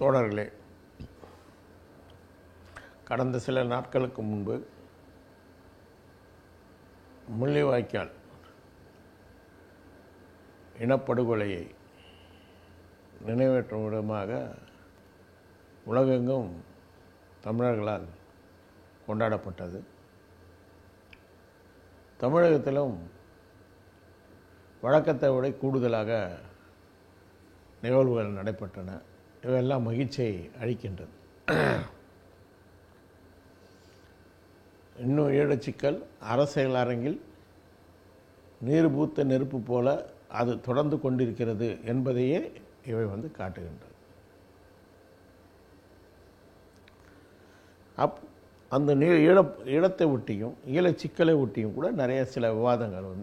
தோழர்களே, கடந்த சில நாட்களுக்கு முன்பு முள்ளிவாய்க்கால் இனப்படுகொலையை நினைவேற்றும் விதமாக உலகெங்கும் தமிழர்களால் கொண்டாடப்பட்டது. தமிழகத்திலும் வழக்கத்தை விட கூடுதலாக நிகழ்வுகள் நடைபெற்றன. இவையெல்லாம் மகிழ்ச்சியை அளிக்கின்றது. இன்னும் ஈழச்சிக்கல் அரசியல் அரங்கில் நீர் பூத்த நெருப்பு போல அது தொடர்ந்து கொண்டிருக்கிறது என்பதையே இவை காட்டுகின்றது. அந்த ஈழத்தை ஒட்டியும் ஈழச்சிக்கலை ஒட்டியும் கூட நிறைய சில விவாதங்கள்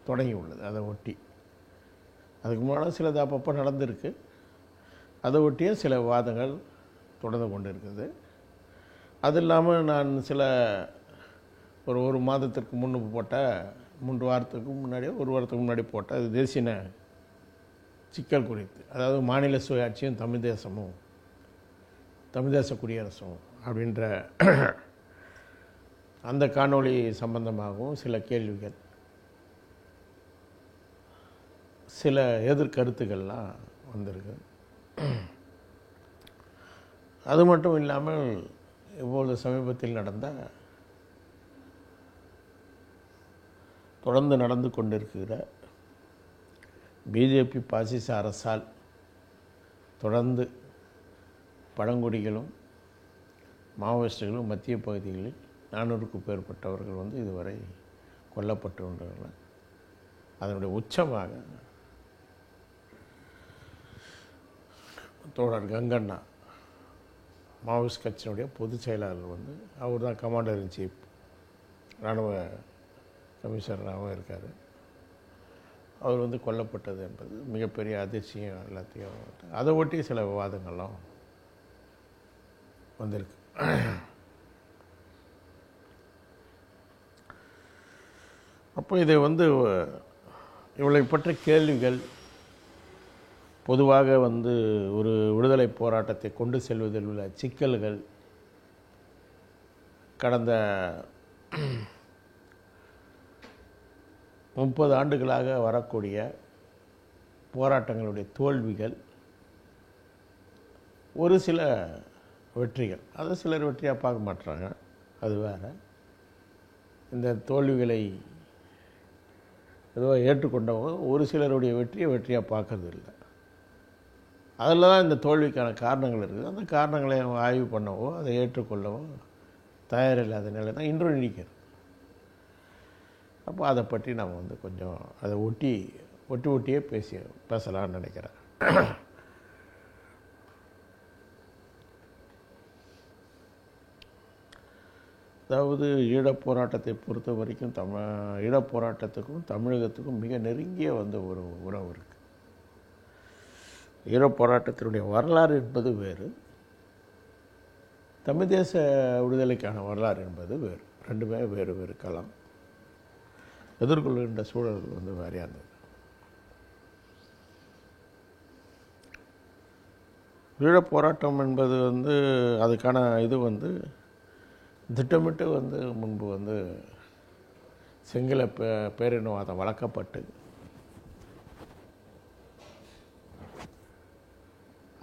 தொடங்கி உள்ளது. அதை ஒட்டி அதுக்கு முன்னால் சிலது அப்பப்போ நடந்திருக்கு. அதை ஒட்டிய சில விவாதங்கள் தொடர்ந்து கொண்டு இருக்குது. அது இல்லாமல் நான் ஒரு மாதத்திற்கு முன்பு போட்ட 3 வாரத்துக்கு முன்னாடியோ 1 வாரத்துக்கு முன்னாடி போட்ட அது தேசிய சிக்கல் குறித்து, அதாவது மாநில சுயாட்சியும் தமிழ் தேச குடியரசும் அப்படின்ற அந்த காணொளி சம்பந்தமாகவும் சில கேள்விகள், சில எதிர்கருத்துக்கள்லாம் வந்திருக்கு. அது மட்டும் இல்லாமல் இப்பொழுது சமீபத்தில் தொடர்ந்து நடந்து கொண்டிருக்கிற பிஜேபி பாசிச அரசால் தொடர்ந்து பழங்குடிகளும் மாவோயிஸ்டுகளும் மத்திய பகுதிகளில் 400க்கும் மேற்பட்டவர்கள் இதுவரை கொல்லப்பட்டு கொண்டார்கள். அதனுடைய உச்சமாக தோழர் கங்கண்ணா, மாவோயிஸ்ட் கட்சியினுடைய பொதுச் செயலாளர், அவர் தான் கமாண்டர் இன் சீஃப், இராணுவ கமிஷனராகவும் இருக்கார். அவர் கொல்லப்பட்டது என்பது மிகப்பெரிய அதிர்ச்சியும் எல்லாத்தையும் அதை ஒட்டி சில விவாதங்கள்லாம் வந்திருக்கு. அப்போ இதை இவளை பற்றி கேள்விகள் பொதுவாக ஒரு விடுதலை போராட்டத்தை கொண்டு செல்வதில் உள்ள சிக்கல்கள், கடந்த 30 ஆண்டுகளாக வரக்கூடிய போராட்டங்களுடைய தோல்விகள், ஒரு சில வெற்றிகள், அதை சிலர் வெற்றியாக பார்க்க மாட்டுறாங்க, அது வேறு. இந்த தோல்விகளை ஏதோ ஏற்றுக்கொண்டவங்க ஒரு சிலருடைய வெற்றியாக பார்க்கறது இல்லை. அதில் தான் இந்த தோல்விக்கான காரணங்கள் இருக்குது. அந்த காரணங்களை ஆய்வு பண்ணவோ அதை ஏற்றுக்கொள்ளவோ தயாரில்லாத நிலை தான் இன்றும் நீடிக்கிறது. அப்போ அதை பற்றி நாம் கொஞ்சம் அதை ஒட்டியே பேசலாம்னு நினைக்கிறேன். அதாவது ஈழப்போராட்டத்தை பொறுத்த வரைக்கும் ஈழப்போராட்டத்துக்கும் தமிழகத்துக்கும் மிக நெருங்கிய ஒரு உறவு இருக்குது. ஈழப்போராட்டத்தினுடைய வரலாறு என்பது வேறு, தமிழ் தேச விடுதலைக்கான வரலாறு என்பது வேறு. ரெண்டுமே வேறு களம், எதிர்கொள்கின்ற சூழல்கள் வேறையாக இருந்தது. ஈழப்போராட்டம் என்பது அதுக்கான இது திட்டமிட்டு முன்பு சிங்கள பேரினவாதம் வளர்க்கப்பட்டு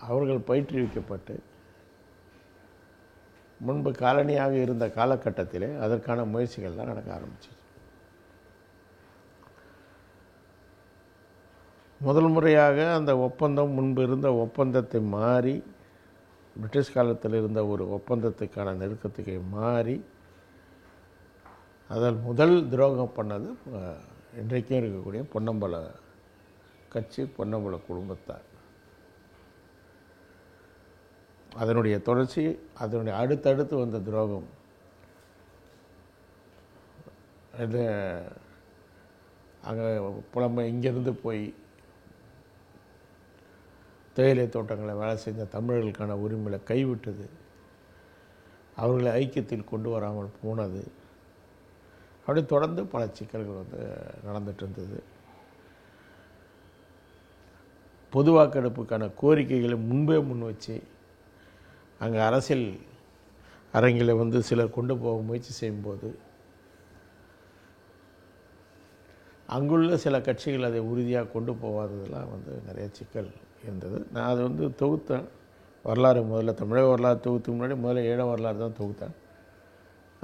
அவர்கள் பயிற்றுவிக்கப்பட்டு முன்பு காலனியாக இருந்த காலகட்டத்திலே அதற்கான முயற்சிகள்லாம் நடக்க ஆரம்பிச்சிச்சு. முதல் முறையாக அந்த ஒப்பந்தம் முன்பு இருந்த ஒப்பந்தத்தை மாறி, பிரிட்டிஷ் காலத்தில் இருந்த ஒரு ஒப்பந்தத்துக்கான நெருக்கத்துக்கு மாறி, அதில் முதல் துரோகம் பண்ணது இன்றைக்கும் இருக்கக்கூடிய பொன்னம்பல கட்சி, பொன்னம்பல குடும்பத்தார். அதனுடைய தொடர்ச்சி, அதனுடைய அடுத்தடுத்து வந்த துரோகம், இது அங்கே இங்கேருந்து போய் தேயிலை தோட்டங்களை வேலை செஞ்ச தமிழர்களுக்கான உரிமைகளை கைவிட்டது, அவர்களை ஐக்கியத்தில் கொண்டு வராமல் போனது, அப்படி தொடர்ந்து பல சிக்கல்கள் நடந்துட்டு இருந்தது. பொது வாக்கெடுப்புக்கான கோரிக்கைகளை முன்பே முன் வச்சு அங்கே அரசியல் அரங்கில் வந்து சிலர் கொண்டு போக முயற்சி செய்யும்போது அங்குள்ள சில கட்சிகள் அதை உறுதியாக கொண்டு போகாததெல்லாம் வந்து நிறைய சிக்கல் இருந்தது. நான் அதை வந்து தொகுத்தேன். வரலாறு முதல்ல தமிழக வரலாறு தொகுத்துக்கு முன்னாடி முதல்ல ஈழ வரலாறு தான் தொகுத்தேன்.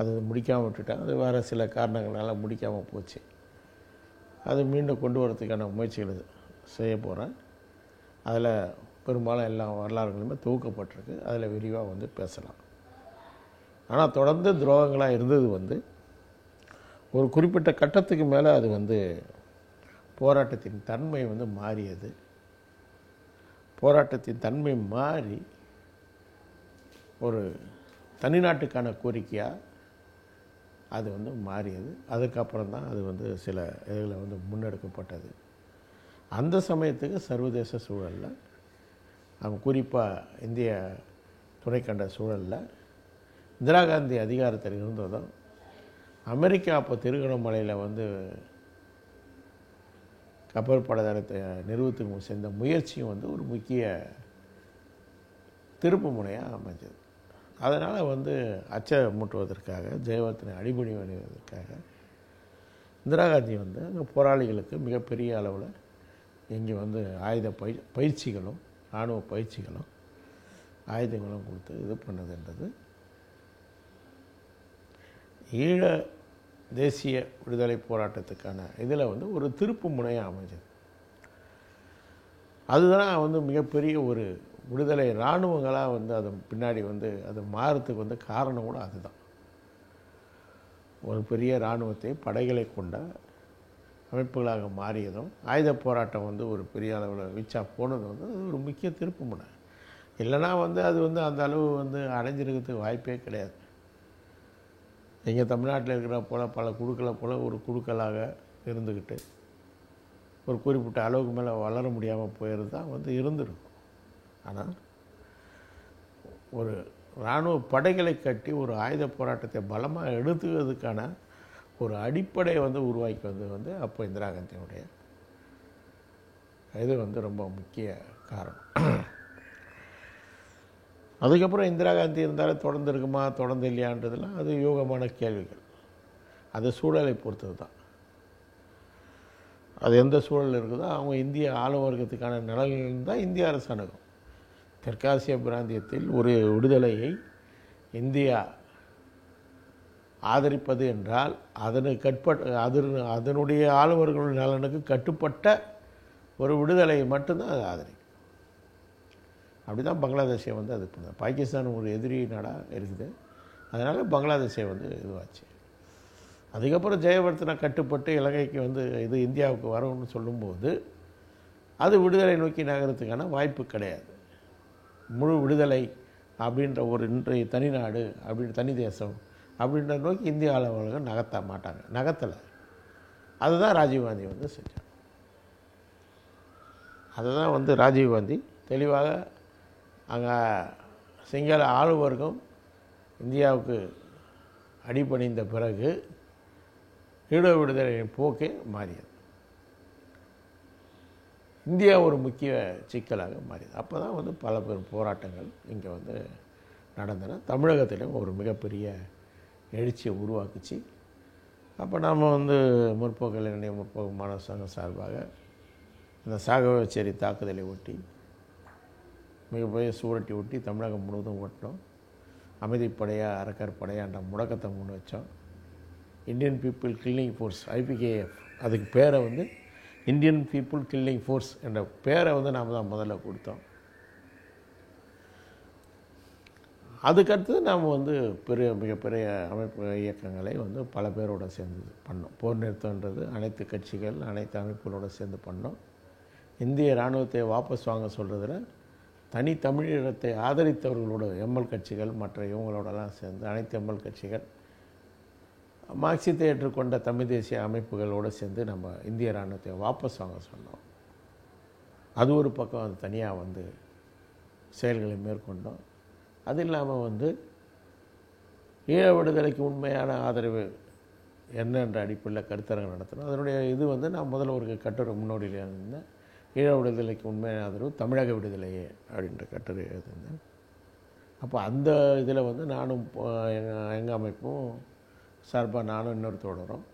அது முடிக்காமல் விட்டுட்டேன். அது வேறு சில காரணங்களால் முடிக்காமல் போச்சு. அது மீண்டும் கொண்டு வரதுக்கான முயற்சிகள் செய்ய போகிறேன். அதில் பெரும்பாலும் எல்லா வரலாறுகளுமே தொகுக்கப்பட்டிருக்கு. அதில் விரிவாக வந்து பேசலாம். ஆனால் தொடர்ந்து துரோகங்களாக இருந்தது வந்து ஒரு குறிப்பிட்ட கட்டத்துக்கு மேலே அது வந்து போராட்டத்தின் தன்மை வந்து மாறியது. போராட்டத்தின் தன்மை மாறி ஒரு தனிநாட்டுக்கான கோரிக்கையாக அது வந்து மாறியது. அதுக்கப்புறம் தான் அது வந்து சில இதில் வந்து முன்னெடுக்கப்பட்டது. அந்த சமயத்துக்கு சர்வதேச சூழலில் அவங்க குறிப்பாக இந்திய துணைக்கண்ட சூழலில் இந்திரா காந்தி அதிகாரத்தில் இருந்ததும் அமெரிக்கா அப்போ திருகோணமலையில் வந்து கப்பல் படைத்தளத்தை நிறுவனத்துக்கு சேர்ந்த முயற்சியும் வந்து ஒரு முக்கிய திருப்பு முனையாக அமைஞ்சது. அதனால் வந்து அச்சமூட்டுவதற்காக ஜெயவர்த்தனை அடிபணி வருவதற்காக இந்திரா காந்தி வந்து அங்கே போராளிகளுக்கு மிகப்பெரிய அளவில் இங்கே வந்து ஆயுத பயிற்சிகளும் இராணுவ பயிற்சிகளும் ஆயுதங்களும் கொடுத்து இது பண்ணதுன்றது ஈழ தேசிய விடுதலை போராட்டத்துக்கான இதில் வந்து ஒரு திருப்பு முனையாக அமைஞ்சது. அதுதான் வந்து மிகப்பெரிய ஒரு விடுதலை இராணுவங்களாக வந்து அது பின்னாடி வந்து அது மாறத்துக்கு வந்து காரணம் கூட அதுதான். ஒரு பெரிய இராணுவத்தை படைகளை கொண்ட அமைப்புகளாக மாறியதும் ஆயுத போராட்டம் வந்து ஒரு பெரிய அளவில் வீச்சா போனது வந்து அது ஒரு முக்கிய திருப்பு முனை. இல்லைனா வந்து அது வந்து அந்த அளவு வந்து அடைஞ்சிருக்கிறதுக்கு வாய்ப்பே கிடையாது. இங்கே தமிழ்நாட்டில் இருக்கிற போல் பல குழுக்களை போல் ஒரு குழுக்களாக இருந்துக்கிட்டு ஒரு குறிப்பிட்ட அளவுக்கு மேலே வளர முடியாமல் போயிருந்து தான் வந்து இருந்திருக்கும். ஆனால் ஒரு இராணுவ படைகளை கட்டி ஒரு ஆயுத போராட்டத்தை பலமாக எடுத்துக்கிறதுக்கான ஒரு அடிப்படையை வந்து உருவாக்கி வந்து அப்போ இந்திரா காந்தியினுடைய இது வந்து ரொம்ப முக்கிய காரணம். அதுக்கப்புறம் இந்திரா காந்தி இருந்தாலும் தொடர்ந்து இருக்குமா தொடர்ந்து இல்லையான்றதுலாம் அது யோகமான கேள்விகள். அது சூழலை பொறுத்தது தான். அது எந்த சூழல் இருக்குதோ அவங்க இந்திய ஆளும் வர்க்கத்துக்கான நிலையில் தான் இந்திய அரசு அணுகும். தெற்காசிய பிராந்தியத்தில் ஒரு விடுதலையை இந்தியா ஆதரிப்பது என்றால் அதனுடைய ஆளுவர்கள் நலனுக்கு கட்டுப்பட்ட ஒரு விடுதலையை மட்டும்தான் அது ஆதரிக்கும். அப்படி தான் பங்களாதேஷை வந்து அது பண்ணுது. பாகிஸ்தான் ஒரு எதிரி நாடாக இருக்குது. அதனால் பங்களாதேஷை வந்து இதுவாச்சு. அதுக்கப்புறம் ஜெயவர்த்தனை கட்டுப்பட்டு இலங்கைக்கு வந்து இது இந்தியாவுக்கு வரும்னு சொல்லும்போது அது விடுதலை நோக்கி நகரத்துக்கான வாய்ப்பு கிடையாது. முழு விடுதலை அப்படின்ற ஒரு இன்றைய தனிநாடு அப்படின்ற தனி தேசம் அப்படின்ற நோக்கி இந்திய ஆளுநர்கள் நகர்த்த மாட்டாங்க. நகர்த்தலை. அதுதான் ராஜீவ்காந்தி வந்து செஞ்சாங்க. அதுதான் வந்து ராஜீவ்காந்தி தெளிவாக அங்கே சிங்கள ஆளுவர்க்கம் இந்தியாவுக்கு அடிபணிந்த பிறகு ஈழ விடுதலையின் போக்கே மாறியது. இந்தியா ஒரு முக்கிய சிக்கலாக மாறியது. அப்போ தான் வந்து பல பேர் போராட்டங்கள் இங்கே வந்து நடந்தன. தமிழகத்திலும் ஒரு மிகப்பெரிய எழுச்சியை உருவாக்குச்சு. அப்போ நாம் வந்து முற்போக்கு இளைஞர் முற்போக்கு மாணவர் சங்கம் சார்பாக இந்த சாகவேச்சேரி தாக்குதலை ஒட்டி மிகப்பெரிய சூரட்டி ஒட்டி தமிழகம் முழுவதும் ஓட்டினோம். அமைதிப்படையாக அரக்கர் படையான்ற முடக்கத்தை முன் வச்சோம். Indian people killing force IPKF அதுக்கு பேரை வந்து இந்தியன் பீப்புள் கில்லிங் ஃபோர்ஸ் என்ற பேரை வந்து நாம் தான் முதல்ல கொடுத்தோம். அதுக்கடுத்து நாம் வந்து மிகப்பெரிய அமைப்பு இயக்கங்களை வந்து பல பேரோடு சேர்ந்து பண்ணோம். போர் நிறுத்தன்றது அனைத்து கட்சிகள் அனைத்து அமைப்புகளோடு சேர்ந்து பண்ணோம். இந்திய இராணுவத்தை வாபஸ் வாங்க சொல்கிறதுல தனி தமிழீழத்தை ஆதரித்தவர்களோட எம்எல் கட்சிகள் மற்ற இவங்களோடலாம் சேர்ந்து அனைத்து எம்எல் கட்சிகள் மார்க்சியத்தை ஏற்றுக்கொண்ட தமிழ் தேசிய அமைப்புகளோடு சேர்ந்து நம்ம இந்திய இராணுவத்தை வாபஸ் வாங்க சொன்னோம். அது ஒரு பக்கம் அது தனியாக வந்து செயல்களை மேற்கொண்டோம். அது இல்லாமல் வந்து ஈழ விடுதலைக்கு உண்மையான ஆதரவு என்னென்ற அடிப்படையில் கருத்தரங்கு நடத்தணும். அதனுடைய இது வந்து நான் முதல்ல ஒரு கட்டுரை முன்னோடியில் இருந்தேன். ஈழ விடுதலைக்கு உண்மையான ஆதரவு தமிழக விடுதலையே அப்படின்ற கட்டுரை எழுதியிருந்தேன். அப்போ அந்த இதில் வந்து நானும் எங்கள் அமைப்பும் சார்பாக நானும் இன்னொரு தோழரும்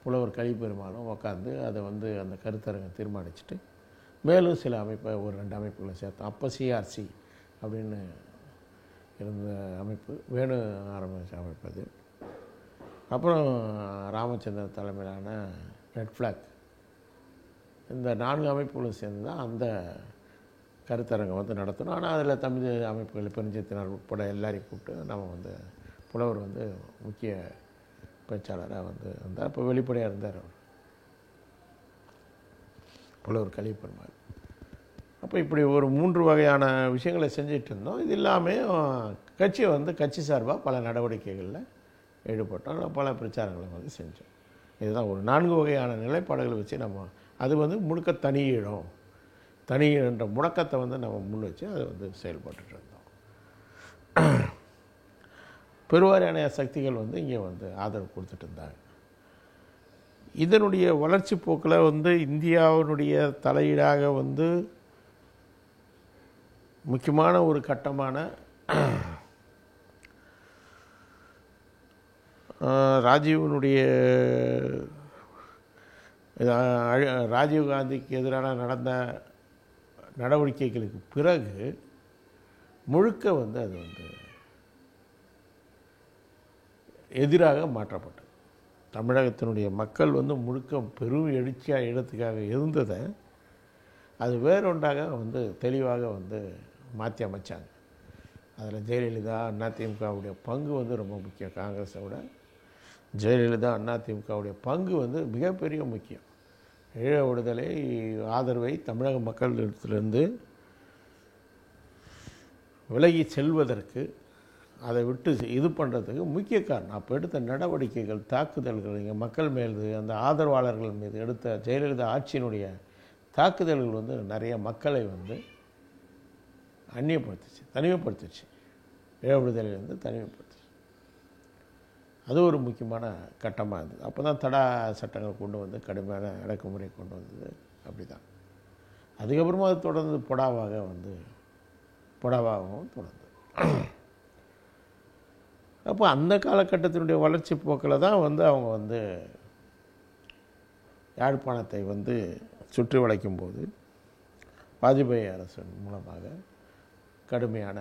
புலவர் கலிப்பெருமானும் உட்காந்து அதை வந்து அந்த கருத்தரங்கை தீர்மானிச்சுட்டு மேலும் சில அமைப்பை ஒரு 2 அமைப்புகளை சேர்த்தோம். அப்போ சிஆர்சி அப்படின்னு இருந்த அமைப்பு, வேணு ஆரம்பித்த அமைப்பு அது. அப்புறம் ராமச்சந்திரன் தலைமையிலான ரெட் ஃப்ளாக், இந்த 4 அமைப்புகளும் சேர்ந்து தான் அந்த கருத்தரங்கை வந்து நடத்தணும். ஆனால் அதில் தமிழ் அமைப்புகள் பெருஞ்சத்தினர் உட்பட எல்லாரையும் கூப்பிட்டு நம்ம வந்து புலவர் வந்து முக்கிய பேச்சாளராக வந்து இருந்தார். இப்போ வெளிப்படையாக இருந்தார் அவர், புலவர் கலிப்பெருமாள். அப்போ இப்படி ஒரு 3 வகையான விஷயங்களை செஞ்சிட்டு இருந்தோம். இது இல்லாமல் கட்சியை வந்து கட்சி சார்பாக பல நடவடிக்கைகளில் ஈடுபட்டோம், பல பிரச்சாரங்களை வந்து செஞ்சோம். இதுதான் ஒரு 4 வகையான நிலைப்பாடுகளை வச்சு நம்ம அது வந்து முழுக்க தனியீழன்ற முழக்கத்தை வந்து நம்ம முன் வச்சு அதை வந்து செயல்பட்டு இருந்தோம். பெருவாரியான சக்திகள் வந்து இங்கே வந்து ஆதரவு கொடுத்துட்டு இருந்தாங்க. இதனுடைய வளர்ச்சி போக்கில் வந்து இந்தியாவினுடைய தலையீடாக வந்து முக்கியமான ஒரு கட்டமான ராஜீவ்காந்திக்கு எதிரான நடந்த நடவடிக்கைகளுக்கு பிறகு முழுக்க வந்து அது வந்து எதிராக மாற்றப்பட்டது. தமிழகத்தினுடைய மக்கள் வந்து முழுக்க பெரும் எழுச்சியாக இடத்துக்காக இருந்ததை அது வேறொன்றாக வந்து தெளிவாக வந்து மாற்றி அமைச்சாங்க. அதில் ஜெயலலிதா அதிமுகவுடைய பங்கு வந்து ரொம்ப முக்கியம். காங்கிரஸை விட ஜெயலலிதா அதிமுகவுடைய பங்கு வந்து மிகப்பெரிய முக்கியம். ஈழ விடுதலை ஆதரவை தமிழக மக்களிடத்திலிருந்து விலகி செல்வதற்கு, அதை விட்டு இது பண்ணுறதுக்கு முக்கிய காரணம் அப்போ எடுத்த நடவடிக்கைகள், தாக்குதல்கள், இங்கே மக்கள் மீது, அந்த ஆதரவாளர்கள் மீது எடுத்த ஜெயலலிதா ஆட்சியினுடைய தாக்குதல்கள் வந்து நிறைய மக்களை வந்து தனிமைப்படுத்துச்சு. ஈழ விடுதலையிலேருந்து தனிமைப்படுத்துச்சு. அது ஒரு முக்கியமான கட்டமாக இருந்தது. அப்போ தான் தடா சட்டங்கள் கொண்டு வந்து கடுமையான அடக்குமுறை கொண்டு வந்தது. அப்படி தான் அதுக்கப்புறமா அது தொடர்ந்து பொடாவாகவும் தொடர்ந்து. அப்போ அந்த காலகட்டத்தினுடைய வளர்ச்சி போக்கில் தான் வந்து அவங்க வந்து யாழ்ப்பாணத்தை வந்து சுற்றி வளைக்கும் போது வாஜ்பாய் அரசு மூலமாக கடுமையான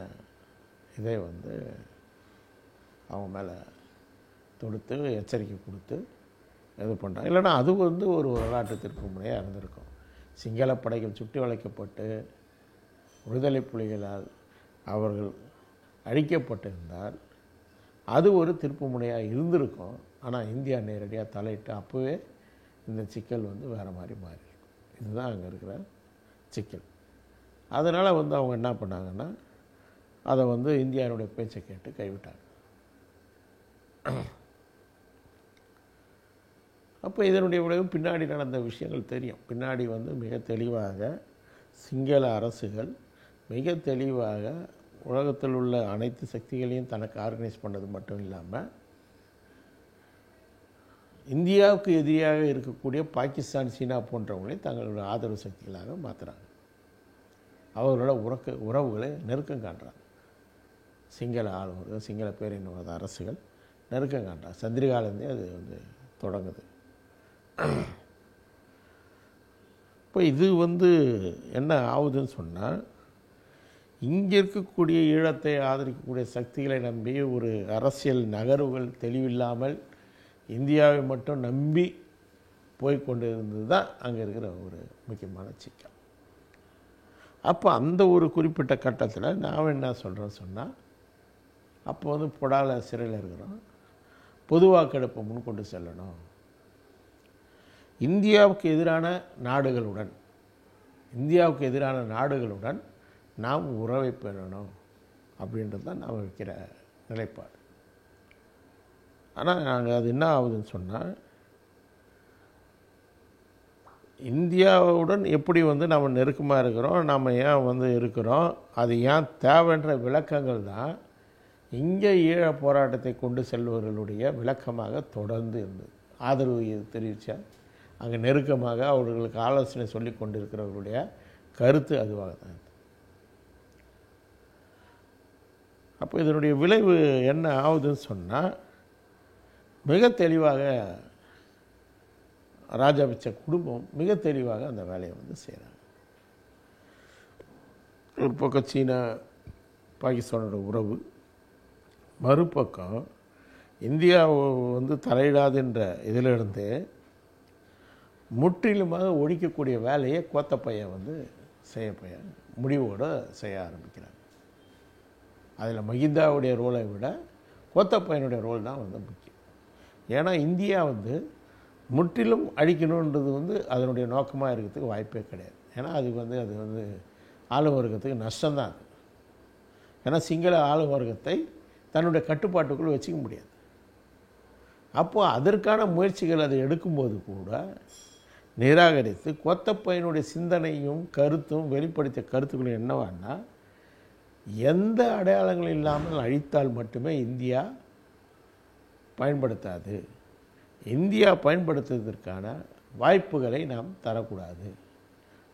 இதை வந்து அவங்க மேலே தொடுத்து எச்சரிக்கை கொடுத்து இது பண்ணுறாங்க. இல்லைனா அது வந்து ஒரு வரலாற்று திருப்பு முறையாக இருந்திருக்கும். சிங்கள படைகள் சுற்றி வளைக்கப்பட்டு விடுதலை புலிகளால் அவர்கள் அழிக்கப்பட்டிருந்தால் அது ஒரு திருப்பு முனையாக இருந்திருக்கும். ஆனால் இந்தியா நேரடியாக தலையிட்டு அப்போவே இந்த சிக்கல் வந்து வேறு மாதிரி மாறியிருக்கும். இதுதான் அங்கே இருக்கிற சிக்கல். அதனால் வந்து அவங்க என்ன பண்ணாங்கன்னா அதை வந்து இந்தியாவுடைய பேச்சை கேட்டு கைவிட்டாங்க. அப்போ இதனுடைய விளைவு பின்னாடி நடந்த விஷயங்கள் தெரியும். பின்னாடி வந்து மிக தெளிவாக சிங்கள அரசுகள் மிக தெளிவாக உலகத்தில் உள்ள அனைத்து சக்திகளையும் தனக்கு ஆர்கனைஸ் பண்ணது மட்டும் இல்லாமல் இந்தியாவுக்கு எதிராக இருக்கக்கூடிய பாகிஸ்தான், சீனா போன்றவங்களையும் தங்களுடைய ஆதரவு சக்திகளாக மாற்றுறாங்க. அவர்களோட உறவுகளை நெருக்கம் காட்டுறாங்க. சிங்கள ஆளுநர்கள், சிங்கள பேரினவாத அரசுகள் நெருக்கம் காட்டுறாங்க. சந்திரிகாலேருந்தே அது வந்து தொடங்குது. இப்போ இது வந்து என்ன ஆகுதுன்னு சொன்னால், இங்கே இருக்கக்கூடிய ஈழத்தை ஆதரிக்கக்கூடிய சக்திகளை நம்பி ஒரு அரசியல் நகர்வுகள் தெளிவில்லாமல் இந்தியாவை மட்டும் நம்பி போய்கொண்டு இருந்தது தான் அங்கே இருக்கிற ஒரு முக்கியமான சிக்கல். அப்போ அந்த ஒரு குறிப்பிட்ட கட்டத்தில் நான் என்ன சொல்கிறேன்னு சொன்னால், அப்போ வந்து பொடால சிறையில் இருக்கிறோம், பொது வாக்கெடுப்பை முன்கொண்டு செல்லணும், இந்தியாவுக்கு எதிரான நாடுகளுடன் நாம் உறவை பெறணும் அப்படின்றது தான் நாம் வைக்கிற நிலைப்பாடு. ஆனால் நாங்கள் அது என்ன ஆகுதுன்னு சொன்னால், இந்தியாவுடன் எப்படி வந்து நம்ம நெருக்கமாக இருக்கிறோம், நம்ம ஏன் வந்து இருக்கிறோம், அது ஏன் தேவைன்ற விளக்கங்கள் தான் இங்கே ஈழ போராட்டத்தை கொண்டு செல்பவர்களுடைய விளக்கமாக தொடர்ந்து இருந்தது. ஆதரவு தெரிவித்த அங்கே நெருக்கமாக அவர்களுக்கு ஆலோசனை சொல்லி கொண்டிருக்கிறவர்களுடைய கருத்து அதுவாக தான். அப்போ இதனுடைய விளைவு என்ன ஆகுதுன்னு சொன்னால், மிக தெளிவாக ராஜபக்ச குடும்பம் மிக தெளிவாக அந்த வேலையை வந்து செய்கிறாங்க. ஒரு பக்கம் சீனா பாகிஸ்தானோட உறவு, மறுபக்கம் இந்தியா வந்து தலையிடாதுன்ற இதிலிருந்து முற்றிலுமாக ஒழிக்கக்கூடிய வேலையை கோத்தப்பையன் வந்து முடிவோடு செய்ய ஆரம்பிக்கிறாங்க. அதில் மகிந்தாவுடைய ரோலை விட கோத்தப்பையனுடைய ரோல் தான் வந்து முக்கியம். ஏன்னா இந்தியா வந்து முற்றிலும் அழிக்கணுன்றது வந்து அதனுடைய நோக்கமாக இருக்கிறதுக்கு வாய்ப்பே கிடையாது. ஏன்னா அது வந்து ஆளும் வர்க்கத்துக்கு நஷ்டம்தான் அது. ஏன்னா சிங்கள ஆளும் வர்க்கத்தை தன்னுடைய கட்டுப்பாட்டுக்குள் வச்சுக்க முடியாது. அப்போது அதற்கான முயற்சிகள் அதை எடுக்கும்போது கூட நிராகரித்து கோத்தப்பையனுடைய சிந்தனையும் கருத்தும் வெளிப்படுத்திய கருத்துக்களும் என்னவான்னா, எந்த அடையாளங்கள் இல்லாமல் அழித்தால் மட்டுமே இந்தியா பயன்படுத்தாது, இந்தியா பயன்படுத்துவதற்கான வாய்ப்புகளை நாம் தரக்கூடாது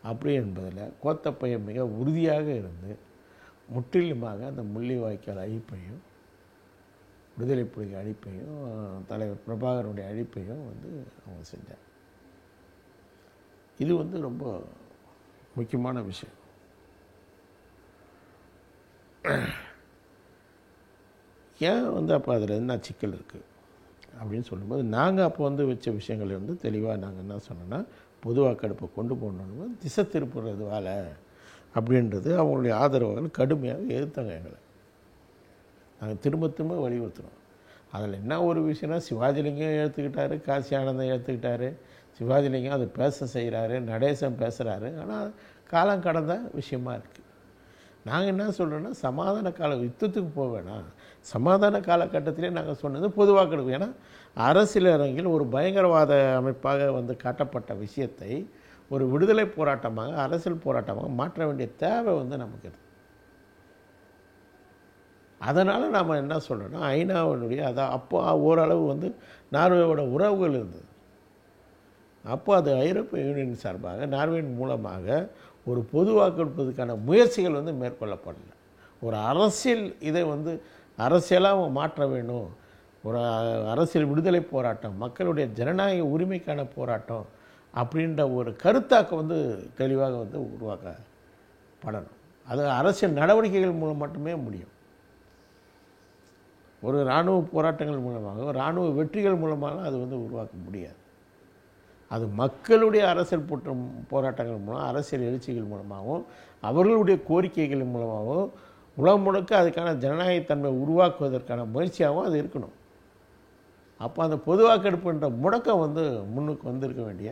அப்படி என்பதில் கோத்தப்பையன் மிக உறுதியாக இருந்து முற்றிலுமாக அந்த முள்ளிவாய்க்கால் அழிப்பையும் விடுதலை புலிகள் அழிப்பையும் தலைவர் பிரபாகரனுடைய அழிப்பையும் வந்து அவங்க செஞ்சாங்க. இது வந்து ரொம்ப முக்கியமான விஷயம். ஏன் வந்து அப்போ அதில் என்ன சிக்கல் இருக்குது அப்படின்னு சொல்லும்போது, நாங்கள் அப்போ வந்து வச்ச விஷயங்கள் வந்து தெளிவாக நாங்கள் என்ன சொன்னோன்னா, பொது வாக்கெடுப்பை கொண்டு போகணுன்னு திசை திருப்புறது வேலை அப்படின்றது அவங்களுடைய ஆதரவுகள் கடுமையாக எதிர்த்தாங்க எங்களை. நாங்கள் திரும்ப திரும்ப வலியுறுத்துகிறோம். அதில் என்ன ஒரு விஷயம்னா, சிவாஜிலிங்கம் எடுத்துக்கிட்டாரு, காசி ஆனந்தம் எடுத்துக்கிட்டாரு, சிவாஜிலிங்கம் அதை பேச செய்கிறாரு, நடேசன் பேசுகிறாரு. ஆனால் காலம் கடந்த விஷயமா இருக்குது. நாங்கள் என்ன சொல்கிறோன்னா, சமாதான கால யுத்தத்துக்கு போக வேணாம், சமாதான காலகட்டத்திலே நாங்கள் சொன்னது பொதுவாக்கெடுப்பு. ஏன்னா அரசியல் அரங்கில் ஒரு பயங்கரவாத அமைப்பாக வந்து காட்டப்பட்ட விஷயத்தை ஒரு விடுதலை போராட்டமாக, அரசியல் போராட்டமாக மாற்ற வேண்டிய தேவை வந்து நமக்கு இருக்குது. அதனால் நாம் என்ன சொல்கிறோன்னா, ஐநாவினுடைய அப்போ ஓரளவு வந்து நார்வேயோட உறவுகள் இருந்தது. அப்போ அது ஐரோப்பிய யூனியன் சார்பாக நார்வேயின் மூலமாக ஒரு பொது வாக்கெடுப்பதற்கான முயற்சிகள் வந்து மேற்கொள்ளப்படல. ஒரு அரசியல் இதை வந்து அரசியலாக மாற்ற வேணும், ஒரு அரசியல் விடுதலை போராட்டம், மக்களுடைய ஜனநாயக உரிமைக்கான போராட்டம் அப்படின்ற ஒரு கருத்தாக்கம் வந்து தெளிவாக வந்து உருவாக்கப்படணும். அது அரசியல் நடவடிக்கைகள் மூலம் மட்டுமே முடியும். ஒரு இராணுவ போராட்டங்கள் மூலமாக, இராணுவ வெற்றிகள் மூலமாக அது வந்து உருவாக்க முடியாது. அது மக்களுடைய அரசியல் போராட்டங்கள் மூலம், அரசியல் எழுச்சிகள் மூலமாகவும், அவர்களுடைய கோரிக்கைகள் மூலமாகவும் உலகம் முழுக்க அதுக்கான ஜனநாயகத்தன்மை உருவாக்குவதற்கான முயற்சியாகவும் அது இருக்கணும். அப்போ அந்த பொது வாக்கெடுப்புன்ற முடக்கம் வந்து முன்னுக்கு வந்திருக்க வேண்டிய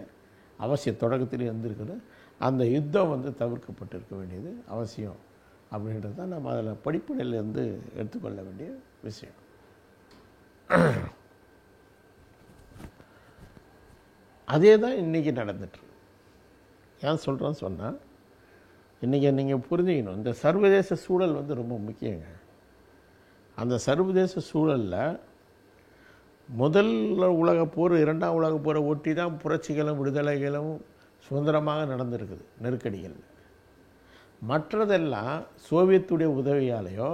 அவசியம் தொடக்கத்திலே வந்திருக்குது. அந்த யுத்தம் வந்து தவிர்க்கப்பட்டிருக்க வேண்டியது அவசியம் அப்படின்றது தான் நம்ம அதில் படிப்படையிலேருந்து எடுத்துக்கொள்ள வேண்டிய விஷயம். அதே தான் இன்றைக்கி நடந்துட்டுருக்கு. ஏன் சொல்கிறேன்னு சொன்னால், இன்றைக்கி நீங்கள் புரிஞ்சுக்கணும், இந்த சர்வதேச சூழல் வந்து ரொம்ப முக்கியங்க. அந்த சர்வதேச சூழலில் முதல் உலகப்போர், இரண்டாம் உலகப்போரை ஒட்டி தான் புரட்சிகளும் விடுதலைகளும் சுதந்திரமாக நடந்திருக்குது நெருக்கடிகள். மற்றதெல்லாம் சோவியத்துடைய உதவியாலேயோ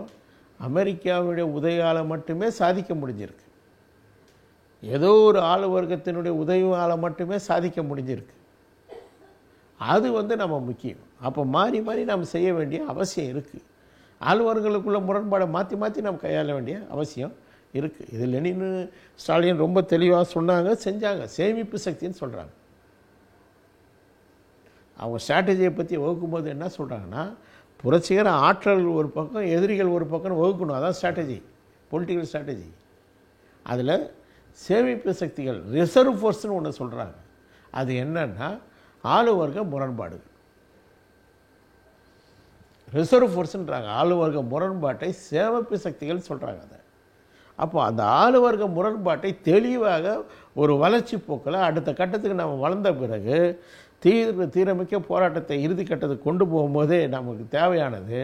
அமெரிக்காவுடைய உதவியால் மட்டுமே சாதிக்க முடிஞ்சிருக்கு. ஏதோ ஒரு ஆளு வர்க்கத்தினுடைய உதவியால் மட்டுமே சாதிக்க முடிஞ்சிருக்கு. அது வந்து நம்ம முக்கியம். அப்போ மாறி மாறி நாம் செய்ய வேண்டிய அவசியம் இருக்குது. ஆளுவர்களுக்குள்ள முரண்பாடை மாற்றி மாற்றி நாம் கையாள வேண்டிய அவசியம் இருக்குது. இது லெனின் ஸ்டாலின் ரொம்ப தெளிவாக சொன்னாங்க, செஞ்சாங்க. சேமிப்பு சக்தின்னு சொல்கிறாங்க. அவங்க ஸ்ட்ராட்டஜியை பற்றி வகுக்கும்போது என்ன சொல்கிறாங்கன்னா, புரட்சிகர ஆற்றல் ஒரு பக்கம், எதிரிகள் ஒரு பக்கம் வகுக்கணும். அதான் ஸ்ட்ராட்டஜி, பொலிட்டிக்கல் ஸ்ட்ராட்டஜி. அதில் சேமிப்பு சக்திகள், ரிசர்வ் ஃபோர்ஸ்னு ஒன்று சொல்கிறாங்க. அது என்னன்னா, ஆளுவர்க்க முரண்பாடுகள். ரிசர்வ் ஃபோர்ஸ்ன்றாங்க. ஆளுவர்க்க முரண்பாட்டை சேமிப்பு சக்திகள் சொல்கிறாங்க. அதை அப்போ அந்த ஆளுவர்க்க முரண்பாட்டை தெளிவாக ஒரு வளர்ச்சி போக்கில் அடுத்த கட்டத்துக்கு நம்ம வளர்ந்த பிறகு தீரமிக்க போராட்டத்தை இறுதி கட்டத்துக்கு கொண்டு போகும்போதே நமக்கு தேவையானது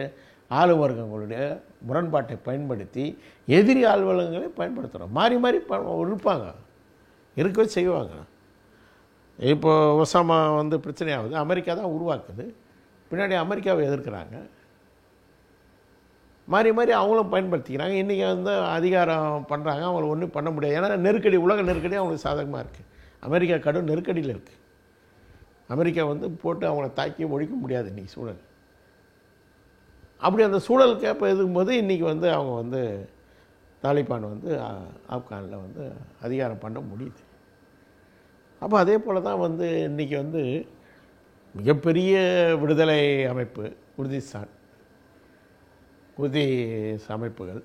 ஆளுவர்க்கங்களுடைய முரண்பாட்டை பயன்படுத்தி எதிரி ஆளுவர்களை பயன்படுத்துகிறோம். மாறி மாறி இருப்பாங்க, இருக்கவே செய்வாங்க. இப்போ ஒசாமா வந்து பிரச்சனையாகுது, அமெரிக்கா தான் உருவாக்குது, பின்னாடி அமெரிக்காவை எதிர்க்கிறாங்க. மாறி மாறி அவங்களும் பயன்படுத்திக்கிறாங்க. இன்றைக்கி வந்து அதிகாரம் பண்ணுறாங்க, அவங்கள ஒன்றும் பண்ண முடியாது. ஏன்னா நெருக்கடி, உலக நெருக்கடி அவங்களுக்கு சாதகமாக இருக்குது. அமெரிக்கா கடும் நெருக்கடியில் இருக்குது. அமெரிக்கா வந்து போட்டு அவங்கள தாக்கி ஒழிக்க முடியாது இன்றைக்கி சூழல். அப்படி அந்த சூழலுக்கு ஏற்ப இருக்கும்போது இன்றைக்கி வந்து அவங்க வந்து தாலிபான் வந்து ஆப்கானில் வந்து அதிகாரம் பண்ண முடியுது. அப்போ அதே போல் தான் வந்து இன்றைக்கி வந்து மிகப்பெரிய விடுதலை அமைப்பு குர்திஸ்தான், குர்திஸ் அமைப்புகள்,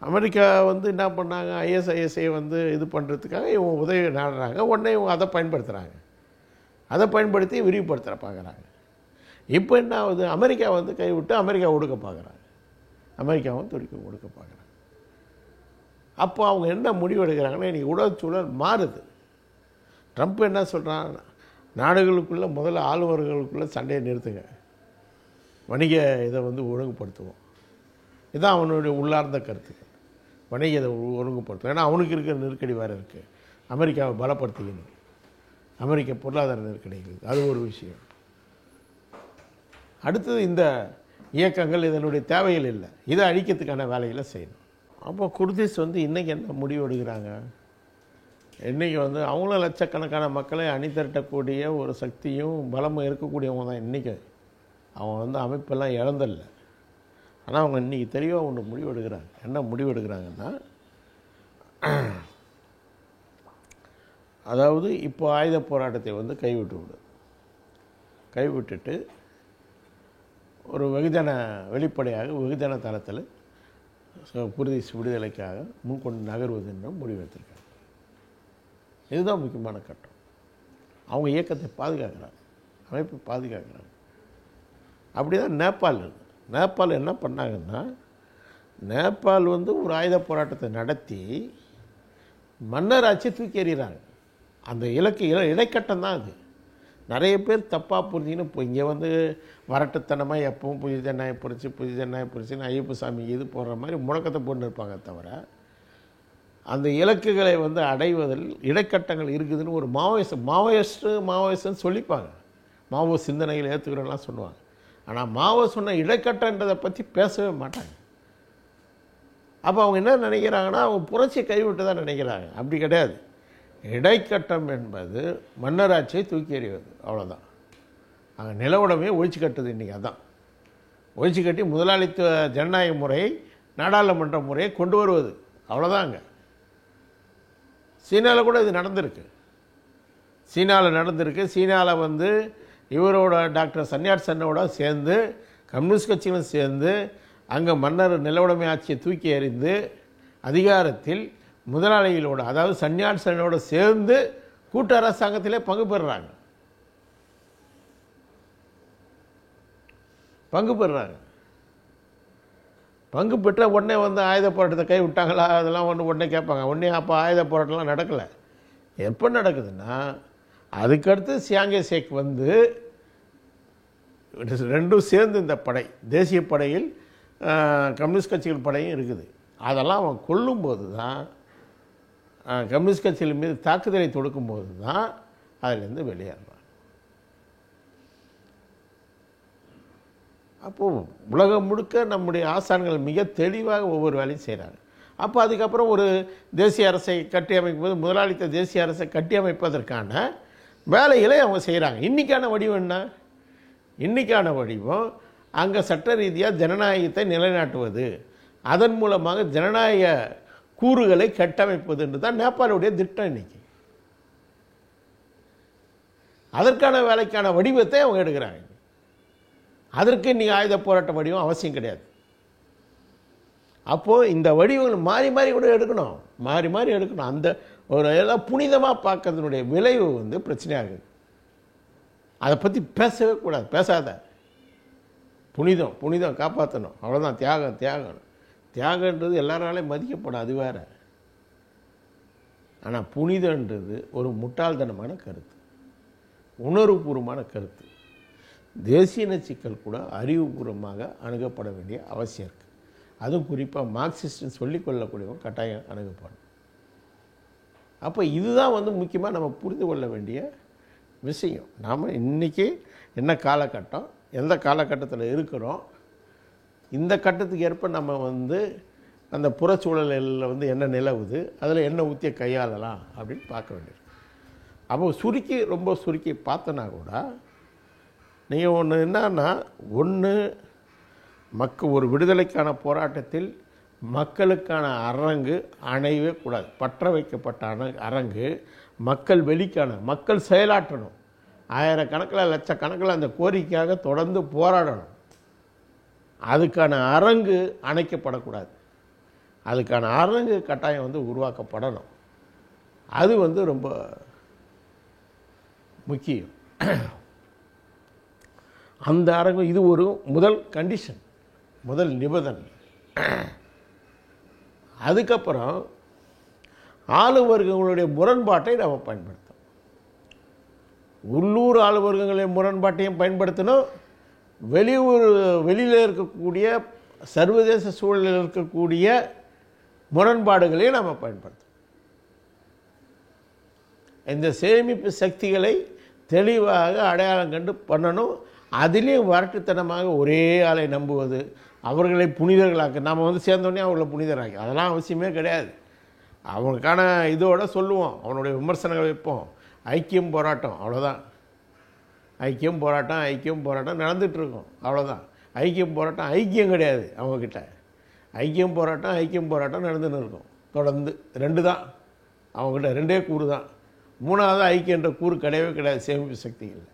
அமெரிக்கா வந்து என்ன பண்ணாங்க, ஐஎஸ்ஐஎஸ்ஐ வந்து இது பண்ணுறதுக்காக இவங்க உதவி நாடுறாங்க. உடனே இவங்க அதை பயன்படுத்துகிறாங்க, அதை பயன்படுத்தி விரிவுபடுத்துகிற பார்க்குறாங்க. இப்போ என்ன ஆகுது, அமெரிக்கா வந்து கைவிட்டு அமெரிக்கா ஒடுக்க பார்க்குறாங்க, அமெரிக்காவும் துருக்கி ஒடுக்க பார்க்குறாங்க. அப்போ அவங்க என்ன முடிவு எடுக்கிறாங்கன்னா, இன்றைக்கி உலகச்சூழல் மாறுது. ட்ரம்ப் என்ன சொல்கிறான், நாடுகளுக்குள்ளே முதல்ல ஆளுநர்களுக்குள்ளே சண்டையை நிறுத்துங்க, வணிக இதை வந்து ஒழுங்குபடுத்துவோம். இதுதான் அவனுடைய உள்ளார்ந்த கருத்துக்கள். வணிக இதை ஒழுங்குபடுத்தும். ஏன்னா அவனுக்கு இருக்கிற நெருக்கடி வேறு இருக்குது. அமெரிக்காவை பலப்படுத்திக்கணும், அமெரிக்க பொருளாதார நெருக்கடிகள், அது ஒரு விஷயம். அடுத்தது இந்த இயக்கங்கள் இதனுடைய தேவைகள் இல்லை, இதை அழிக்கிறதுக்கான வேலைகளை செய்யணும். அப்போ குர்திஸ் வந்து இன்றைக்கி என்ன முடிவு எடுக்கிறாங்க, இன்றைக்கி வந்து அவங்களும் லட்சக்கணக்கான மக்களை அணிதிரட்டக்கூடிய ஒரு சக்தியும் பலமும் இருக்கக்கூடியவங்க தான் இன்றைக்கி. அவங்க வந்து அமைப்பெல்லாம் இழந்தில்லை. ஆனால் அவங்க இன்றைக்கி தெளிவாக ஒன்று முடிவு எடுக்கிறாங்க. என்ன முடிவு எடுக்கிறாங்கன்னா, அதாவது இப்போ ஆயுத போராட்டத்தை வந்து கைவிட்டுட்டு ஒரு வெகுஜன வெளிப்படையாக வெகுஜன தளத்தில் குர்திஸ் விடுதலைக்காக முன்கொண்டு நகர்வது என்று முடிவெடுத்திருக்காங்க. இதுதான் முக்கியமான கட்டம். அவங்க இயக்கத்தை பாதுகாக்கிறாங்க, அமைப்பை பாதுகாக்கிறாங்க. அப்படி தான் நேபாள் இருக்குது. நேபாள் என்ன பண்ணாங்கன்னா, நேபாள் வந்து ஒரு ஆயுத போராட்டத்தை நடத்தி மன்னர் ஆட்சியை தூக்கி எறிகிறாங்க. அந்த இடைக்கட்டம் தான் அது. நிறைய பேர் தப்பாக புரிஞ்சுன்னு இப்போ இங்கே வந்து வரட்டுத்தனமாக எப்பவும் புதிய ஜனநாயக புரிச்சுன்னு ஐயப்ப சாமி இது போடுற மாதிரி முழக்கத்தை போட்டு இருப்பாங்க. தவிர அந்த இலக்குகளை வந்து அடைவதில் இடைக்கட்டங்கள் இருக்குதுன்னு ஒரு மாவோயிஸ்ட்டுன்னு சொல்லிப்பாங்க. மாவோ சிந்தனைகள் ஏற்றுக்கிறோம்லாம் சொல்லுவாங்க. ஆனால் மாவோ சொன்ன இடைக்கட்டன்றதை பற்றி பேசவே மாட்டாங்க. அப்போ அவங்க என்ன நினைக்கிறாங்கன்னா, அவங்க புரட்சியை கைவிட்டு தான் நினைக்கிறாங்க. அப்படி கிடையாது. இடைக்கட்டம் என்பது மன்னராட்சியை தூக்கி எறிவது, அவ்வளோதான். அங்கே நிலவுடைமையை ஒழிச்சு கட்டுது. இன்றைக்கி அதான் ஒழிச்சு கட்டி முதலாளித்துவ ஜனநாயக முறையை, நாடாளுமன்ற முறையை கொண்டு வருவது, அவ்வளோதாங்க. சீனாவில் கூட இது நடந்திருக்கு. சீனாவில் வந்து இவரோட டாக்டர் சன்யாட் சன்னோட சேர்ந்து கம்யூனிஸ்ட் கட்சிகளும் சேர்ந்து அங்கே மன்னர் நிலவுடைமை ஆட்சியை தூக்கி எறிந்து அதிகாரத்தில் முதலாளிகளோடு, அதாவது சன்யாட் சன்னோட சேர்ந்து கூட்டு அரசாங்கத்திலே பங்கு பெறுறாங்க. பங்கு பெற்ற உடனே வந்து ஆயுத போராட்டத்தை கை விட்டாங்களா, அதெல்லாம் உடனே கேட்பாங்க. உடனே அப்போ ஆயுத போராட்டம்லாம் நடக்கலை. எப்போ நடக்குதுன்னா, அதுக்கடுத்து சியாங்கே ஷேக் வந்து ரெண்டும் சேர்ந்து இந்த படை, தேசிய படையில் கம்யூனிஸ்ட் கட்சிகள் படையும் இருக்குது. அதெல்லாம் அவன் கொல்லும்போது தான், கம்யூனிஸ்ட் கட்சிகள் மீது தாக்குதலை தொடுக்கும்போது தான் அதிலேருந்து வெளியேறான். அப்போது உலகம் முழுக்க நம்முடைய ஆசான்கள் மிக தெளிவாக ஒவ்வொரு வேலையும் செய்கிறாங்க. அப்போ அதுக்கப்புறம் ஒரு தேசிய அரசை கட்டியமைக்கும் போது முதலாளித்த தேசிய அரசை கட்டியமைப்பதற்கான வேலைகளை அவங்க செய்கிறாங்க. இன்றைக்கான வடிவம் என்ன? இன்றைக்கான வடிவம் அங்கே சட்ட ரீதியாக ஜனநாயகத்தை நிலைநாட்டுவது, அதன் மூலமாக ஜனநாயக கூறுகளை கட்டமைப்பது என்று தான் நேபாளுடைய திட்டம். இன்னைக்கு அதற்கான வேலைக்கான வடிவத்தை அவங்க எடுக்கிறாங்க. அதற்கு இன்றைக்கி ஆயுத போராட்ட வடிவம் அவசியம் கிடையாது. அப்போது இந்த வடிவங்கள் மாறி மாறி கூட எடுக்கணும், மாறி எடுக்கணும். அந்த ஒரு எல்லாம் புனிதமாக பார்க்கறதுனுடைய விளைவு வந்து பிரச்சனையாக இருக்குது. அதை பற்றி பேசவே கூடாது, பேசாத. புனிதம் காப்பாற்றணும், அவ்வளோதான். தியாகன்றது எல்லாராலையும் மதிக்கப்படும், அது வேறு. ஆனால் புனிதன்றது ஒரு முட்டாள்தனமான கருத்து, உணர்வுபூர்வமான கருத்து. தேசிய சிக்கல் கூட அறிவுபூர்வமாக அணுகப்பட வேண்டிய அவசியம் இருக்குது. அதுவும் குறிப்பாக மார்க்சிஸ்ட்னு சொல்லிக்கொள்ளக்கூடியவங்க கட்டாயம் அணுகப்படும். அப்போ இதுதான் வந்து முக்கியமாக நம்ம புரிந்து கொள்ள வேண்டிய விஷயம். நாம் இன்றைக்கி என்ன காலகட்டம், எந்த காலகட்டத்தில் இருக்கிறோம், இந்த கட்டத்துக்கு ஏற்ப நம்ம வந்து அந்த புறச்சூழலில் வந்து என்ன நிலவுது, அதில் என்ன ஊற்றிய கையாளலாம் அப்படின்னு பார்க்க வேண்டியது. அப்போ ரொம்ப சுருக்கி பார்த்தோன்னா கூட நீங்கள் ஒன்று என்னன்னா, ஒன்று ஒரு விடுதலைக்கான போராட்டத்தில் மக்களுக்கான அரங்கு அணையவே கூடாது. பற்ற வைக்கப்பட்ட அரங்கு மக்கள் வெளிக்கான, மக்கள் செயலாற்றணும். ஆயிரக்கணக்கில் லட்சக்கணக்கில் அந்த கோரிக்கையாக தொடர்ந்து போராடணும். அதுக்கான அரங்கு அணைக்கப்படக்கூடாது. அதுக்கான அரங்கு கட்டாயம் வந்து உருவாக்கப்படணும். அது வந்து ரொம்ப முக்கியம். அந்த அரங்கு இது ஒரு முதல் கண்டிஷன், முதல் நிபந்தனை. அதுக்கப்புறம் ஆளுவர்க்கங்களுடைய முரண்பாட்டை நாம் பயன்படுத்தணும். உள்ளூர் ஆளுவர்க்கங்களுடைய முரண்பாட்டையும் பயன்படுத்தணும். வெளியில் இருக்கக்கூடிய சர்வதேச சூழலில் இருக்கக்கூடிய முரண்பாடுகளையும் நாம் பயன்படுத்தணும். இந்த சேமிப்பு சக்திகளை தெளிவாக அடையாளம் கண்டு பண்ணணும். அதிலையும் வரட்டுத்தனமாக ஒரே ஆளை நம்புவது, அவர்களை புனிதர்களாக்க, நாம் வந்து சேர்ந்தோடனே அவர்களை புனிதராக்கி, அதெல்லாம் அவசியமே கிடையாது. அவனுக்கான இதோட சொல்லுவோம், அவனுடைய விமர்சனங்கள் வைப்போம். ஐக்கியம் போராட்டம், அவ்வளோதான். ஐக்கியம் போராட்டம் நடந்துகிட்ருக்கோம், அவ்வளோதான். ஐக்கியம் போராட்டம் ஐக்கியம் கிடையாது அவங்கக்கிட்ட. ஐக்கியம் போராட்டம் நடந்துன்னு இருக்கும் தொடர்ந்து. 2 தான் அவங்ககிட்ட, 2 கூறு தான். 3வது ஐக்கியன்ற கூறு கிடையவே கிடையாது சேமிப்பு சக்திகள்.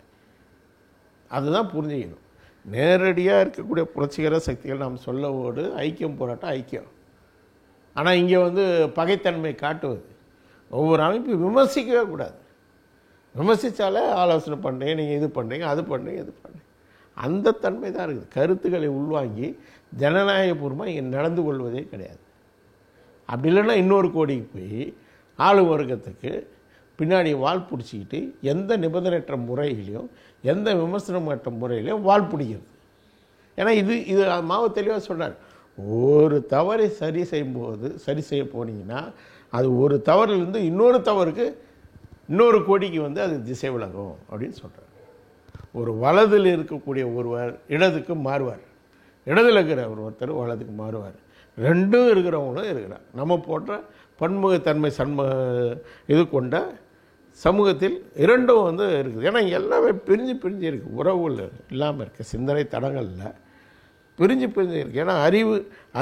அதுதான் புரிஞ்சுக்கணும். நேரடியாக இருக்கக்கூடிய புரட்சிகர சக்திகள் நாம் சொல்லவோடு ஐக்கியம் போராட்டம் ஐக்கியம். ஆனால் இங்கே வந்து பகைத்தன்மை காட்டுவது, ஒவ்வொரு அமைப்பு விமர்சிக்கவே கூடாது. விமர்சித்தாலே ஆலோசனை பண்ணுறீங்க, நீங்கள் இது பண்ணுறீங்க, அது பண்ணுறீங்க, இது பண்ணுறீங்க, அந்த தன்மை தான் இருக்குது. கருத்துக்களை உள்வாங்கி ஜனநாயகபூர்வமாக இங்கே நடந்து கொள்வதே கிடையாது. அப்படி இல்லைன்னா இன்னொரு கோடிக்கு போய் ஆளும் வர்க்கத்துக்கு பின்னாடி வால் பிடிச்சிக்கிட்டு எந்த நிபந்தனையற்ற முறையிலையும் எந்த விமர்சனமற்ற முறையிலையும் வால் பிடிக்கிறது. ஏன்னா இது மாவு தெளிவாக சொல்கிறார். ஒரு தவறை சரி செய்ய போனீங்கன்னா அது ஒரு தவறிலிருந்து இன்னொரு தவறுக்கு, இன்னொரு கோடிக்கு வந்து அது திசை விலகும் அப்படின்னு சொல்கிறார். ஒரு வலதில் இருக்கக்கூடிய ஒருவர் இடதுக்கு மாறுவார், இடதுல இருக்கிற ஒருத்தர் வலதுக்கு மாறுவார். 2 இருக்கிறவங்களும் இருக்கிறார். நம்ம போன்ற பன்முகத்தன்மை இது கொண்ட சமூகத்தில் 2ம் வந்து இருக்குது. ஏன்னா எல்லாமே பிரிஞ்சு இருக்குது, உறவுகள் இல்லாமல் இருக்குது, சிந்தனை தடங்களில் பிரிஞ்சு இருக்குது. ஏன்னா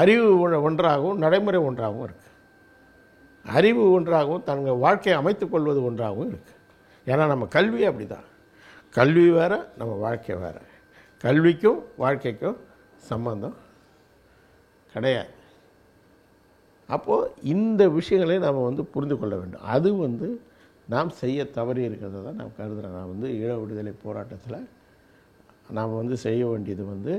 அறிவு ஒன்றாகவும் நடைமுறை ஒன்றாகவும் இருக்குது. அறிவு ஒன்றாகவும் தங்கள் வாழ்க்கையை அமைத்துக் கொள்வது ஒன்றாகவும் இருக்குது. ஏன்னா நம்ம கல்வி அப்படி தான். கல்வி வேறு, நம்ம வாழ்க்கை வேறு. கல்விக்கும் வாழ்க்கைக்கும் சம்பந்தம் கிடையாது. அப்போது இந்த விஷயங்களை நாம் வந்து புரிந்து கொள்ள வேண்டும். அது வந்து நாம் செய்ய தவறி இருக்கிறத தான் நான் கருதுகிறேன். நான் வந்து ஈழ விடுதலை போராட்டத்தில் நாம் வந்து செய்ய வேண்டியது வந்து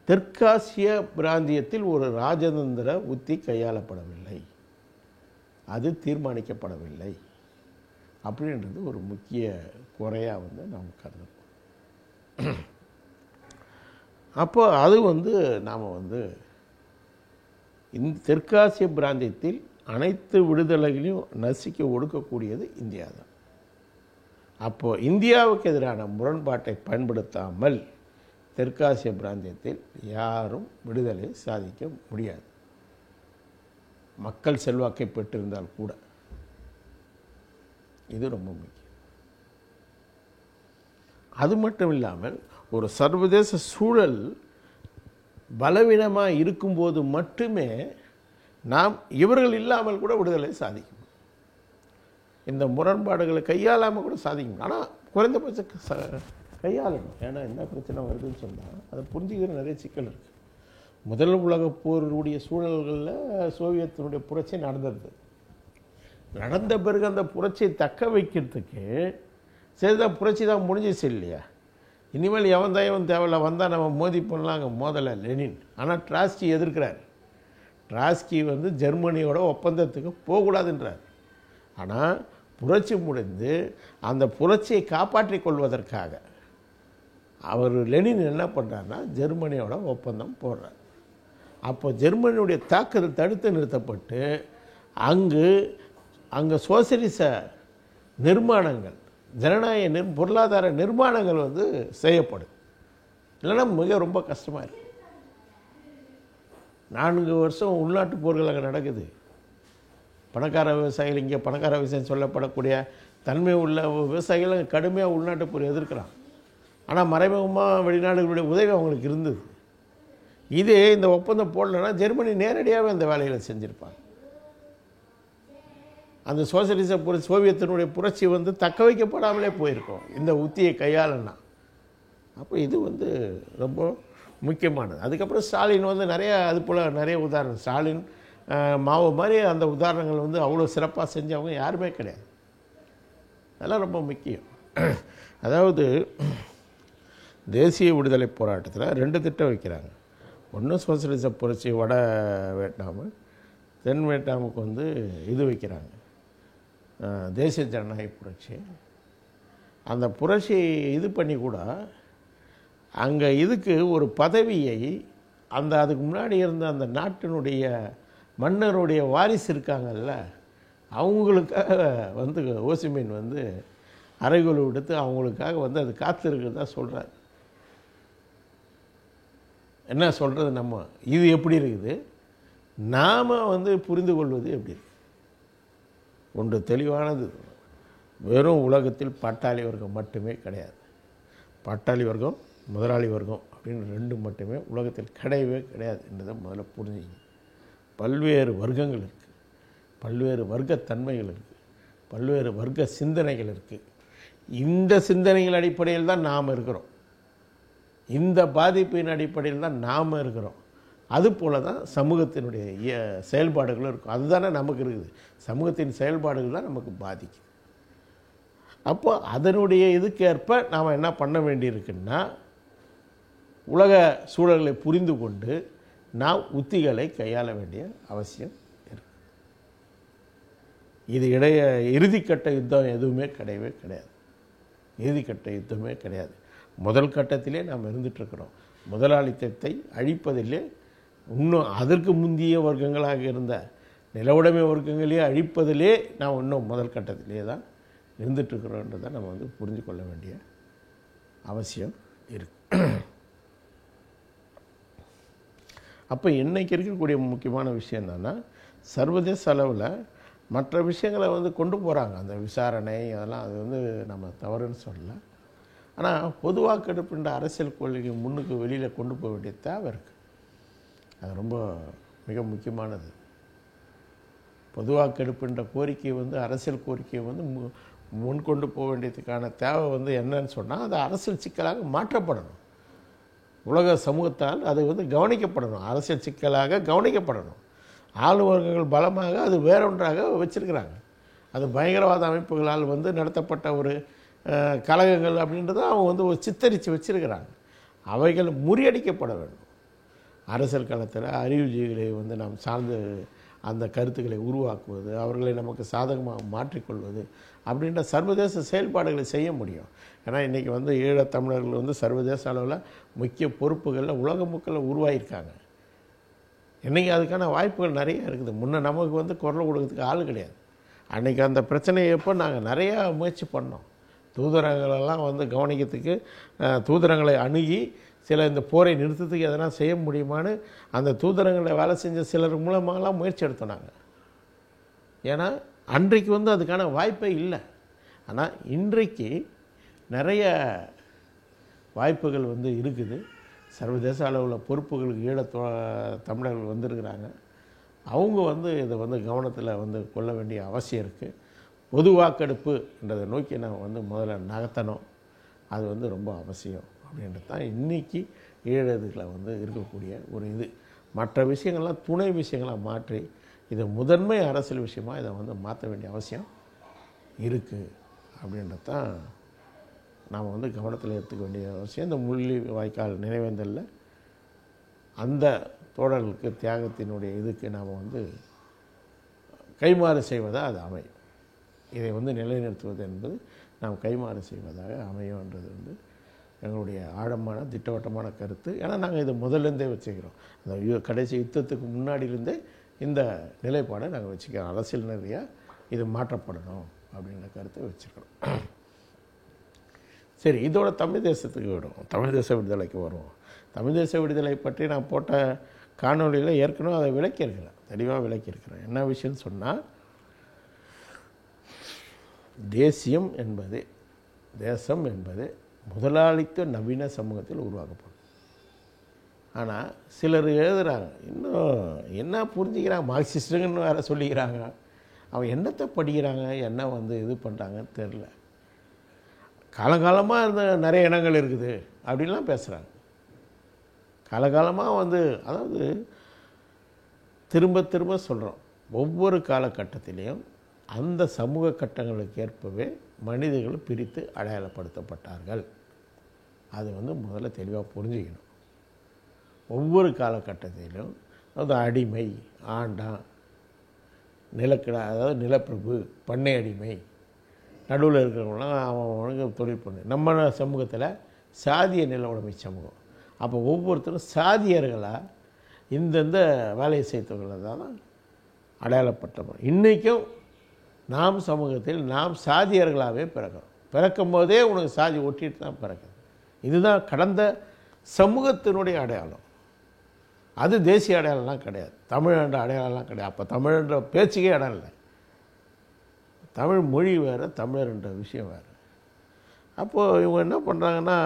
தெற்காசிய பிராந்தியத்தில் ஒரு ராஜதந்திர உத்தி கையாளப்படவில்லை, அது தீர்மானிக்கப்படவில்லை அப்படின்றது ஒரு முக்கிய குறையாக வந்து நாம் கருதுகிறோம். அப்போ அது வந்து நாம் வந்து இந்த தெற்காசிய பிராந்தியத்தில் அனைத்து விடுதலைகளையும் நசுக்க ஒடுக்கக்கூடியது இந்தியா தான். அப்போது இந்தியாவுக்கு எதிரான முரண்பாட்டை பயன்படுத்தாமல் தெற்காசிய பிராந்தியத்தில் யாரும் விடுதலை சாதிக்க முடியாது, மக்கள் செல்வாக்கை பெற்றிருந்தால் கூட. இது ரொம்ப முக்கியம். அது மட்டும் இல்லாமல் ஒரு சர்வதேச சூழல் பலவீனமாக இருக்கும்போது மட்டுமே நாம் இவர்கள் இல்லாமல் கூட விடுதலை சாதிக்கும். இந்த முரண்பாடுகளை கையாளாமல் கூட சாதிக்கும். ஆனால் குறைந்தபட்ச கையாளணும். ஏன்னா என்ன பிரச்சனை வருதுன்னு சொன்னால் அதை புரிஞ்சுக்கிற நிறைய சிக்கல் இருக்குது. முதல் உலகப் போருடைய சூழல்களில் சோவியத்தினுடைய புரட்சி நடந்த பிறகு அந்த புரட்சியை தக்க வைக்கிறதுக்கு சரிதான், புரட்சி தான் முடிஞ்சிச்சு இல்லையா, இனிமேல் எவன் தேவையில்ல, வந்தால் நம்ம மோதி பண்ணலாங்க. மோதலை லெனின். ஆனால் ட்ராஸ்கி எதிர்க்கிறார். ட்ராஸ்கி வந்து ஜெர்மனியோட ஒப்பந்தத்துக்கு போகக்கூடாதுன்றார். ஆனால் புரட்சி முடிந்து அந்த புரட்சியை காப்பாற்றிக் கொள்வதற்காக அவர் லெனின் என்ன பண்ணுறாருன்னா ஜெர்மனியோட ஒப்பந்தம் போடுறார். அப்போ ஜெர்மனியுடைய தாக்குதல் தடுத்து நிறுத்தப்பட்டு அங்கு அங்கே சோசியலிச நிர்மாணங்கள், ஜனநாயக பொருளாதார நிர்மாணங்கள் வந்து செய்யப்படும். இல்லைன்னா மிக ரொம்ப கஷ்டமாக இருக்குது. 4 வருஷம் உள்நாட்டு போர்கள் அங்கே நடக்குது. பணக்கார விவசாயிகள், இங்கே பணக்கார விவசாயம் சொல்லப்படக்கூடிய தன்மை உள்ள விவசாயிகள் கடுமையாக உள்நாட்டு போர் எதிர்க்கிறான். ஆனால் மறைமுகமாக வெளிநாடுகளுடைய உதவி அவங்களுக்கு இருந்தது. இதே இந்த ஒப்பந்தம் போடலைன்னா ஜெர்மனி நேரடியாகவே அந்த வேலைகளை செஞ்சுருப்பாங்க. அந்த சோசியலிச சோவியத்தினுடைய புரட்சி வந்து தக்க வைக்கப்படாமலே போயிருக்கோம் இந்த உத்தியை கையாளனா. அப்போ இது வந்து ரொம்ப முக்கியமானது. அதுக்கப்புறம் ஸ்டாலின் வந்து அது போல் நிறைய உதாரணம், ஸ்டாலின் மாவு மாதிரி அந்த உதாரணங்கள் வந்து அவ்வளோ சிறப்பாக செஞ்சவங்க யாருமே கிடையாது. அதெல்லாம் ரொம்ப முக்கியம். அதாவது தேசிய விடுதலை போராட்டத்தில் 2 திட்டம் வைக்கிறாங்க. ஒன்று சோசியலிச புரட்சி வட வியட்நாமு, தென் வியட்நாமுக்கு வந்து இது வைக்கிறாங்க, தேசிய ஜனநாயக புரட்சி. அந்த புரட்சி இது பண்ணி கூட அங்கே இதுக்கு ஒரு பதவியை அதுக்கு முன்னாடி இருந்த அந்த நாட்டினுடைய மன்னருடைய வாரிசு இருக்காங்கல்ல, அவங்களுக்காக வந்து ஓசிமின் வந்து அறைகூவல் விடுத்து அவங்களுக்காக வந்து அது காத்திருக்கிறதா சொல்கிறார். என்ன சொல்கிறது, நம்ம இது எப்படி இருக்குது, நாம் வந்து புரிந்து கொள்வது எப்படி இருக்குது. ஒன்று தெளிவானது, வெறும் உலகத்தில் பாட்டாளி வர்க்கம் மட்டுமே கிடையாது. பாட்டாளி வர்க்கம், முதலாளி வர்க்கம் அப்படின்னு 2 மட்டுமே உலகத்தில் கிடையவே கிடையாது என்றதை முதல்ல புரிஞ்சுங்க. பல்வேறு வர்க்கங்கள் இருக்குது, பல்வேறு வர்க்கத்தன்மைகள் இருக்குது, பல்வேறு வர்க்க சிந்தனைகள் இருக்குது. இந்த சிந்தனைகள் அடிப்படையில் தான் நாம் இருக்கிறோம், இந்த பாதிப்பின் அடிப்படையில் தான் நாம் இருக்கிறோம். அதுபோல தான் சமூகத்தினுடைய செயல்பாடுகளும் இருக்கும். அதுதானே நமக்கு இருக்குது. சமூகத்தின் செயல்பாடுகள் தான் நமக்கு பாதிக்குது. அப்போ அதனுடைய இதுக்கேற்ப நாம் என்ன பண்ண வேண்டியிருக்குன்னா, உலக சூழல்களை புரிந்து கொண்டு நாம் உத்திகளை கையாள வேண்டிய அவசியம் இருக்குது. இது இறுதிக்கட்ட யுத்தம் எதுவுமே கிடையவே கிடையாது. இறுதிக்கட்ட யுத்தமே கிடையாது. முதல் கட்டத்திலே நாம் இருந்துகிட்ருக்கிறோம். முதலாளித்தத்தை அழிப்பதிலே, இன்னும் அதற்கு முந்தைய வர்க்கங்களாக இருந்த நிலவுடைமை வர்க்கங்களே அழிப்பதிலே நாம் இன்னும் முதல் கட்டத்திலே தான் இருந்துகிட்ருக்கிறோன்றதை நம்ம வந்து புரிஞ்சு கொள்ள வேண்டிய அவசியம் இருக்குது. அப்போ இன்றைக்கி இருக்கக்கூடிய முக்கியமான விஷயம் என்னென்னா, சர்வதேச அளவில் மற்ற விஷயங்களை வந்து கொண்டு போகிறாங்க, அந்த விசாரணை அதெல்லாம், அது வந்து நம்ம தவறுன்னு சொல்லலை. ஆனால் பொது வாக்கெடுப்புன்ற அரசியல் கொள்கையை முன்னுக்கு வெளியில் கொண்டு போக வேண்டிய தேவை இருக்குது. அது ரொம்ப மிக முக்கியமானது. பொது வாக்கெடுப்புன்ற கோரிக்கையை வந்து, அரசியல் கோரிக்கையை வந்து முன்கொண்டு போக வேண்டியதுக்கான தேவை வந்து என்னன்னு சொன்னால், அது அரசியல் சிக்கலாக மாற்றப்படணும். உலக சமூகத்தால் அது வந்து கவனிக்கப்படணும், அரசியல் சிக்கலாக கவனிக்கப்படணும். ஆளுவர்கள் பலமாக அது வேறொன்றாக வச்சுருக்கிறாங்க. அது பயங்கரவாத அமைப்புகளால் வந்து நடத்தப்பட்ட ஒரு கலகங்கள் அப்படின்றத அவங்க வந்து ஒரு சித்தரித்து வச்சுருக்கிறாங்க. அவைகள் முறியடிக்கப்பட வேண்டும். அரசியல் களத்தில் அறிவுஜீவிகளை வந்து நாம் சார்ந்து அந்த கருத்துக்களை உருவாக்குவது, அவர்களை நமக்கு சாதகமாக மாற்றிக்கொள்வது அப்படின்ற சர்வதேச செயல்பாடுகளை செய்ய முடியும். ஏன்னா இன்றைக்கி வந்து ஈழத்தமிழர்கள் வந்து சர்வதேச அளவில் முக்கிய பொறுப்புகளில் உலக மக்களில் உருவாகியிருக்காங்க. இன்றைக்கி அதுக்கான வாய்ப்புகள் நிறைய இருக்குது. முன்னே நமக்கு வந்து குரல் கொடுக்கறதுக்கு ஆள் கிடையாது. அன்றைக்கி அந்த பிரச்சனையை எப்போ நாங்கள் நிறையா முயற்சி பண்ணோம். தூதரங்களெல்லாம் வந்து கவனிக்கிறதுக்கு, தூதரங்களை அணுகி சில இந்த போரை நிறுத்தத்துக்கு எதனா செய்ய முடியுமான்னு அந்த தூதரங்களை வேலை செஞ்ச சிலர் மூலமாகலாம் முயற்சி எடுத்தோம் நாங்கள். ஏன்னா அன்றைக்கு வந்து அதுக்கான வாய்ப்பே இல்லை. ஆனால் இன்றைக்கு நிறைய வாய்ப்புகள் வந்து இருக்குது. சர்வதேச அளவில் பொறுப்புகளுக்கு தமிழர்கள் வந்திருக்கிறாங்க. அவங்க வந்து இதை வந்து கவனத்தில் வந்து கொள்ள வேண்டிய அவசியம் இருக்குது. பொது வாக்கெடுப்புன்றதை நோக்கி நான் வந்து முதல்ல நகர்த்தணும். அது வந்து ரொம்ப அவசியம் அப்படின்றது தான் இன்றைக்கி ஈழத்தில் வந்து இருக்கக்கூடிய ஒரு இது. மற்ற விஷயங்கள்லாம் துணை விஷயங்களாக மாற்றி இதை முதன்மை அரசியல் விஷயமாக இதை வந்து மாற்ற வேண்டிய அவசியம் இருக்குது அப்படின்றது தான் நாம் வந்து கவனத்தில் எடுத்துக்க வேண்டிய அவசியம். இந்த முள்ளி வாய்க்கால் நினைவேந்தலில் அந்த தோழர்களுக்கு தியாகத்தினுடைய இதுக்கு நாம் வந்து கைமாறு செய்வதாக அது அமையும். இதை வந்து நிலைநிறுத்துவது என்பது நாம் கைமாறு செய்வதாக அமையும்ன்றது வந்து எங்களுடைய ஆழமான திட்டவட்டமான கருத்து. ஏன்னா நாங்கள் இதை முதல்லேருந்தே வச்சுக்கிறோம். அந்த கடைசி யுத்தத்துக்கு முன்னாடியிலேருந்தே இந்த நிலைப்பாடை நாங்கள் வச்சுக்கிறோம். அரசியல் ரீதியாக இது மாற்றப்படணும் அப்படின்ற கருத்தை வச்சுருக்கணும். சரி, இதோட தமிழ் தேசத்துக்கு விடுவோம், தமிழ் தேச விடுதலைக்கு வருவோம். தமிழ் தேச விடுதலை பற்றி நான் போட்ட காணொலியில் ஏற்கனவே அதை விளக்கியிருக்கிறேன், தெளிவாக விளக்கியிருக்கிறேன். என்ன விஷயம்னு சொன்னால், தேசியம் என்பது, தேசம் என்பது முதலாளித்துவ நவீன சமூகத்தில் உருவாக்கப்படும். ஆனால் சிலர் எழுதுகிறாங்க, இன்னும் என்ன புரிஞ்சுக்கிறாங்க, மார்க்சிஸ்டுங்கன்னு வேறு சொல்லிக்கிறாங்க. அவன் என்னத்தை படிக்கிறாங்க, என்ன இது பண்ணுறாங்கன்னு தெரில. காலகாலமாக இருந்த நிறைய இனங்கள் இருக்குது அப்படின்லாம் பேசுகிறாங்க. காலகாலமாக அதாவது திரும்ப திரும்ப சொல்கிறோம், ஒவ்வொரு காலகட்டத்திலையும் அந்த சமூக கட்டங்களுக்கு ஏற்பவே மனிதர்கள் பிரித்து அடையாளப்படுத்தப்பட்டார்கள். அது முதல்ல தெளிவாக புரிஞ்சுக்கணும். ஒவ்வொரு காலகட்டத்திலும் அடிமை, ஆண்டான், நிலக்கிடா, அதாவது நிலப்பிரபு, பண்ணை அடிமை, நடுவில் இருக்கிறவங்களாம் அவன் தொழில் பண்ணு. நம்ம சமூகத்தில் சாதிய நில உடைமை சமூகம். அப்போ ஒவ்வொருத்தரும் சாதியர்களாக இந்தந்த வேலையை செய்தவர்கள் தான் அடையாளப்பட்டவங்க. இன்றைக்கும் நாம் சமூகத்தில் நாம் சாதியர்களாகவே பிறக்கிறோம். பிறக்கும் போதே உனக்கு சாதி ஒட்டிட்டு தான் பிறக்குது. இதுதான் கடந்த சமூகத்தினுடைய அடையாளம். அது தேசிய அடையாளம்லாம் கிடையாது, தமிழன்ற அடையாளம்லாம் கிடையாது. அப்போ தமிழன்ற பேச்சுக்கே இடம் இல்லை. தமிழ் மொழி வேறு, தமிழர்ன்ற விஷயம் வேறு. அப்போது இவங்க என்ன பண்ணுறாங்கன்னா,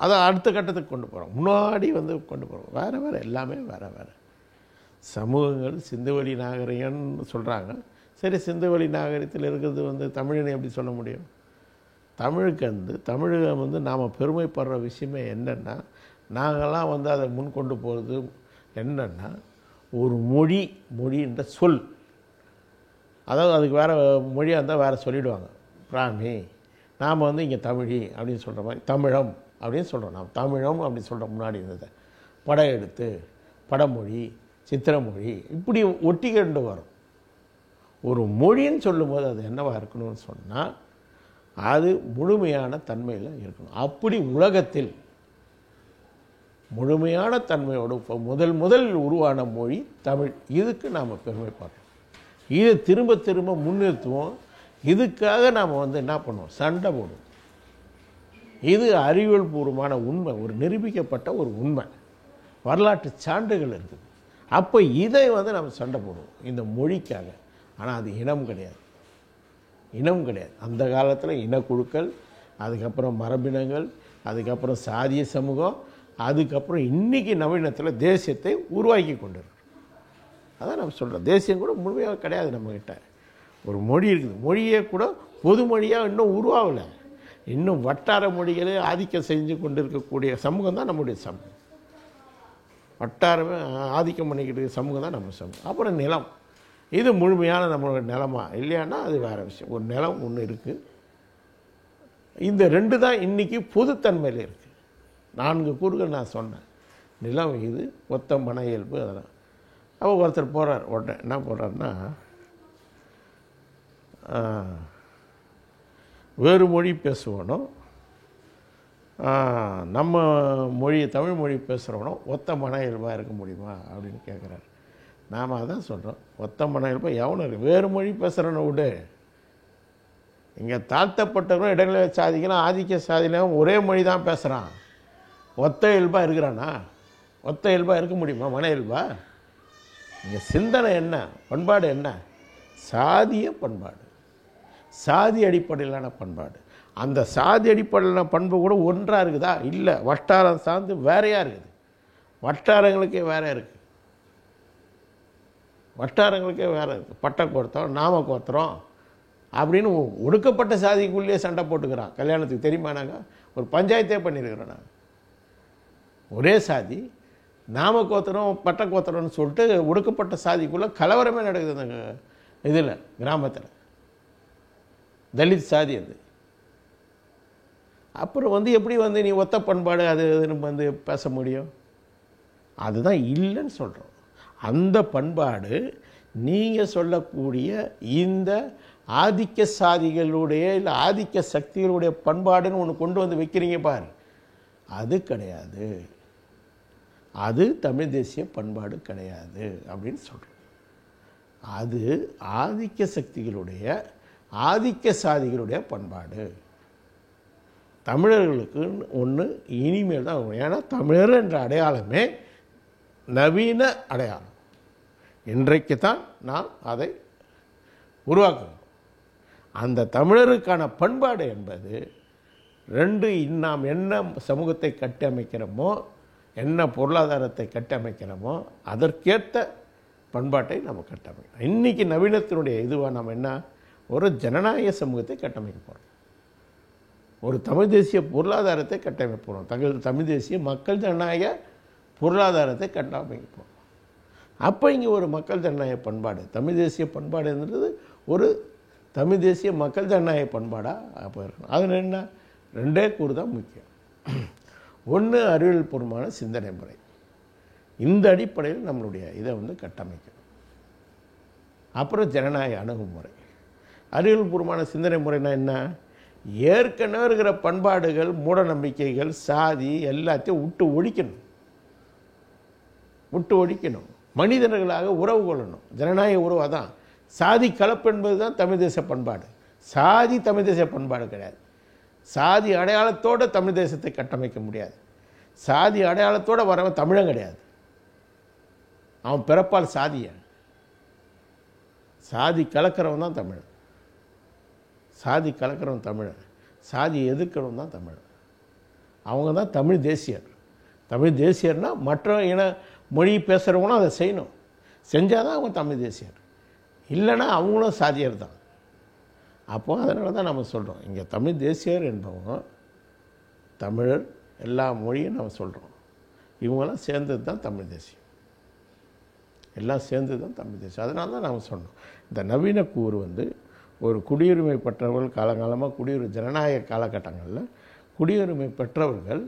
அதை அடுத்த கட்டத்துக்கு கொண்டு போகிறாங்க. முன்னாடி கொண்டு போகிறாங்க. வேறு வேறு, எல்லாமே வேறு வேறு சமூகங்கள். சிந்துவெளி நாகரிகம்னு சொல்கிறாங்க. சரி, சிந்துவெளி நாகரிகத்தில் இருக்கிறது தமிழனை எப்படி சொல்ல முடியும்? தமிழுக்கு தமிழக நாம் பெருமைப்படுற விஷயமே என்னென்னா, நாங்கள்லாம் அதை முன் கொண்டு போகிறது என்னென்னா, ஒரு மொழின்ற சொல். அதாவது அதுக்கு வேறு மொழியாக இருந்தால் வேறு சொல்லிவிடுவாங்க. பிராமி, நாம் இங்கே தமிழி அப்படின்னு சொல்கிற மாதிரி தமிழம் அப்படின்னு சொல்கிறோம். நாம் தமிழம் அப்படின்னு சொல்கிற முன்னாடி இருந்தது படையெடுத்து, படமொழி, சித்திரமொழி, இப்படி ஒட்டிக்கிட்டு வரும். ஒரு மொழின்னு சொல்லும்போது அது என்னவாக இருக்கணும்னு சொன்னால், அது முழுமையான தன்மையில் இருக்கணும். அப்படி உலகத்தில் முழுமையான தன்மையோடு இப்போ முதல் உருவான மொழி தமிழ். இதுக்கு நாம் பெருமைப்படுறோம். இது திரும்ப திரும்ப முன்னிறுத்துவோம். இதுக்காக நாம் என்ன பண்ணுவோம், சண்டை போடுவோம். இது அறிவியல் பூர்வமான உண்மை, ஒரு நிரூபிக்கப்பட்ட ஒரு உண்மை, வரலாற்று சான்றுகள் இருக்குது. அப்போ இதை நம்ம சண்டை போடுவோம் இந்த மொழிக்காக. ஆனால் அது இனம் கிடையாது, இனம் கிடையாது. அந்த காலத்தில் இனக்குழுக்கள், அதுக்கப்புறம் மரபினங்கள், அதுக்கப்புறம் சாதிய சமூகம், அதுக்கப்புறம் இன்றைக்கி நவீனத்தில் தேசியத்தை உருவாக்கி கொண்டு இருக்கு. அதான் நம்ம சொல்கிறோம், தேசியம் கூட முழுமையாக கிடையாது நம்மக்கிட்ட. ஒரு மொழி இருக்குது, மொழியே கூட பொது மொழியாக இன்னும் உருவாகலை. இன்னும் வட்டார மொழிகளே ஆதிக்கம் செஞ்சு கொண்டு இருக்கக்கூடிய சமூகம் தான் நம்முடைய சமூகம். வட்டாரமே ஆதிக்கம் பண்ணிக்கிட்டு சமூகம் தான் நம்ம சமூகம். அப்புறம் நிலம், இது முழுமையான நம்மளோட நிலமா இல்லையானா அது வேறு விஷயம். ஒரு நிலம் ஒன்று இருக்குது. இந்த ரெண்டு தான் இன்றைக்கி பொதுத்தன்மையில் இருக்குது. 4 கூறுகள் நான் சொன்னேன். நிலம் இது, ஒத்த மன இயல்பு, அதெல்லாம். அப்போ ஒருத்தர் போகிறார், உடனே என்ன போடுறாருன்னா, வேறு மொழி பேசுவனும் நம்ம மொழி தமிழ் மொழி பேசுகிறவனும் ஒத்த மன இயல்பாக இருக்க முடியுமா அப்படின்னு கேட்குறாரு. நாம் அதான் சொல்கிறோம், ஒத்த மன இயல்பாக எவனும் இருக்கு. வேறு மொழி பேசுகிறவனை விடு. இங்கே தாழ்த்தப்பட்டவரும் இடைநிலை சாதிக்கலாம், ஆதிக்க சாதிக்கலாம் ஒரே மொழி தான் பேசுகிறான். ஒத்த இயல்பாக இருக்கிறானா? ஒத்த இயல்பாக இருக்க முடியுமா? மன இயல்பா? இங்கே சிந்தனை என்ன, பண்பாடு என்ன? சாதிய பண்பாடு, சாதி அடிப்படையிலான பண்பாடு. அந்த சாதி அடிப்படையிலான பண்பு கூட ஒன்றாக இருக்குதா? இல்லை, வட்டாரம் சார்ந்து வேறையாக இருக்குது. வட்டாரங்களுக்கே வேற இருக்குது, வட்டாரங்களுக்கே வேறு இருக்குது. பட்டக்கோர்த்தம், நாமக்கோத்திரம் அப்படின்னு ஒடுக்கப்பட்ட சாதிக்குள்ளேயே சண்டை போட்டுக்கிறான். கல்யாணத்துக்கு தெரியுமா? நாங்கள் ஒரு பஞ்சாயத்தே பண்ணியிருக்கிறோம். நாங்கள் ஒரே சாதி, நாமக்கோத்திரம் பட்டக்கோத்திரம்னு சொல்லிட்டு ஒடுக்கப்பட்ட சாதிக்குள்ளே கலவரமே நடக்குது. அந்த இதில் கிராமத்தில் தலித் சாதி அது. அப்புறம் எப்படி நீ ஒத்த பண்பாடு அது நம்ம பேச முடியும்? அதுதான் இல்லைன்னு சொல்கிறோம். அந்த பண்பாடு நீங்கள் சொல்லக்கூடிய இந்த ஆதிக்க சாதிகளுடைய இல்லை ஆதிக்க சக்திகளுடைய பண்பாடுன்னு ஒன்று கொண்டு வைக்கிறீங்க பாரு, அது கிடையாது. அது தமிழ் தேசிய பண்பாடு கிடையாது அப்படின்னு சொல்கிறோம். அது ஆதிக்க சக்திகளுடைய ஆதிக்க சாதிகளுடைய பண்பாடு. தமிழர்களுக்கு ஒன்று இனிமேல் தான். ஏன்னா தமிழர் என்ற அடையாளமே நவீன அடையாளம். இன்றைக்கு தான் நாம் அதை உருவாக்கணும். அந்த தமிழருக்கான பண்பாடு என்பது ரெண்டு, நாம் என்ன சமூகத்தை கட்டமைக்கிறோமோ, என்ன பொருளாதாரத்தை கட்டமைக்கிறோமோ அதற்கேற்ற பண்பாட்டை நம்ம கட்டமைக்கணும். இன்றைக்கி நவீனத்தினுடைய இதுவாக நம்ம என்ன, ஒரு ஜனநாயக சமூகத்தை கட்டமைக்க போகிறோம். ஒரு தமிழ் தேசிய பொருளாதாரத்தை கட்டமைக்க போகிறோம். தமிழ் தேசிய மக்கள் ஜனநாயக பொருளாதாரத்தை கட்டமைக்க போகிறோம். அப்போ இங்கே ஒரு மக்கள் ஜனநாயக பண்பாடு, தமிழ் தேசிய பண்பாடுன்றது ஒரு தமிழ் தேசிய மக்கள் ஜனநாயக பண்பாடாக போயிருக்கணும். அது என்ன, ரெண்டே கூறு தான் முக்கியம். ஒன்று அறிவியல் பூர்வமான சிந்தனை முறை. இந்த அடிப்படையில் நம்மளுடைய இதை கட்டமைக்கணும். அப்புறம் ஜனநாயக அணுகுமுறை. அறிவியல் பூர்வமான சிந்தனை முறைனா என்ன, ஏற்கனவே இருக்கிற பண்பாடுகள், மூட நம்பிக்கைகள், சாதி எல்லாத்தையும் விட்டு ஒழிக்கணும். மனிதர்களாக உறவு கொள்ளணும். ஜனநாயக உறவு அதான். சாதி கலப்பு என்பது தான் தமிழ் தேச பண்பாடு. சாதி தமிழ் தேச பண்பாடு கிடையாது. சாதி அடையாளத்தோடு தமிழ் தேசத்தை கட்டமைக்க முடியாது. சாதி அடையாளத்தோடு வரவன் தமிழன் கிடையாது. அவன் பிறப்பால் சாதியன். சாதி கலக்கிறவன் தான் தமிழன். சாதி கலக்கிறவன் தமிழன். சாதி எதிர்க்கிறவன் தான் தமிழன். அவங்க தான் தமிழ் தேசியர். தமிழ் தேசியர்னால் மற்ற இன மொழி பேசுகிறவங்களும் அதை செய்யணும். செஞ்சால் தான் அவங்க தமிழ் தேசியர். இல்லைன்னா அவங்களும் சாதியர் தான். அப்போது அதனால தான் நம்ம சொல்கிறோம், இங்கே தமிழ் தேசியர் என்பவங்க தமிழர், எல்லா மொழியும் நம்ம சொல்கிறோம். இவங்கெல்லாம் சேர்ந்தது தான் தமிழ் தேசியம். எல்லாம் சேர்ந்து தான் தமிழ் தேசியம். அதனால தான் நாம் சொன்னோம், இந்த நவீன கூறு ஒரு குடியுரிமை பெற்றவர்கள் காலங்காலமாக ஜனநாயக காலகட்டங்களில் குடியுரிமை பெற்றவர்கள்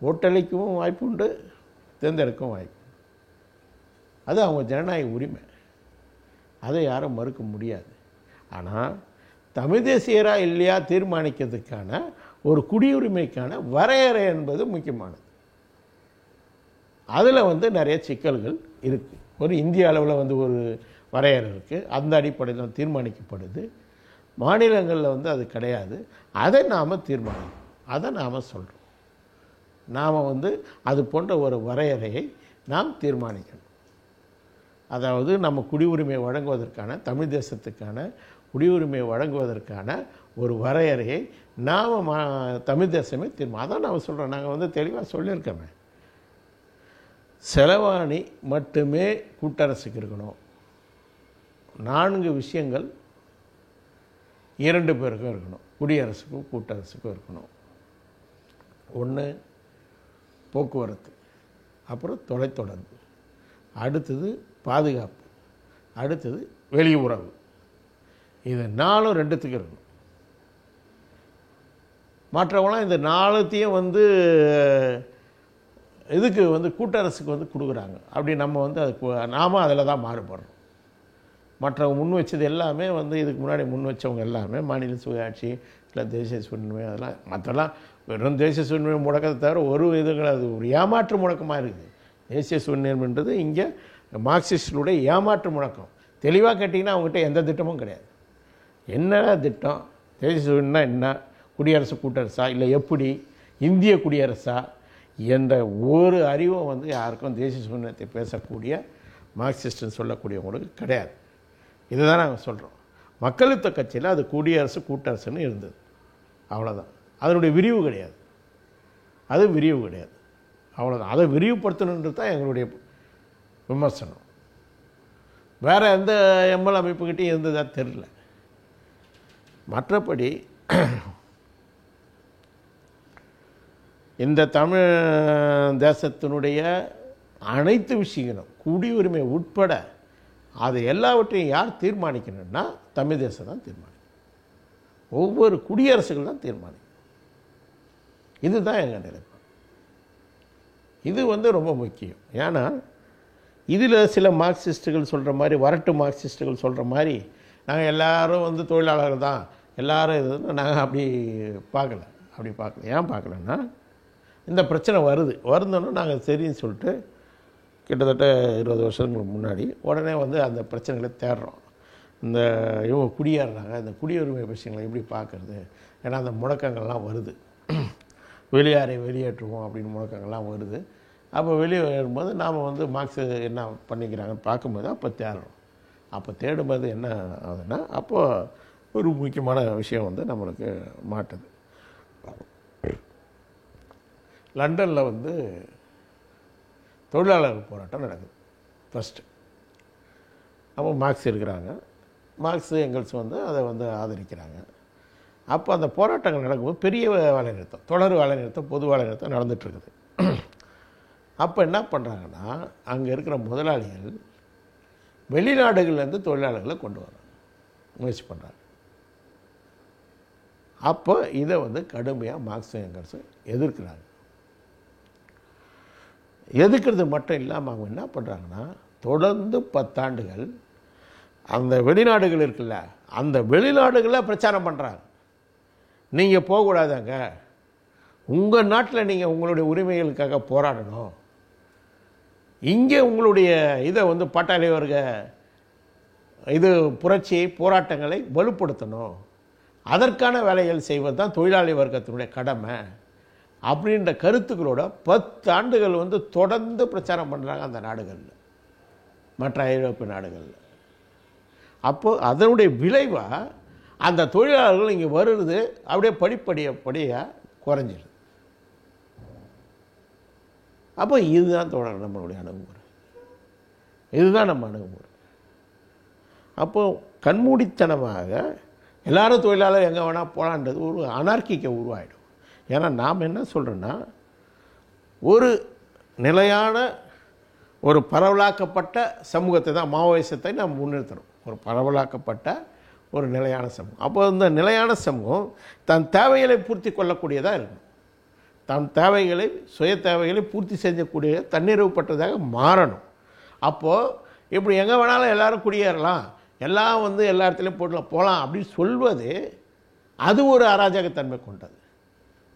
ஓட்டளிக்கவும் வாய்ப்பு உண்டு, தேர்ந்தெடுக்கவும் வாய்ப்பு. அது அவங்க ஜனநாயக உரிமை. அதை யாரும் மறுக்க முடியாது. ஆனால் தமிழ் தேசியரா இல்லையா தீர்மானிக்கிறதுக்கான ஒரு குடியுரிமைக்கான வரையறை என்பது முக்கியமானது. அதில் நிறைய சிக்கல்கள் இருக்குது. ஒரு இந்திய அளவில் ஒரு வரையறை இருக்குது. அந்த அடிப்படையில் தீர்மானிக்கப்படுது. மாநிலங்களில் அது கிடையாது. அதை நாம் தீர்மானிக்கணும். அதை நாம் சொல்கிறோம். நாம் அது போன்ற ஒரு வரையறையை நாம் தீர்மானிக்கணும். அதாவது நம்ம குடியுரிமை வழங்குவதற்கான, தமிழ் தேசத்துக்கான குடியுரிமை வழங்குவதற்கான ஒரு வரையறையை நாம் தமிழ் தேசமே அதான் நாம் சொல்கிறோம். நாங்கள் தெளிவாக சொல்லியிருக்கோமே, செலவாணி மட்டுமே கூட்டரசுக்கு இருக்கணும். 4 விஷயங்கள் 2 பேருக்கும் இருக்கணும். குடியரசுக்கும் கூட்டரசுக்கும் இருக்கணும். ஒன்று போக்குவரத்து, அப்புறம் தொலைத்தொடர்பு, அடுத்தது பாதுகாப்பு, அடுத்தது வெளியுறவு. இது 4 2த்துக்கு இருக்கணும். மற்றவங்களாம் இந்த 4த்தையும் இதுக்கு கூட்டரசுக்கு கொடுக்குறாங்க. அப்படி நம்ம அதுக்கு நாம் அதில் தான் மாறுபடுறோம். மற்றவங்க முன் வச்சது எல்லாமே இதுக்கு முன்னாடி முன் வச்சவங்க எல்லாமே மாநில சுயாட்சி, இல்லை தேசிய சுயநிர்மை, அதெல்லாம் மற்றெல்லாம் வெறும் தேசிய சுயநிர்மை முடக்கத்தை தவிர ஒரு இதுகள் அது ஒரு ஏமாற்று முழக்கமாக இருக்குது. தேசிய சுயநிர்மைன்றது இங்கே மார்க்சிஸ்டுடைய ஏமாற்று முழக்கம். தெளிவாக கேட்டிங்கன்னா அவங்ககிட்ட எந்த திட்டமும் கிடையாது. என்ன திட்டம், தேசிய சுயநிர்மைனா என்ன, குடியரசு கூட்டரசா, இல்லை எப்படி இந்திய குடியரசா என்ற ஒரு அறிவும் யாருக்கும் தேசிய சுதந்திரத்தை பேசக்கூடிய மார்க்சிஸ்ட்னு சொல்லக்கூடியவங்களுக்கு கிடையாது. இதுதான் நாங்கள் சொல்கிறோம். மக்கள் யுத்த கட்சியில் அது குடியரசு கூட்டரசுன்னு இருந்தது, அவ்வளோதான். அதனுடைய விரிவு கிடையாது. அது விரிவு கிடையாது, அவ்வளோதான். அதை விரிவுபடுத்தணுன்றது தான் எங்களுடைய விமர்சனம். வேறு எந்த எம்எல் அமைப்புக்கிட்டையும் இருந்ததாக தெரியல. மற்றபடி இந்த தமிழ் தேசத்தினுடைய அனைத்து விஷயங்களும் குடியுரிமை உட்பட அது எல்லாவற்றையும் யார் தீர்மானிக்கணும்னா தமிழ் தேசம் தான் தீர்மானிக்கும். ஒவ்வொரு குடியரசுகள் தான் தீர்மானிக்கும். இதுதான் எங்கள் நிலைப்பாடு. இது ரொம்ப முக்கியம். ஏன்னா இதில் சில மார்க்சிஸ்டுகள் சொல்கிற மாதிரி, வரட்டு மார்க்சிஸ்டுகள் சொல்கிற மாதிரி நாங்கள் எல்லோரும் தொழிலாளர்கள் தான், எல்லோரும் இது நாங்கள் அப்படி பார்க்கல. ஏன் பார்க்கலன்னா இந்த பிரச்சனை வருதுன்னு நாங்கள் சரின்னு சொல்லிட்டு கிட்டத்தட்ட 20 வருஷங்களுக்கு முன்னாடி. உடனே வந்து அந்த பிரச்சனைகளை தேடுறோம். இந்த இவங்க குடியேறுறாங்க, இந்த குடியுரிமை விஷயங்களை எப்படி பார்க்குறது? ஏன்னா அந்த முழக்கங்கள்லாம் வருது, வெளியாரை வெளியேற்றுவோம் அப்படின்னு முழக்கங்கள்லாம் வருது. அப்போ வெளியே வரும்போது நாம் வந்து மார்க்ஸ் என்ன பண்ணிக்கிறாங்கன்னு பார்க்கும்போது அப்போ தேடுறோம். அப்போ தேடும்போது என்ன ஆகுதுன்னா, அப்போது ஒரு முக்கியமான விஷயம் வந்து நம்மளுக்கு மாட்டுது. லண்டனில் வந்து தொழிலாளர் போராட்டம் நடக்குது ஃபஸ்ட்டு. அப்போ மார்க்ஸ் இருக்கிறாங்க, மார்க்ஸ் எங்கல்ஸ் வந்து அதை வந்து ஆதரிக்கிறாங்க. அப்போ அந்த போராட்டங்கள் நடக்கும்போது பெரிய வேலை நிறுத்தம், தொடர் வேலை நிறுத்தம், பொது வேலை நிறுத்தம் நடந்துகிட்ருக்குது. அப்போ என்ன பண்ணுறாங்கன்னா, அங்கே இருக்கிற முதலாளிகள் வெளிநாடுகள்லேருந்து தொழிலாளர்களை கொண்டு வர முயற்சி பண்ணுறாங்க. அப்போ இதை வந்து கடுமையாக மார்க்ஸும் எங்கல்ஸும் எதிர்க்கிறாங்க. எதிர்க்கிறது மட்டும் இல்லாமல் அவங்க என்ன பண்ணுறாங்கன்னா, தொடர்ந்து 10 ஆண்டுகள் அந்த வெளிநாடுகள் இருக்குல்ல, அந்த வெளிநாடுகளில் பிரச்சாரம் பண்ணுறாங்க. நீங்கள் போகக்கூடாதாங்க, உங்கள் நாட்டில் நீங்கள் உங்களுடைய உரிமைகளுக்காக போராடணும், இங்கே உங்களுடைய இதை வந்து பாட்டாளி வர்க்க இது புரட்சியை போராட்டங்களை வலுப்படுத்தணும், அதற்கான வேலைகள் செய்வது தான் தொழிலாளி வர்க்கத்தினுடைய கடமை அப்படின்ற கருத்துக்களோட 10 ஆண்டுகள் வந்து தொடர்ந்து பிரச்சாரம் பண்ணுறாங்க அந்த நாடுகளில், மற்ற ஐரோப்பிய நாடுகளில். அப்போது அதனுடைய விளைவாக அந்த தொழிலாளர்கள் இங்கே வருது அப்படியே படிப்படியாக குறைஞ்சிடுது. அப்போ இதுதான் தொடர் நம்மளுடைய அணுகுமுறை, இதுதான் நம்ம அணுகுமுறை. அப்போது கண்மூடித்தனமாக எல்லாரும் தொழிலாளர் எங்கே வேணால் போகலான்றது ஒரு அனார்க்கிக்க உருவாயிடும். ஏன்னா நாம் என்ன சொல்கிறோன்னா, ஒரு நிலையான ஒரு பரவலாக்கப்பட்ட சமூகத்தை தான், மாவோயிசத்தை நாம் முன்னிறுத்தணும். ஒரு பரவலாக்கப்பட்ட ஒரு நிலையான சமூகம். அப்போ இந்த நிலையான சமூகம் தன் தேவைகளை பூர்த்தி கொள்ளக்கூடியதாக இருக்கும், தன் தேவைகளை சுய தேவைகளை பூர்த்தி செய்யக்கூடிய தன்னிறைவுப்பட்டதாக மாறணும். அப்போது இப்படி எங்கே வேணாலும் எல்லோரும் குடியேறலாம், எல்லாம் வந்து எல்லா இடத்துலையும் போகலாம் அப்படின்னு சொல்வது அது ஒரு அராஜகத்தன்மை கொண்டது.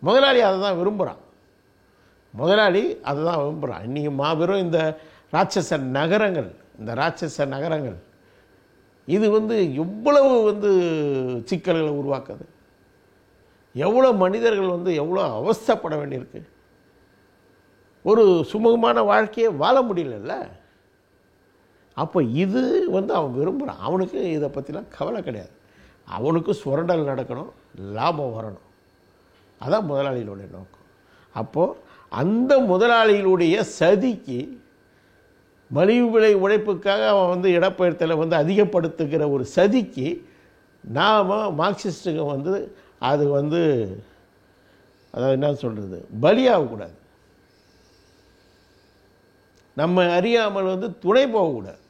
முதலாளி அதை தான் விரும்புகிறான், முதலாளி அதை தான் விரும்புகிறான். இன்றைக்கி மாபெரும் இந்த ராட்சச நகரங்கள் இது வந்து எவ்வளவு வந்து சிக்கல்களை உருவாக்குது, எவ்வளோ மனிதர்கள் வந்து எவ்வளோ அவஸ்தைப்பட வேண்டியிருக்கு, ஒரு சுமூகமான வாழ்க்கையை வாழ முடியல. அப்போ இது வந்து அவன் விரும்புகிறான், அவனுக்கு இதை பற்றிலாம் கவலை கிடையாது. அவனுக்கு சுரண்டல் நடக்கணும், லாபம் வரணும், அதான் முதலாளிகளுடைய நோக்கம். அப்போது அந்த முதலாளிகளுடைய சதிக்கு, மலிவு விலை உழைப்புக்காக அவன் வந்து இடப்பெயர்த்தலை வந்து அதிகப்படுத்துகிற ஒரு சதிக்கு நாம் மார்க்சிஸ்ட்டுங்க வந்து அது வந்து அதாவது என்ன சொல்கிறது, பலியாகக்கூடாது, நம்ம அறியாமல் வந்து துணை போகக்கூடாது.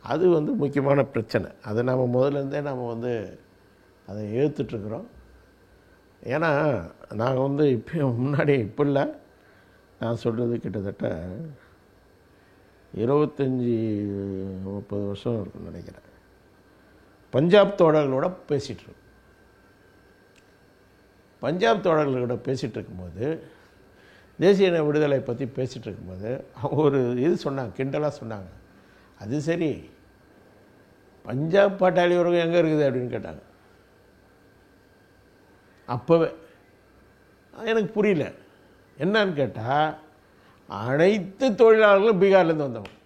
அது வந்து முக்கியமான பிரச்சனை. அதை நம்ம முதல்லேருந்தே நம்ம வந்து அதை எதிர்த்துட்ருக்குறோம். ஏன்னா நாங்கள் வந்து இப்போ முன்னாடி இப்போ இல்லை, நான் சொல்கிறது கிட்டத்தட்ட 25-30 வருஷம் இருக்குன்னு நினைக்கிறேன். பஞ்சாப் தோழர்களோட பேசிகிட்ருக்கோம். பஞ்சாப் தோழர்களோட பேசிகிட்டு இருக்கும்போது, தேசிய இன விடுதலை பற்றி பேசிகிட்டு இருக்கும்போது அவங்க ஒரு இது சொன்னாங்க, கிண்டலாக சொன்னாங்க. அது சரி, பஞ்சாப் பாட்டாளி வர்க்கம் எங்கே இருக்குது அப்படின்னு கேட்டாங்க. அப்போவே எனக்கு புரியல, என்னன்னு கேட்டால் அனைத்து தொழிலாளர்களும் பீகார்லேருந்து வந்தவங்க.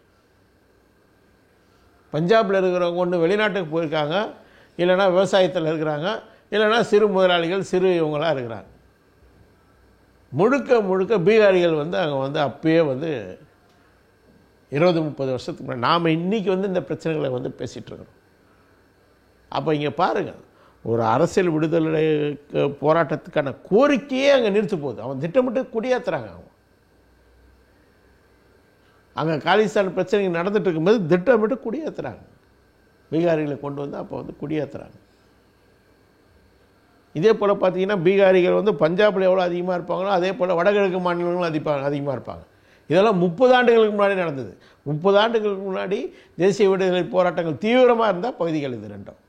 பஞ்சாபில் இருக்கிறவங்க ஒன்று வெளிநாட்டுக்கு போயிருக்காங்க, இல்லைனா விவசாயத்தில் இருக்கிறாங்க, இல்லைனா சிறு முதலாளிகள் சிறு இவங்களாக இருக்கிறாங்க. முழுக்க பீகாரிகள் வந்து அங்கே வந்து அப்பயே வந்து 20-30 வருஷத்துக்கு முன்னாடி, நாம் இன்றைக்கி வந்து இந்த பிரச்சனைகளை வந்து பேசிகிட்ருக்கிறோம். அப்போ இங்கே பாருங்கள், ஒரு அரசியல் விடுதலை போராட்டத்துக்கான கோரிக்கையே அங்கே நிறுத்து போகுது. அவன் திட்டமிட்டு குடியேற்றுறாங்க. அங்கே காலிஸ்தான் பிரச்சனை நடந்துட்டு இருக்கும்போது திட்டமிட்டு குடியேற்றுறாங்க, பீகாரிகளை கொண்டு வந்து அப்போ வந்து குடியேற்றுறாங்க. இதே போல் பார்த்தீங்கன்னா பீகாரிகள் வந்து பஞ்சாபில் எவ்வளோ அதிகமாக இருப்பாங்களோ அதே போல் வடகிழக்கு மாநிலங்களும் அதிகமாக இருப்பாங்க. இதெல்லாம் 30 ஆண்டுகளுக்கு முன்னாடி நடந்தது. 30 ஆண்டுகளுக்கு முன்னாடி தேசிய விடுதலை போராட்டங்கள் தீவிரமாக இருந்தால் பகுதிகள் இது ரெண்டும்.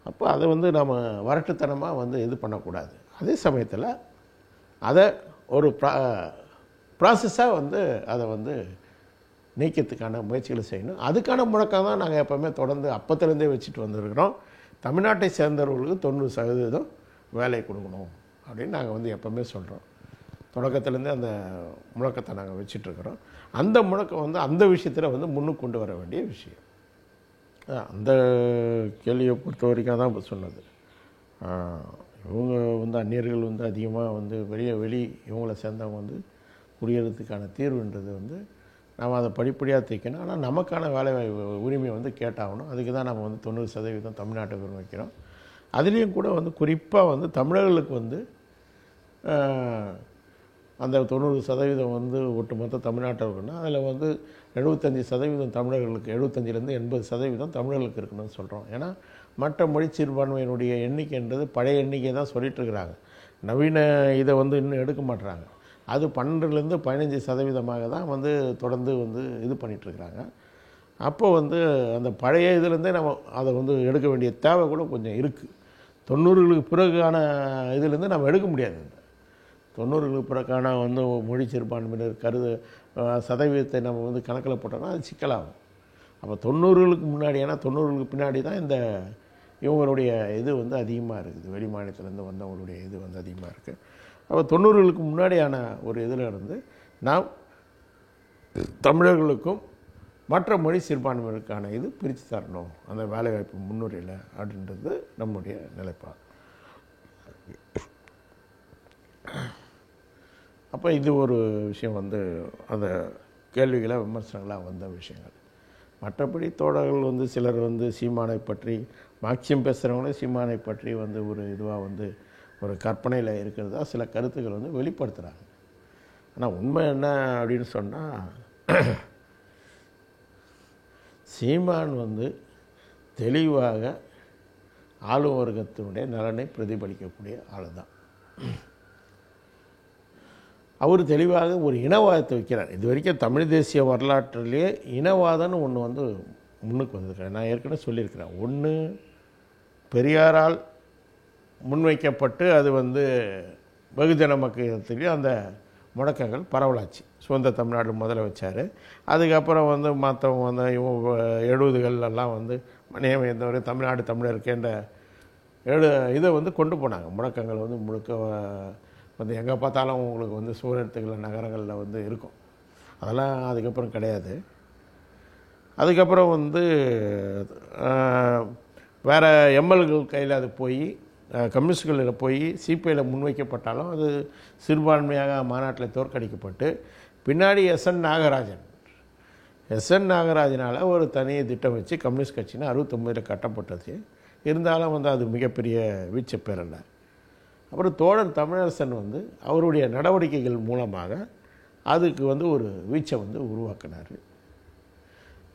அப்போ அதை வந்து நம்ம வரட்டுத்தனமாக வந்து இது பண்ணக்கூடாது. அதே சமயத்தில் அதை ஒரு ப்ராசஸாக வந்து அதை வந்து நீக்கிறதுக்கான முயற்சிகளை செய்யணும். அதுக்கான முழக்கம் தான் நாங்கள் எப்போவுமே தொடர்ந்து அப்போத்துலேருந்தே வச்சுட்டு வந்துருக்கிறோம். தமிழ்நாட்டை சேர்ந்தவர்களுக்கு 90% வேலை கொடுக்கணும் அப்படின்னு நாங்கள் வந்து எப்போவுமே சொல்கிறோம். தொடக்கத்துலேருந்தே அந்த முழக்கத்தை நாங்கள் வச்சிட்ருக்கிறோம். அந்த முழக்கம் வந்து அந்த விஷயத்தில் வந்து முன்னுக்கு கொண்டு வர வேண்டிய விஷயம். அந்த கேள்வியை பொறுத்த வரைக்கும் தான் இப்போ சொன்னது. இவங்க வந்து அந்நியர்கள் வந்து அதிகமாக வந்து இவங்கள சேர்ந்தவங்க வந்து குடியேறதுக்கான தீர்வுன்றது வந்து நாம் அதை படிப்படியாக தைக்கணும். ஆனால் நமக்கான வேலை உரிமையை வந்து கேட்டாகணும். அதுக்கு தான் நம்ம வந்து 90% தமிழ்நாட்டுக்கு வைக்கிறோம். அதுலேயும் கூட வந்து குறிப்பாக வந்து தமிழர்களுக்கு வந்து அந்த 90% வந்து ஒட்டுமொத்த தமிழ்நாட்டில் அதில் வந்து 75% தமிழர்களுக்கு, 75லேருந்து 80% தமிழர்களுக்கு இருக்குன்னு சொல்கிறோம். ஏன்னா மற்ற மொழி சிறுபான்மையினுடைய எண்ணிக்கைன்றது பழைய எண்ணிக்கை தான் சொல்லிகிட்ருக்குறாங்க. நவீன இதை வந்து இன்னும் எடுக்க மாட்டுறாங்க. அது 12லேருந்து 15% தான் வந்து தொடர்ந்து வந்து இது பண்ணிகிட்ருக்குறாங்க. அப்போ வந்து அந்த பழைய இதுலேருந்தே நம்ம அதை வந்து எடுக்க வேண்டிய தேவை கூட கொஞ்சம் இருக்குது. 90களுக்கு பிறகான இதுலேருந்து நம்ம எடுக்க முடியாது. 90களுக்கு பிறகான வந்து மொழி சிறுபான்மையினர் சதவீதத்தை நம்ம வந்து கணக்கில் போட்டோம்னா அது சிக்கலாகும். அப்போ 90களுக்கு முன்னாடி, ஏன்னா 90களுக்கு பின்னாடி தான் இந்த இவங்களுடைய இது வந்து அதிகமாக இருக்குது. வெளி மாநிலத்திலேருந்து வந்தவங்களுடைய இது வந்து அதிகமாக இருக்குது. அப்போ 90களுக்கு முன்னாடியான ஒரு இதில் இருந்து நாம் தமிழர்களுக்கும் மற்ற மொழி சிறுபான்மையினருக்கான இது பிரித்து தரணும், அந்த வேலைவாய்ப்பு முன்னுரையில் அப்படின்றது நம்முடைய நிலைப்பாடு. அப்போ இது ஒரு விஷயம் வந்து அந்த கேள்விகளாக விமர்சனங்களாக வந்த விஷயங்கள். மற்றபடி தோழர்கள் வந்து சிலர் வந்து சீமானை பற்றி, மார்க்சியம் பேசுகிறவங்களே சீமானை பற்றி வந்து ஒரு இதுவாக வந்து ஒரு கற்பனையில் இருக்கிறதா சில கருத்துக்கள் வந்து வெளிப்படுத்துகிறாங்க. ஆனால் உண்மை என்ன அப்படின்னு சொன்னால், சீமான் வந்து தெளிவாக ஆளும் வர்க்கத்தினுடைய நலனை பிரதிபலிக்கக்கூடிய ஆள் தான். அவர் தெளிவாக ஒரு இனவாதத்தை வைக்கிறார். இது வரைக்கும் தமிழ் தேசிய வரலாற்றிலேயே இனவாதம்னு ஒன்று வந்து முன்னுக்கு வந்திருக்கிறேன். நான் ஏற்கனவே சொல்லியிருக்கிறேன். ஒன்று பெரியாரால் முன்வைக்கப்பட்டு அது வந்து வெகுஜன மக்களத்திலேயும் அந்த முழக்கங்கள் பரவலாச்சு. சுதந்திர தமிழ்நாடு முதல்ல வச்சார். அதுக்கப்புறம் வந்து மற்றவங்க வந்து 70களெல்லாம் வந்து நியமித்தவரை தமிழ்நாடு தமிழருக்கேன்ற இதை வந்து கொண்டு போனாங்க. முழக்கங்கள் வந்து முழுக்க வந்து எங்கே பார்த்தாலும் உங்களுக்கு வந்து சுவரெழுத்துக்கள் நகரங்களில் வந்து இருக்கும். அதெல்லாம் அதுக்கப்புறம் கிடையாது. அதுக்கப்புறம் வந்து வேறு எம்எல்கள் கையில் அது போய் கம்யூனிஸ்டுகளில் போய் சிபிஐயில் முன்வைக்கப்பட்டாலும் அது சிறுபான்மையாக மாநாட்டில் தோற்கடிக்கப்பட்டு பின்னாடி எஸ்என் நாகராஜனால் ஒரு தனியை திட்டம் வச்சு கம்யூனிஸ்ட் கட்சின்னு 69 கட்டப்பட்டது. இருந்தாலும் வந்து அது மிகப்பெரிய வீச்சை பெறலை. அப்புறம் தோழர் தமிழரசன் வந்து அவருடைய நடவடிக்கைகள் மூலமாக அதுக்கு வந்து ஒரு வீச்சை வந்து உருவாக்கினார்.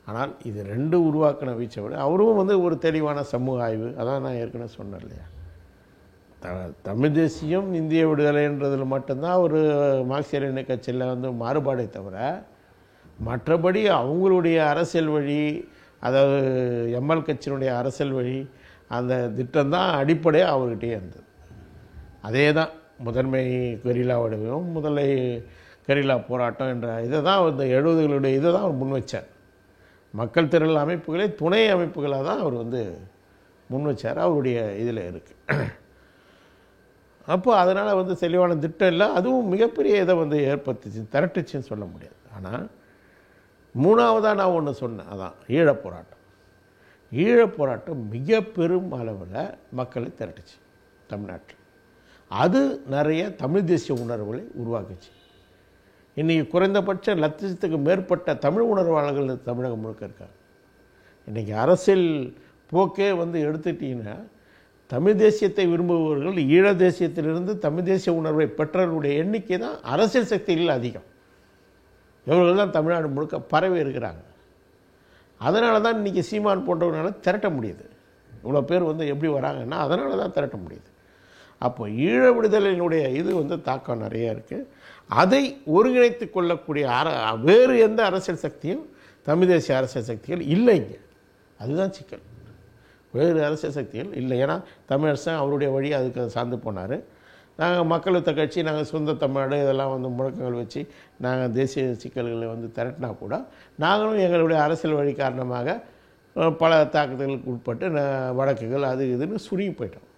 ஆனால் இது ரெண்டு உருவாக்கின வீச்சை விட அவரும் வந்து ஒரு தெளிவான சமூக ஆய்வு, அதான் நான் ஏற்கனவே சொன்னேன் இல்லையா, தமிழ் தேசியம் இந்திய விடுதலைன்றதில் மட்டும்தான் ஒரு மார்க்சிய கட்சியில் வந்து மாறுபாடை தவிர மற்றபடி அவங்களுடைய அரசியல் வழி, அதாவது எம்எல் கட்சியினுடைய அரசியல் வழி அந்த திட்டம்தான் அடிப்படையாக அவர்கிட்டே இருந்தது. அதே தான் முதன்மை கெரில்லா வடிவம், முதலை கெரில்லா போராட்டம் என்ற இதை தான் வந்து 70களுடைய இதை தான் அவர் முன் வச்சார். மக்கள் திரள் அமைப்புகளே துணை அமைப்புகளாக தான் அவர் வந்து முன் வச்சார். அவருடைய இதில் இருக்குது. அப்போ அதனால் வந்து தெளிவான திட்டம் இல்லை. அதுவும் மிகப்பெரிய இதை வந்து ஏற்படுத்திச்சு, திரட்டுச்சுன்னு சொல்ல முடியாது. ஆனால் மூணாவதாக நான் ஒன்று சொன்னேன், அதான் ஈழப்போராட்டம் மிக பெரும் அளவில் மக்களை திரட்டுச்சு தமிழ்நாட்டில். அது நிறைய தமிழ் தேசிய உணர்வுகளை உருவாக்குச்சு. இன்றைக்கி குறைந்தபட்ச லட்சத்துக்கு மேற்பட்ட தமிழ் உணர்வாளர்கள் தமிழகம் முழுக்க இருக்காங்க. இன்றைக்கி அரசியல் போக்கே வந்து எடுத்துட்டிங்கன்னா தமிழ் தேசியத்தை விரும்புபவர்கள் ஈழ தேசியத்திலிருந்து தமிழ் தேசிய உணர்வை பெற்றவர்களுடைய எண்ணிக்கை தான் அரசியல் சக்திகளில் அதிகம். இவர்கள் தான் தமிழ்நாடு முழுக்க பரவி இருக்கிறாங்க. அதனால தான் இன்றைக்கி சீமான் போன்றவர்களால் திரட்ட முடியுது. இவ்வளோ பேர் வந்து எப்படி வராங்கன்னா அதனால தான் திரட்ட முடியுது. அப்போ ஈழ விடுதலையினுடைய இது வந்து தாக்கம் நிறைய இருக்குது. அதை ஒருங்கிணைத்து கொள்ளக்கூடிய வேறு எந்த அரசியல் சக்தியும் தமிழ் தேசிய அரசியல் சக்திகள் இல்லைங்க. அதுதான் சிக்கல். வேறு அரசியல் சக்திகள் இல்லை. ஏன்னா தமிழரசன் அவருடைய வழி அதுக்கு சார்ந்து போனார். நாங்கள் மக்கள் வித்த கட்சி, நாங்கள் சொந்த தமிழ்நாடு இதெல்லாம் வந்து முழக்கங்கள் வச்சு நாங்கள் தேசிய சிக்கல்களை வந்து திரட்டினா கூட நாங்களும் எங்களுடைய அரசியல் வழி காரணமாக பல தாக்குதல்களுக்கு உட்பட்டு வழக்குகள் அது இதுன்னு சுருங்கி போயிட்டோம்.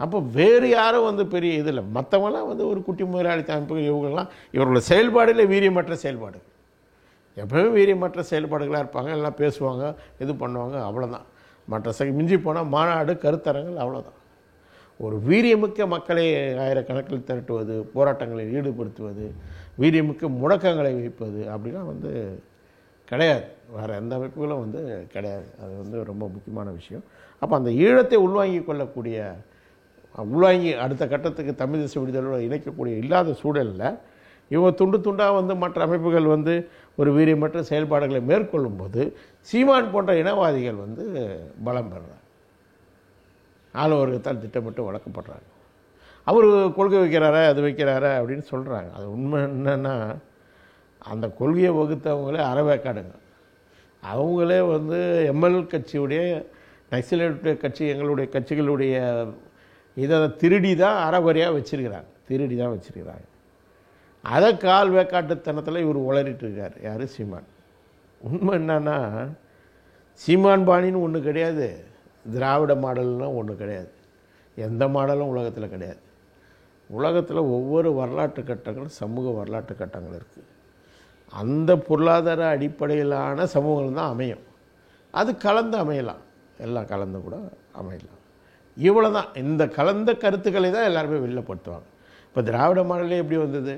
அப்போ வேறு யாரும் வந்து பெரிய இதில் மற்றவங்களாம் வந்து ஒரு குட்டி முதலாளித்த அமைப்புகள் இவங்கெல்லாம் இவர்களோட செயல்பாடுல வீரியமற்ற செயல்பாடுகள், எப்பவுமே வீரியமற்ற செயல்பாடுகளாக இருப்பாங்க. எல்லாம் பேசுவாங்க, இது பண்ணுவாங்க, அவ்வளோதான். மற்ற மிஞ்சி போனால் மாநாடு கருத்தரங்கள், அவ்வளோதான். ஒரு வீரியமிக்க மக்களை ஆயிரக்கணக்கில் திரட்டுவது, போராட்டங்களில் ஈடுபடுத்துவது, வீரியமிக்க முழக்கங்களை வைப்பது அப்படிலாம் வந்து கிடையாது. வேறு எந்த அமைப்புகளும் வந்து கிடையாது. அது வந்து ரொம்ப முக்கியமான விஷயம். அப்போ அந்த ஈழத்தை உள்வாங்கி அடுத்த கட்டத்துக்கு தமிழ் தேச விடுதலோடு இணைக்கக்கூடிய இல்லாத சூழலில் இவங்க துண்டு துண்டாக வந்து மற்ற அமைப்புகள் வந்து ஒரு வீரியமற்ற செயல்பாடுகளை மேற்கொள்ளும் போது சீமான் போன்ற இனவாதிகள் வந்து பலம் பெறுறாங்க. ஆளுவர்கத்தால் திட்டமிட்டு வளர்க்கப்படுறாங்க. அவர் கொள்கை வைக்கிறாரா அது வைக்கிறாரா அப்படின்னு சொல்கிறாங்க. அது உண்மை என்னென்னா, அந்த கொள்கையை வகுத்தவங்களே அறவேக்காடுங்க. அவங்களே வந்து எம்எல் கட்சியுடைய நக்சலைட்டுடைய கட்சி எங்களுடைய கட்சிகளுடைய இதை திருடி தான் அறகுறையாக வச்சுருக்கிறாங்க. அதை கால் வேக்காட்டுத்தனத்தில் இவர் உளறிட்டு இருக்கார். யார்? சீமான். உண்மை என்னன்னா, சீமான் பாணின்னு ஒன்று கிடையாது, திராவிட மாடல்னால் ஒன்று கிடையாது, எந்த மாடலும் உலகத்தில் கிடையாது. உலகத்தில் ஒவ்வொரு வரலாற்று கட்டங்களும் சமூக வரலாற்று கட்டங்கள் இருக்குது. அந்த பொருளாதார அடிப்படையிலான சமூகங்கள் தான் அமையும். அது கலந்து அமையலாம், எல்லாம் கலந்து கூட அமையலாம். இவ்வளோ தான். இந்த கலந்த கருத்துக்களை தான் எல்லாருமே வெளிலப்படுத்துவாங்க. இப்போ திராவிட மாடலே எப்படி வந்தது?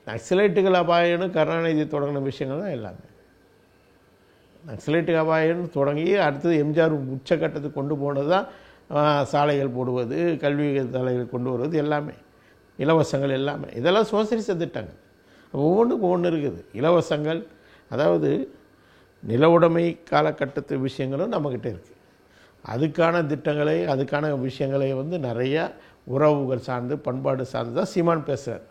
நக்சலைட்டுகள் அபாயம்னு கருணாநிதி தொடங்கின விஷயங்கள் தான் எல்லாமே. நக்சலைட்டு அபாயம்னு தொடங்கி அடுத்தது எம்ஜிஆர் உச்சக்கட்டத்துக்கு கொண்டு போனது தான் சாலைகள் போடுவது, கல்வி தலைகள் கொண்டு வருவது, எல்லாமே இலவசங்கள், எல்லாமே இதெல்லாம் சோசலிச திட்டங்கள். ஒவ்வொன்றுக்கும் ஒன்று இருக்குது. இலவசங்கள், அதாவது நில உடைமை காலகட்டத்து விஷயங்களும் நம்மக்கிட்ட இருக்குது. அதுக்கான திட்டங்களை, அதுக்கான விஷயங்களை வந்து நிறையா உறவுகள் சார்ந்து, பண்பாடு சார்ந்து தான் சீமான் பேசுகிறார்.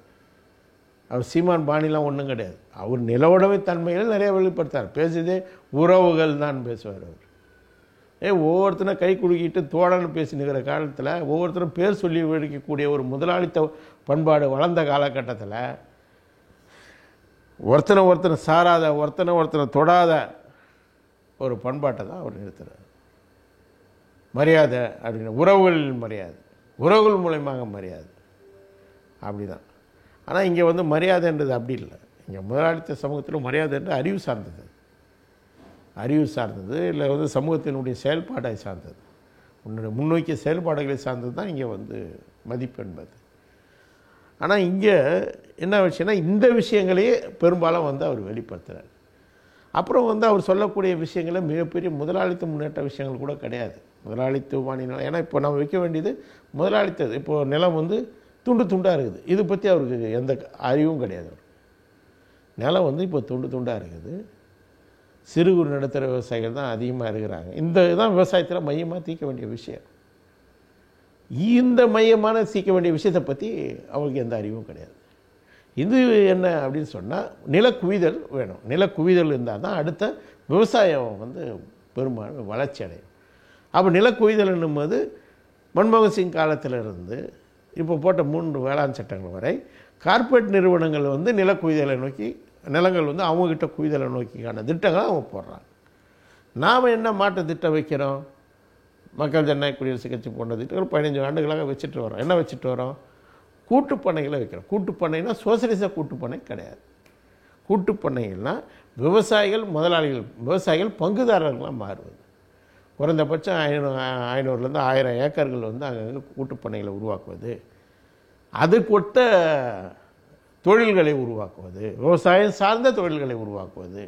அவர் சீமான் பாணிலாம் ஒன்றும் கிடையாது. அவர் நில உடைமை தன்மைகளை நிறைய வெளிப்படுத்தார். பேசுதே உறவுகள் தான் பேசுவார் அவர். ஒவ்வொருத்தரும் கை குலுக்கிட்டு தோழன்னு பேசினுக்கிற காலத்தில் ஒவ்வொருத்தரும் பேர் சொல்லி வெடிக்கக்கூடிய ஒரு முதலாளித்த பண்பாடு வளர்ந்த காலகட்டத்தில் ஒருத்தனை சாராத, ஒருத்தனை தொடாத ஒரு பண்பாட்டை தான் அவர் நிறுத்துறார். மரியாதை அப்படின்னு, உறவுகளின் மரியாதை, உறவுகள் மூலயமாக மரியாதை, அப்படி தான். ஆனால் இங்கே வந்து மரியாதைன்றது அப்படி இல்லை. இங்கே முதலாளித்த சமூகத்தில் மரியாதைன்றது அறிவு சார்ந்தது, இல்லை வந்து சமூகத்தினுடைய செயல்பாடை சார்ந்தது, முன்னோக்கிய செயல்பாடுகளை சார்ந்தது தான் இங்கே வந்து மதிப்பு என்பது. ஆனால் இங்கே என்ன விஷயம்னா, இந்த விஷயங்களையே பெரும்பாலும் வந்து அவர் வெளிப்படுத்துகிறார். அப்புறம் வந்து அவர் சொல்லக்கூடிய விஷயங்கள மிகப்பெரிய முதலாளித்த முன்னேற்ற விஷயங்கள் கூட கிடையாது. முதலாளித்துவமான நிலம், ஏன்னா இப்போ நம்ம வைக்க வேண்டியது முதலாளித்தது. இப்போது நிலம் வந்து துண்டு துண்டாக இருக்குது, இது பற்றி அவருக்கு எந்த அறிவும் கிடையாது. நிலம் வந்து இப்போ துண்டு துண்டாக இருக்குது. சிறு குறு நடுத்தர விவசாயிகள் தான் அதிகமாக இருக்கிறாங்க. இந்த இதுதான் விவசாயத்தில் மையமாக தீர்க்க வேண்டிய விஷயம். இந்த மையமான தீர்க்க வேண்டிய விஷயத்தை பற்றி அவருக்கு எந்த அறிவும் கிடையாது. இது என்ன அப்படின்னு சொன்னால், நிலக்குவிதல் வேணும். நிலக்குவிதல் இருந்தால் தான் அடுத்த விவசாயம் வந்து பெரும்பாலும் வளர்ச்சி அடையும். அப்போ நிலக்குவிதல் என்னும்போது மன்மோகன் சிங் காலத்திலிருந்து இப்போ போட்ட 3 வேளாண் சட்டங்கள் வரை கார்ப்பரேட் நிறுவனங்கள் வந்து நிலக்குவிதலை நோக்கி, நிலங்கள் வந்து அவங்கக்கிட்ட குவிதலை நோக்கிக்கான திட்டங்களை அவங்க போடுறாங்க. நாம் என்ன மாற்று திட்டம் வைக்கிறோம்? மக்கள் ஜனநாயக குடியரசு கட்சி போன்ற திட்டங்கள் 15 ஆண்டுகளாக வச்சுட்டு வரோம். என்ன வச்சுட்டு வரோம்? கூட்டுப்பண்ணைகளை வைக்கிறோம். கூட்டுப்பண்ணைனா சோசலிச கூட்டுப்பண்ணை கிடையாது. கூட்டுப்பண்ணைகள்னால் விவசாயிகள் முதலாளிகள், விவசாயிகள் பங்குதாரர்களாக மாறுவது. குறைந்தபட்சம் 500லேருந்து 1000 ஏக்கர்கள் வந்து அங்கே கூட்டுப்பண்ணைகளை உருவாக்குவது, அதுக்கொட்ட தொழில்களை உருவாக்குவது, விவசாயம் சார்ந்த தொழில்களை உருவாக்குவது,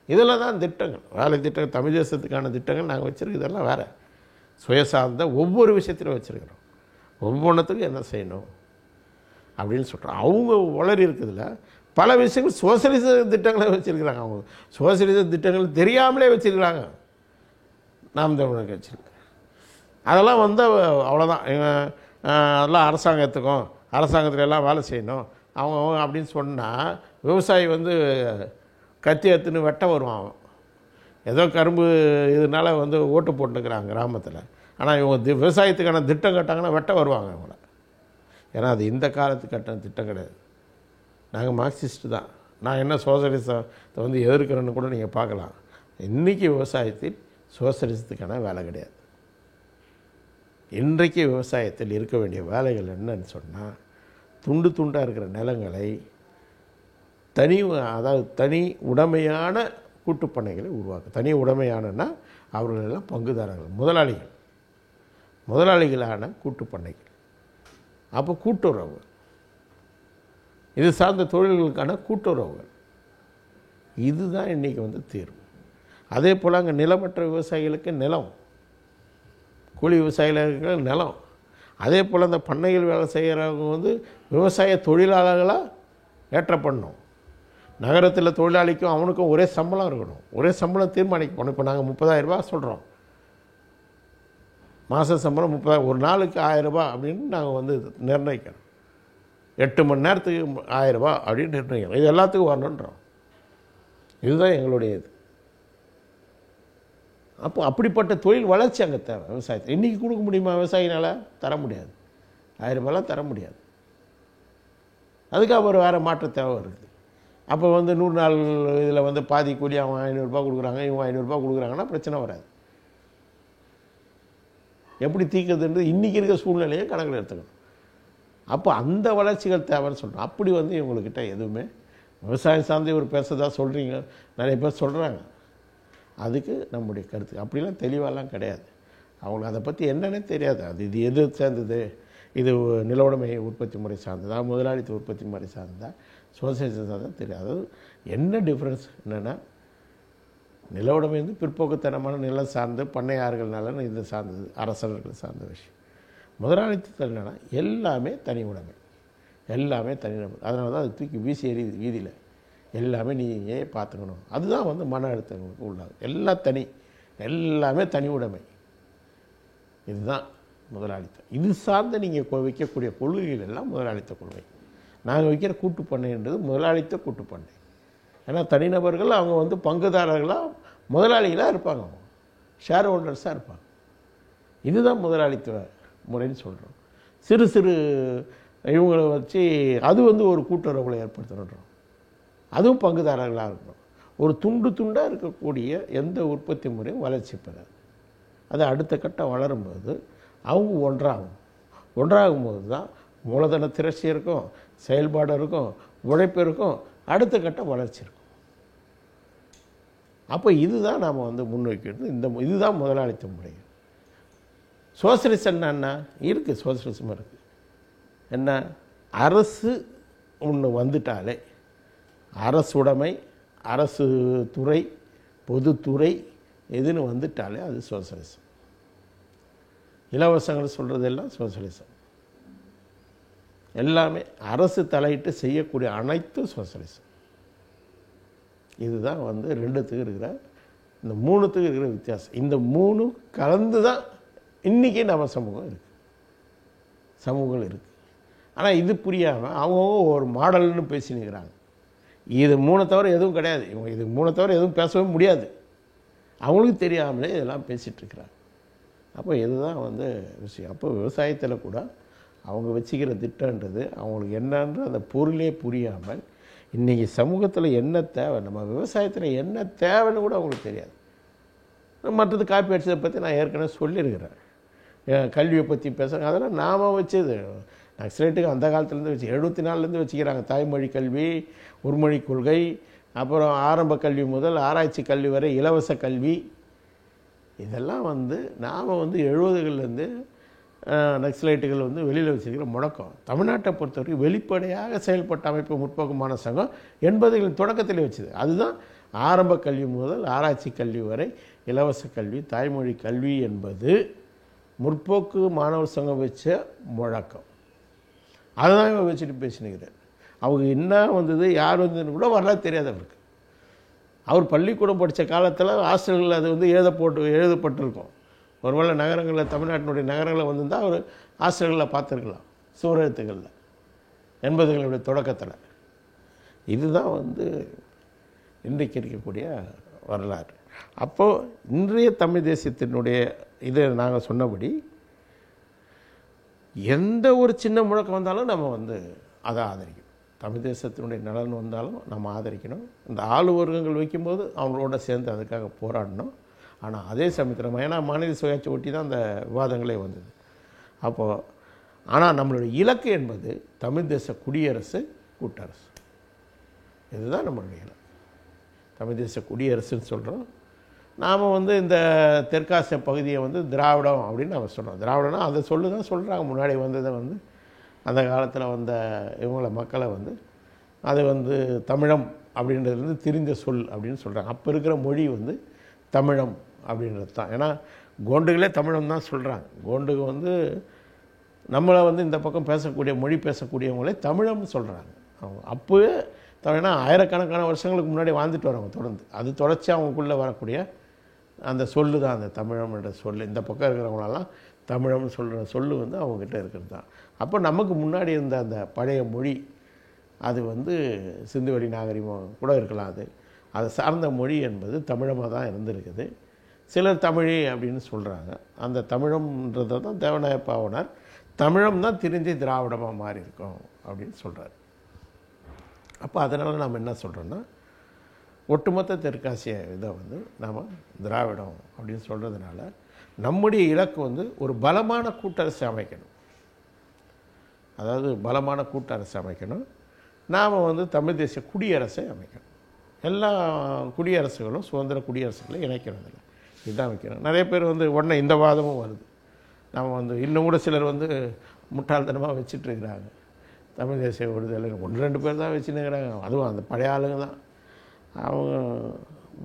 இதெல்லாம் தான் திட்டங்கள், வேலை திட்டங்கள். தமிழ் தேசத்துக்கான திட்டங்கள் நாங்கள் வச்சுருக்கு. இதெல்லாம் வேறு சுயசார்ந்த ஒவ்வொரு விஷயத்திலும் வச்சுருக்கிறோம். ஒவ்வொன்றத்துக்கும் என்ன செய்யணும் அப்படின்னு சொல்கிறோம். அவங்க வளரி இருக்கிறதுல பல விஷயங்கள் சோசலிச திட்டங்களை வச்சுருக்கிறாங்க. அவங்க சோசலிச திட்டங்கள் தெரியாமலே வச்சுருக்கிறாங்க. நாம் தமிழர் கட்சியில் அதெல்லாம் வந்து அவ்வளோதான். அதெல்லாம் அரசாங்கத்தில் எல்லாம் வேலை செய்யணும் அவங்க அப்படின்னு சொன்னால், விவசாயி வந்து கத்தி எடுத்துன்னு வெட்ட வருவான். அவன் ஏதோ கரும்பு இதனால வந்து ஓட்டு போட்டுக்கிறாங்க கிராமத்தில். ஆனால் இவங்க விவசாயத்துக்கான திட்டம் கேட்டாங்கன்னா வெட்ட வருவாங்க அவங்கள. ஏன்னா அது இந்த காலத்து கட்டண திட்டம் கிடையாது. நாங்கள் மார்க்சிஸ்ட்டு தான். நான் என்ன சோசலிசத்தை வந்து எதிர்க்கிறேன்னு கூட நீங்கள் பார்க்கலாம். இன்றைக்கி விவசாயத்தில் சோசலிசத்துக்கான வேலை கிடையாது. இன்றைக்கு விவசாயத்தில் இருக்க வேண்டிய வேலைகள் என்னன்னு சொன்னால், துண்டு துண்டாக இருக்கிற நிலங்களை அதாவது தனி உடைமையான கூட்டுப்பண்ணைகளை உருவாக்கும். தனி உடைமையானன்னா அவர்களெல்லாம் பங்குதாரர்கள், முதலாளிகளான கூட்டுப்பண்ணைகள். அப்போ கூட்டுறவு, இது சார்ந்த தொழில்களுக்கான கூட்டுறவுகள், இதுதான் இன்றைக்கி வந்து தீர்வு. அதே போல் அங்கே நிலமற்ற விவசாயிகளுக்கு நிலம், கூலி விவசாயிகளுக்கு நிலம். அதே போல் அந்த பண்ணைகள் வேலை செய்கிறவங்க வந்து விவசாய தொழிலாளர்களாக ஏற்றப்படணும். நகரத்தில் தொழிலாளிக்கும் அவனுக்கும் ஒரே சம்பளம் இருக்கணும், ஒரே சம்பளம் தீர்மானிக்கணும். இப்போ நாங்கள் 30,000 ரூபா சொல்கிறோம், மாத சம்பளம் 30,000, ஒரு நாளுக்கு 1000 ரூபா அப்படின்னு நாங்கள் வந்து நிர்ணயிக்கிறோம். 8 மணி நேரத்துக்கு 1000 ரூபா அப்படின்னு நிர்ணயிக்கிறோம். இது எல்லாத்துக்கும் வரணுன்றோம். இதுதான் எங்களுடைய இது. அப்போ அப்படிப்பட்ட தொழில் வளர்ச்சி அங்கே தேவை விவசாயத்தை. இன்றைக்கி கொடுக்க முடியுமா விவசாயினால்? தர முடியாது. 1000 ரூபாயெலாம் தர முடியாது. அதுக்காக ஒரு வேறு மாற்ற தேவை இருக்குது. அப்போ வந்து 100 நாள் இதில் வந்து பாதி கூலி அவன் 500 ரூபா கொடுக்குறாங்க, இவங்க 500 ரூபா கொடுக்குறாங்கன்னா பிரச்சனை வராது. எப்படி தீர்க்குதுன்றது இன்றைக்கி இருக்க சூழ்நிலையை கணக்கில் எடுத்துக்கணும். அப்போ அந்த வளர்ச்சிகள் தேவைன்னு சொல்கிறோம். அப்படி வந்து இவங்கக்கிட்ட எதுவுமே விவசாயம் சார்ந்து ஒரு பேசுறதா சொல்கிறீங்க, நிறைய பேர் சொல்கிறாங்க. அதுக்கு நம்முடைய கருத்து அப்படிலாம் தெளிவாலாம் கிடையாது. அவங்களுக்கு அதை பற்றி என்னன்னே தெரியாது. இது எது சேர்ந்தது, இது நில உடைமை உற்பத்தி முறை சார்ந்ததா, முதலாளித்துவ உற்பத்தி முறை சார்ந்ததா, சோசியலிசம் சார்ந்ததா தெரியாது. அதாவது என்ன டிஃப்ரென்ஸ் என்னென்னா, நில உடைமை வந்து பிற்போக்குத்தனமான நிலம் சார்ந்து பண்ணையார்கள்னால இது சார்ந்தது, அரசர்கள் சார்ந்த விஷயம். முதலாளித்துவத்தில் என்னென்னா எல்லாமே தனி உடைமை, எல்லாமே தனிநபர். அதனால தான் அது தூக்கி வீசி எறியுது வீதியில். எல்லாமே நீயே பார்த்துக்கணும். அதுதான் வந்து மன அழுத்தங்களுக்கு உள்ளாகும். எல்லாமே தனி உடைமை. இதுதான் முதலாளித்தம். இது சார்ந்த நீங்கள் வைக்கக்கூடிய கொள்கைகள் எல்லாம் முதலாளித்த கொள்கை. நாங்கள் வைக்கிற கூட்டுப்பண்ணைன்றது முதலாளித்த கூட்டுப்பண்ணை. ஏன்னா தனிநபர்கள் அவங்க வந்து பங்குதாரர்களாக முதலாளிகளாக இருப்பாங்க, அவங்க ஷேர் ஹோல்டர்ஸாக இருப்பாங்க. இதுதான் முதலாளித்துவ முறைன்னு சொல்கிறோம். சிறு சிறு இவங்களை வச்சு அது வந்து ஒரு கூட்டுறவுகளை ஏற்படுத்தணுன்றோம். அதுவும் பங்குதாரர்களாக இருக்கணும். ஒரு துண்டாக இருக்கக்கூடிய எந்த உற்பத்தி முறையும் வளர்ச்சி பெறாது. அது அடுத்த கட்டம் வளரும்போது அவங்க ஒன்றாகும்போது தான் மூலதன திரட்சி இருக்கும், செயல்பாடு இருக்கும், உழைப்பு இருக்கும், அடுத்த கட்டம் வளர்ச்சி இருக்கும். அப்போ இதுதான் நாம் வந்து முன்வைக்கிறது. இதுதான் முதலாளித்த முறை. சோசியலிசம் என்ன இருக்குது? சோசியலிசம் இருக்குது. என்ன, அரசு ஒன்று வந்துட்டாலே, அரசுடைமை, அரசு துறை, பொதுத்துறை எதுன்னு வந்துட்டாலே அது சோசியலிசம். இலவசங்கள் சொல்கிறதெல்லாம் சோசியலிசம். எல்லாமே அரசு தலையிட்டு செய்யக்கூடிய அனைத்தும் சோசியலிசம். இதுதான் வந்து ரெண்டுத்துக்கு இருக்கிற, இந்த மூணுத்துக்கு இருக்கிற வித்தியாசம். இந்த மூணு கலந்து தான் இன்றைக்கி நம்ம சமூகங்கள் இருக்குது. ஆனால் இது புரியாமல் அவங்கவுங்க ஒரு மாடல்னு பேசினுக்கிறாங்க. இது மூணை தவிர எதுவும் கிடையாது. இவங்க இது மூணை தவிர எதுவும் பேசவே முடியாது. அவங்களுக்கு தெரியாமலே இதெல்லாம் பேசிகிட்ருக்குறாங்க. அப்போ இதுதான் வந்து விஷயம். அப்போ விவசாயத்தில் கூட அவங்க வச்சுக்கிற திட்டன்றது அவங்களுக்கு என்னன்ற அந்த பொருளே புரியாமல் இன்றைக்கி சமூகத்தில் என்ன தேவை, நம்ம விவசாயத்தில் என்ன தேவைன்னு கூட அவங்களுக்கு தெரியாது. மற்றது காப்பி அடிச்சதை பற்றி நான் ஏற்கனவே சொல்லியிருக்கிறேன். கல்வியை பற்றி பேசுகிறாங்க. அதெல்லாம் நாம் வச்சது. நக்சலைட்டுக்கு அந்த காலத்துலேருந்து வச்சு 74லேருந்து வச்சுக்கிறாங்க. தாய்மொழி கல்வி, ஒருமொழி கொள்கை, அப்புறம் ஆரம்ப கல்வி முதல் ஆராய்ச்சி கல்வி வரை இலவச கல்வி. இதெல்லாம் வந்து நாம் வந்து 70களிலேருந்து நக்சலைட்டுகள் வந்து வெளியில் வச்சுருக்கிற முழக்கம். தமிழ்நாட்டை பொறுத்தவரைக்கும் வெளிப்படையாக செயல்பட்ட அமைப்பு முற்போக்குமான சங்கம் 80களின் தொடக்கத்தில் வச்சுது. அதுதான் ஆரம்ப கல்வி முதல் ஆராய்ச்சி கல்வி வரை இலவச கல்வி, தாய்மொழி கல்வி என்பது முற்போக்கு மாணவர் சங்கம் வச்ச முழக்கம். அதை தான் இவன் வச்சுட்டு பேசினுக்கிறார். அவங்க என்ன வந்தது, யார் வந்ததுன்னு கூட வரலாறு தெரியாது அவருக்கு. அவர் பள்ளிக்கூடம் படித்த காலத்தில் ஹாஸ்டல்களில் அது வந்து எழுதப்பட்டிருக்கும். ஒருவேளை நகரங்களில், தமிழ்நாட்டினுடைய நகரங்களில் வந்திருந்தால் அவர் ஹாஸ்டல்களில் பார்த்துருக்கலாம், சுவரெழுத்துக்களில் 80களுடைய தொடக்கத்தில். இதுதான் வந்து இன்றைக்கு இருக்கக்கூடிய வரலாறு. அப்போது இன்றைய தமிழ் தேசியத்தினுடைய இதை நாங்கள் சொன்னபடி எந்த ஒரு சின்ன முழக்கம் வந்தாலும் நம்ம வந்து அதை ஆதரிக்கணும். தமிழ் தேசத்தினுடைய நலன் வந்தாலும் நம்ம ஆதரிக்கணும். இந்த ஆளுவர்க்கங்கள் வைக்கும்போது அவங்களோட சேர்ந்து அதுக்காக போராடணும். ஆனால் அதே சமயத்தில் ஏன்னா மாநில சுயாட்சி ஒட்டி தான் அந்த விவாதங்களே வந்தது. அப்போது ஆனால் நம்மளுடைய இலக்கு என்பது தமிழ் தேச குடியரசு கூட்டரசு. இதுதான் நம்மளுடைய இலக்கு. தமிழ் தேச குடியரசுன்னு சொல்கிறோம். நாம் வந்து இந்த தெற்காசிய பகுதியை வந்து திராவிடம் அப்படின்னு நம்ம சொல்கிறோம். திராவிடம்னா அதை சொல்லு தான் சொல்கிறாங்க. முன்னாடி வந்ததை வந்து அந்த காலத்தில் வந்த இவங்கள மக்களை வந்து அது வந்து தமிழம் அப்படின்றதுலேருந்து திரிந்த சொல் அப்படின்னு சொல்கிறாங்க. அப்போ இருக்கிற மொழி வந்து தமிழம் அப்படின்றது தான். ஏன்னா கோண்டுகளே தமிழம் தான் சொல்கிறாங்க. கோண்டுக்கு வந்து நம்மளை வந்து இந்த பக்கம் பேசக்கூடிய மொழி பேசக்கூடியவங்களே தமிழம்னு சொல்கிறாங்க. அவங்க அப்போவே ஏன்னா ஆயிரக்கணக்கான வருஷங்களுக்கு முன்னாடி வாழ்ந்துட்டு வரவங்க தொடர்ந்து அது தொடர்ச்சி அவங்களுக்குள்ளே வரக்கூடிய அந்த சொல்லு தான் அந்த தமிழம் என்ற சொல். இந்த பக்கம் இருக்கிறவங்களெல்லாம் தமிழம்னு சொல்கிற சொல்லு வந்து அவங்கக்கிட்ட இருக்கிறது தான். அப்போ நமக்கு முன்னாடி இருந்த அந்த பழைய மொழி அது வந்து சிந்துவெளி நாகரிகம் கூட இருக்கலாம். அதை சார்ந்த மொழி என்பது தமிழமாக தான் இருந்திருக்குது. சிலர் தமிழி அப்படின்னு சொல்கிறாங்க. அந்த தமிழம்ன்றதை தான் தேவநாய பாவனார் தமிழம் தான் திரிஞ்சு திராவிடமாக மாறி இருக்கும் அப்படின்னு சொல்கிறார். அப்போ அதனால் நாம் என்ன சொல்கிறோன்னா ஒட்டுமொத்த தெற்காசிய இதை வந்து நாம் திராவிடம் அப்படின்னு சொல்கிறதுனால நம்முடைய இலக்கு வந்து ஒரு பலமான கூட்டரசு அமைக்கணும். அதாவது பலமான கூட்டரசு அமைக்கணும். நாம் வந்து தமிழ் தேசிய குடியரசை அமைக்கணும். எல்லா குடியரசுகளும் சுதந்திர குடியரசுகளை இணைக்கிறதில்லை. இதுதான் வைக்கணும். நிறைய பேர் வந்து உடனே இந்த வாதமும் வருது. நம்ம வந்து இன்னும் கூட சிலர் வந்து முட்டாள்தனமாக வச்சுட்ருக்கிறாங்க. தமிழ் தேசிய விடுதலை 1-2 பேர் தான் வச்சுன்னுக்கிறாங்க. அதுவும் அந்த பழைய ஆளுங்க தான். அவங்க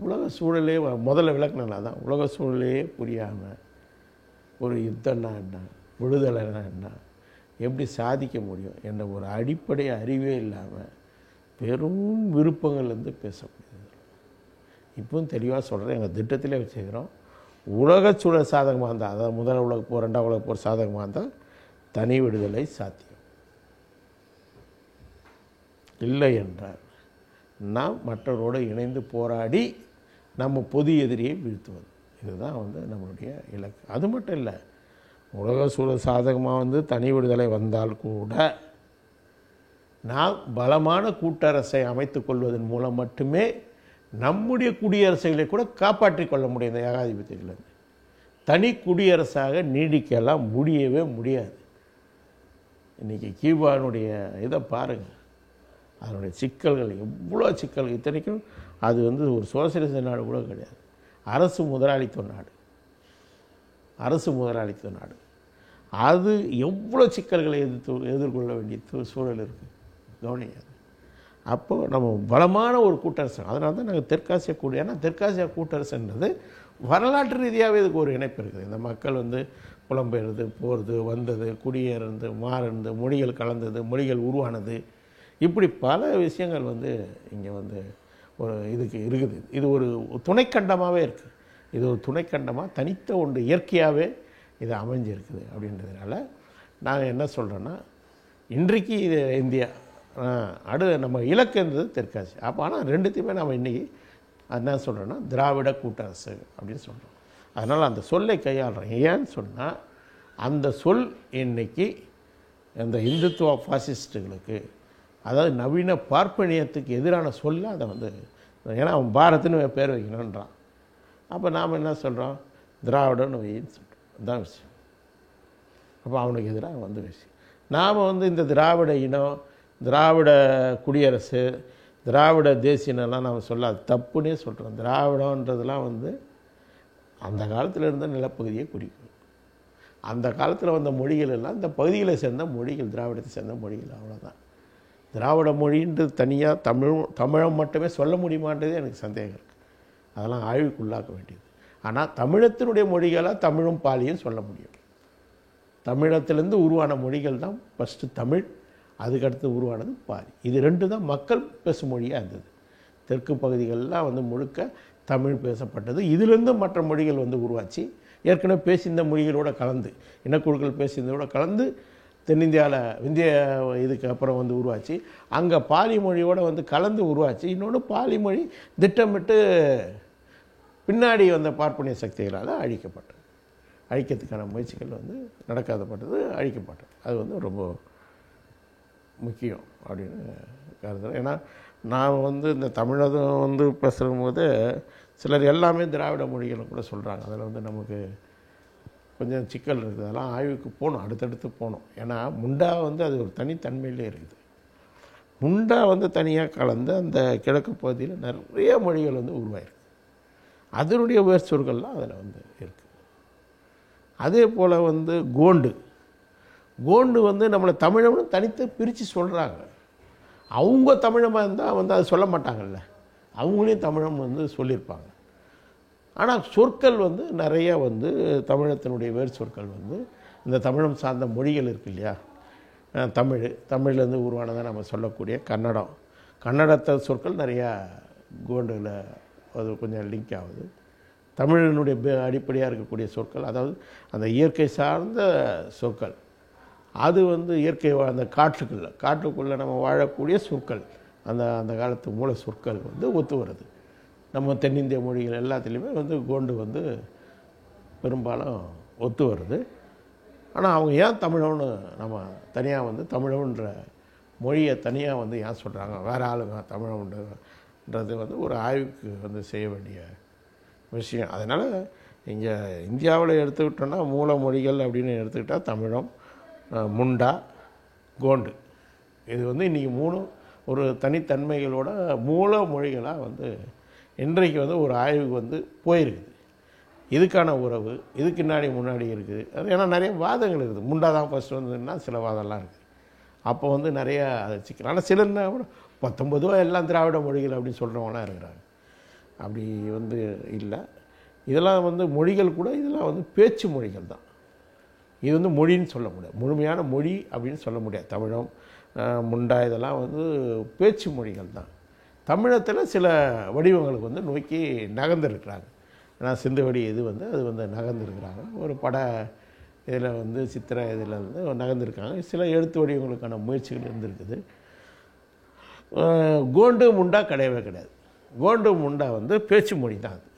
உலக சூழலே முதல்ல விளக்குனா தான் உலக சூழலையே புரியாமல் ஒரு யுத்தம்னா என்ன, விடுதலைனா என்ன, எப்படி சாதிக்க முடியும் என்ற ஒரு அடிப்படை அறிவே இல்லாமல் பெரும் விருப்பங்கள்லேருந்து பேசக்கூடியது. இப்பவும் தெளிவாக சொல்கிறேன். எங்கள் திட்டத்திலே வச்சுக்கிறோம். உலக சூழல் சாதகமாக இருந்தால், அதாவது முதல் உலகப் போர் 2ஆம் உலகப் போர் சாதகமாக இருந்தால் தனி விடுதலை சாத்தியம். இல்லை என்றால் நாம் மற்றவரோடு இணைந்து போராடி நம்ம பொது எதிரியை வீழ்த்துவது. இதுதான் வந்து நம்மளுடைய இலக்கு. அது மட்டும் இல்லை, உலக சூழல் சாதகமாக வந்து தனி விடுதலை வந்தால் கூட நாம் பலமான கூட்டரசை அமைத்து கொள்வதன் மூலம் மட்டுமே நம்முடைய குடியரசுகளை கூட காப்பாற்றி கொள்ள முடியும். இந்த ஏகாதிபத்தியிலிருந்து தனி குடியரசாக நீடிக்கலாம் முடியவே முடியாது. இன்றைக்கி கியூபானுடைய இதை பாருங்கள். அதனுடைய சிக்கல்கள் எவ்வளோ சிக்கல். இத்தனைக்கும் அது வந்து ஒரு சோசியலிச நாடு கூட கிடையாது. அரசு முதலாளித்துவ நாடு. அரசு முதலாளித்துவ நாடு. அது எவ்வளோ சிக்கல்களை எதிர்கொள்ள வேண்டிய சூழல் இருக்குது. கவனியாது. அப்போது நம்ம பலமான ஒரு கூட்டரசு. அதனால தான் நாங்கள் தெற்காசிய ஏன்னா தெற்காசிய கூட்டரசுன்றது வரலாற்று ரீதியாகவே இதுக்கு ஒரு இணைப்பு இருக்குது. இந்த மக்கள் வந்து புலம்பெயர்ந்து போகிறது, வந்தது, குடியேறது, மாறுறது, மொழிகள் கலந்தது, மொழிகள் உருவானது, இப்படி பல விஷயங்கள் வந்து இங்கே வந்து ஒரு இதுக்கு இருக்குது. இது ஒரு துணைக்கண்டமாகவே இருக்குது. இது ஒரு துணைக்கண்டமாக தனித்த ஒன்று இயற்கையாகவே இது அமைஞ்சிருக்குது. அப்படின்றதுனால நாங்கள் என்ன சொல்கிறோன்னா, இன்றைக்கு இது இந்தியா நம்ம இலக்கு இருந்தது தெற்காசி. அப்போ ஆனால் ரெண்டுத்தையுமே நம்ம இன்றைக்கி என்ன சொல்கிறோன்னா திராவிட கூட்டரசு அப்படின்னு சொல்கிறோம். அதனால் அந்த சொல்லை கையாளுறோம். ஏன்னு சொன்னால் அந்த சொல் இன்றைக்கி இந்த இந்துத்துவ ஃபாசிஸ்ட்டுகளுக்கு, அதாவது நவீன பார்ப்பனியத்துக்கு எதிரான சொல்ல அதை வந்து, ஏன்னா அவன் பாரத்னு பேர் வைக்கணுன்றான். அப்போ நாம் என்ன சொல்கிறோம், திராவிடன்னு வைன்னு சொல்கிறோம். அதுதான் விஷயம். அப்போ அவனுக்கு எதிராக வந்து விஷயம். நாம் வந்து இந்த திராவிட இனம், திராவிட குடியரசு, திராவிட தேசியனெல்லாம் நாம் சொல்லாது, தப்புன்னே சொல்கிறோம். திராவிடன்றதுலாம் வந்து அந்த காலத்தில் இருந்த நிலப்பகுதியை குறிக்கும். அந்த காலத்தில் வந்த மொழிகள் எல்லாம் இந்த பகுதிகளை சேர்ந்த மொழிகள், திராவிடத்தை சேர்ந்த மொழிகள், அவ்வளோதான். திராவிட மொழின்றது தனியாக தமிழம் மட்டுமே சொல்ல முடியுமான்றதே எனக்கு சந்தேகம் இருக்குது. அதெல்லாம் ஆய்வுக்குள்ளாக்க வேண்டியது. ஆனால் தமிழத்தினுடைய மொழிகளாக தமிழும் பாலியும் சொல்ல முடியும். தமிழத்திலேருந்து உருவான மொழிகள் தான் ஃபஸ்ட்டு தமிழ், அதுக்கடுத்து உருவானது பாலி. இது ரெண்டு தான் மக்கள் பேசும் மொழியாக இருந்தது. தெற்கு பகுதிகளெலாம் வந்து முழுக்க தமிழ் பேசப்பட்டது. இதிலிருந்து மற்ற மொழிகள் வந்து உருவாச்சு. ஏற்கனவே பேசியிருந்த மொழிகளோடு கலந்து, இனக்குழுக்கள் பேசியிருந்தோட கலந்து தென்னிந்தியாவில் இந்திய இதுக்கு அப்புறம் வந்து உருவாச்சு. அங்கே பாலி மொழியோடு வந்து கலந்து உருவாச்சு. இன்னொன்று பாலி மொழி திட்டமிட்டு பின்னாடி வந்த பார்ப்பனிய சக்திகளால் அழிக்கிறதுக்கான முயற்சிகள் வந்து நடக்காதப்பட்டது, அழிக்கப்பட்டது. அது வந்து ரொம்ப முக்கியம் அப்படின்னு கருதுகிறேன். ஏன்னா நான் வந்து இந்த தமிழகம் வந்து பேசும்போது சிலர் எல்லாமே திராவிட மொழிகளை கூட சொல்கிறாங்க. அதில் வந்து நமக்கு கொஞ்சம் சிக்கல் இருக்குது. அதெல்லாம் ஆய்வுக்கு போகணும், அடுத்தடுத்து போகணும். ஏன்னா முண்டா வந்து அது ஒரு தனித்தன்மையிலே இருக்குது. முண்டா வந்து தனியாக கலந்து அந்த கிழக்கு பகுதியில் நிறைய மொழிகள் வந்து உருவாயிருக்கு. அதனுடைய வேர் சொற்கள்லாம் அதில் வந்து இருக்குது. அதே போல் வந்து கோண்டு வந்து நம்மளை தமிழம்னு தனித்து பிரித்து சொல்கிறாங்க. அவங்க தமிழமாக இருந்தால் வந்து அதை சொல்ல மாட்டாங்கல்ல, அவங்களையும் தமிழம் வந்து சொல்லியிருப்பாங்க. ஆனால் சொற்கள் வந்து நிறைய வந்து தமிழத்தினுடைய வேர் சொற்கள் வந்து இந்த தமிழம் சார்ந்த மொழிகள் இருக்கு இல்லையா, தமிழ்லேருந்து உருவானதாக நம்ம சொல்லக்கூடிய கன்னடத்தை சொற்கள் நிறையா கோண்டில் அது கொஞ்சம் லிங்க் ஆகுது. தமிழினுடைய அடிப்படையாக இருக்கக்கூடிய சொற்கள், அதாவது அந்த இயற்கை சார்ந்த சொற்கள், அது வந்து இயற்கை அந்த காட்டுக்குள்ளே நம்ம வாழக்கூடிய சொற்கள், அந்த காலத்து மூல சொற்கள் வந்து ஒத்து வருது. நம்ம தென்னிந்திய மொழிகள் எல்லாத்துலேயுமே வந்து கோண்டு வந்து பெரும்பாலும் ஒத்து வருது. ஆனால் அவங்க ஏன் தமிழன்னு நம்ம தனியாக வந்து தமிழன்ற மொழியை தனியாக வந்து ஏன் சொல்கிறாங்க, வேறு ஆளுங்க தமிழன்றது வந்து ஒரு ஆய்வுக்கு வந்து செய்ய வேண்டிய விஷயம். அதனால் இங்கே இந்தியாவில் எடுத்துக்கிட்டோன்னா மூல மொழிகள் அப்படின்னு எடுத்துக்கிட்டால் தமிழம், முண்டா, கோண்டு, இது வந்து இன்றைக்கி மூணும் ஒரு தனித்தன்மைகளோட மூல மொழிகளாக வந்து இன்றைக்கு வந்து ஒரு ஆய்வுக்கு வந்து போயிருக்குது. இதுக்கான உறவு இதுக்கு முன்னாடி இருக்குது. அது ஏன்னா நிறைய வாதங்கள் இருக்குது. முண்டா தான் ஃபஸ்ட்டு வந்ததுன்னா சில வாதம்லாம் இருக்குது. அப்போ வந்து நிறையா அதை சிக்கல். ஆனால் சிலர்னா கூட 19 எல்லாம் திராவிட மொழிகள் அப்படின்னு சொல்கிறவங்களாம் இருக்கிறாங்க. அப்படி வந்து இல்லை. இதெல்லாம் வந்து மொழிகள் கூட இதெல்லாம் வந்து பேச்சு மொழிகள் தான். இது வந்து மொழின்னு சொல்ல முடியாது, முழுமையான மொழி அப்படின்னு சொல்ல முடியாது. தமிழம், முண்டா இதெல்லாம் வந்து பேச்சு மொழிகள் தான். தமிழத்தில் சில வடிவங்களுக்கு வந்து நோக்கி நகர்ந்துருக்கிறாங்க. ஏன்னா சிந்துவெளி இது வந்து அது வந்து நகர்ந்துருக்கிறாங்க. ஒரு பட இதில் வந்து சித்திரை இதில் வந்து நகர்ந்துருக்காங்க. சில எழுத்து வடிவங்களுக்கான முயற்சிகள் இருந்திருக்குது. கோண்டு முண்டா கிடையவே கிடையாது. கோண்டு முண்டா வந்து பேச்சு மொழி தான். அது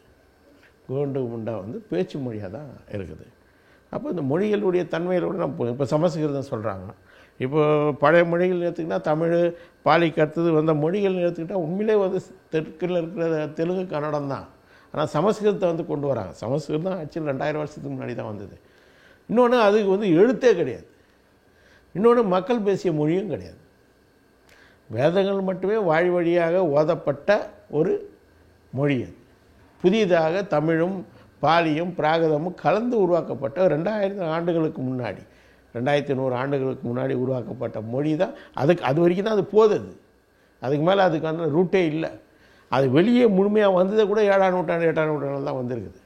கோண்டு முண்டா வந்து பேச்சு மொழியாக தான் இருக்குது. அப்போ இந்த மொழிகளுடைய தன்மைகளோடு நம்ம இப்போ சமஸ்கிருதம் சொல்கிறாங்க. இப்போ பழைய மொழிகள் எடுத்துக்கிட்டால் தமிழ், பாலிக்கு அடுத்தது வந்த மொழிகள் எடுத்துக்கிட்டால் உண்மையிலே வந்து தெற்கில் இருக்கிற தெலுங்கு, கன்னடம் தான். ஆனால் சமஸ்கிருதத்தை வந்து கொண்டு வராங்க. சமஸ்கிருதம் ஆக்சுவலி 2000 வருஷத்துக்கு முன்னாடி தான் வந்தது. இன்னொன்று அதுக்கு வந்து எழுத்தே கிடையாது. இன்னொன்று மக்கள் பேசிய மொழியும் கிடையாது. வேதங்கள் மட்டுமே வாய் வழியாக ஓதப்பட்ட ஒரு மொழி அது. புதிதாக தமிழும் பாலியும் பிராகிருதமும் கலந்து உருவாக்கப்பட்ட 2000 ஆண்டுகளுக்கு முன்னாடி, 2100 ஆண்டுகளுக்கு முன்னாடி உருவாக்கப்பட்ட மொழி தான். அது வரைக்கும் தான் அது போகுது. அதுக்கு மேலே அதுக்கான ரூட்டே இல்லை. அது வெளியே முழுமையாக வந்ததை கூட 7ஆம் நூற்றாண்டு 8ஆம் நூற்றாண்டு தான் வந்திருக்குது.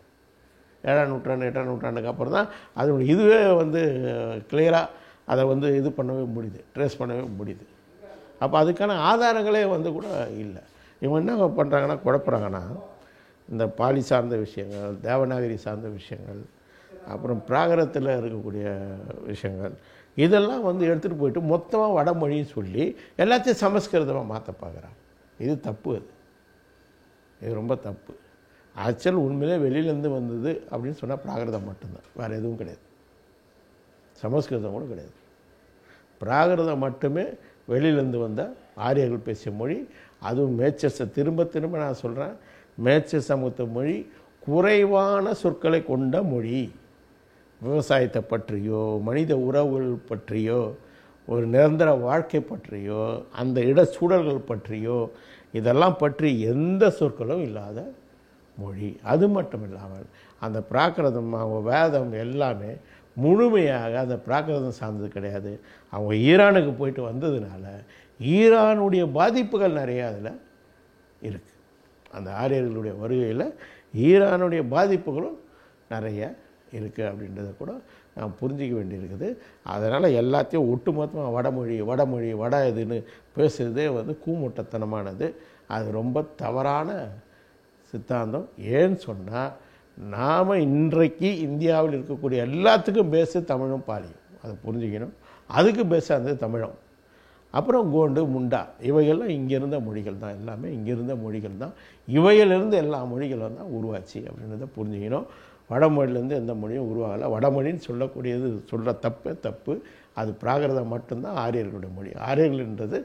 7ஆம் நூற்றாண்டு 8ஆம் நூற்றாண்டுக்கு அப்புறம் தான் அதனுடைய இதுவே வந்து கிளியராக அதை வந்து இது பண்ணவே முடியுது, ட்ரேஸ் பண்ணவே முடியுது. அப்போ அதுக்கான ஆதாரங்களே வந்து கூட இல்லை. இவங்க என்ன பண்ணுறாங்கன்னா, குழப்புறாங்கன்னா, இந்த பாலி சார்ந்த விஷயங்கள், தேவநாகரி சார்ந்த விஷயங்கள், அப்புறம் பிராகிருதத்தில் இருக்கக்கூடிய விஷயங்கள், இதெல்லாம் வந்து எடுத்துகிட்டு போயிட்டு மொத்தமாக வடமொழின்னு சொல்லி எல்லாத்தையும் சமஸ்கிருதமாக மாற்ற பார்க்குறாங்க. இது தப்பு. இது ரொம்ப தப்பு. ஆக்சுவல் உண்மையிலே வெளியிலேருந்து வந்தது அப்படின்னு சொன்னால் பிராகிருதம் மட்டும்தான், வேறு எதுவும் கிடையாது. சமஸ்கிருதம் கூட கிடையாது. பிராகிருதம் மட்டுமே வெளியிலேருந்து வந்த ஆரியர்கள் பேசிய மொழி. அதுவும் மேச்சர்ஸை திரும்ப நான் சொல்கிறேன், மேச்சர் சமூகத்த மொழி குறைவான சொற்களை கொண்ட மொழி. விவசாயத்தை பற்றியோ, மனித உறவுகள் பற்றியோ, ஒரு நிரந்தர வாழ்க்கை பற்றியோ, அந்த இடச்சூழல்கள் பற்றியோ, இதெல்லாம் பற்றி எந்த சொற்களும் இல்லாத மொழி. அது மட்டும் இல்லாமல் அந்த பிராகிருதம், அவங்க வேதம் எல்லாமே முழுமையாக அந்த பிராகிருதம் சார்ந்தது கிடையாது. அவங்க ஈரானுக்கு போயிட்டு வந்ததுனால ஈரானுடைய பாதிப்புகள் நிறையா அதில் இருக்குது. அந்த ஆரியர்களுடைய வருகையில் ஈரானுடைய பாதிப்புகளும் நிறைய இருக்குது அப்படின்றத கூட நாம் புரிஞ்சிக்க வேண்டியிருக்குது. அதனால் எல்லாத்தையும் ஒட்டுமொத்தமாக வடமொழி வட இதுன்னு பேசுகிறதே வந்து கூமுட்டத்தனமானது. அது ரொம்ப தவறான சித்தாந்தம். ஏன்னு சொன்னால், நாம் இன்றைக்கு இந்தியாவில் இருக்கக்கூடிய எல்லாத்துக்கும் பேசு தமிழும் பாலியும், அதை புரிஞ்சுக்கணும். அதுக்கு பேசாது தமிழும். அப்புறம் கோண்டு, முண்டா, இவைகள்லாம் இங்கேருந்த மொழிகள் தான். எல்லாமே இங்கேருந்த மொழிகள் தான். இவையிலிருந்து எல்லா மொழிகளும் தான் உருவாச்சு அப்படின்றத புரிஞ்சுக்கணும். வடமொழியிலேருந்து எந்த மொழியும் உருவாகலை. வடமொழின்னு சொல்லக்கூடியது சொல்கிற தப்பு. அது பிராகிருதம் மட்டும்தான் ஆரியர்களுடைய மொழி. ஆரியர்கள்ன்றது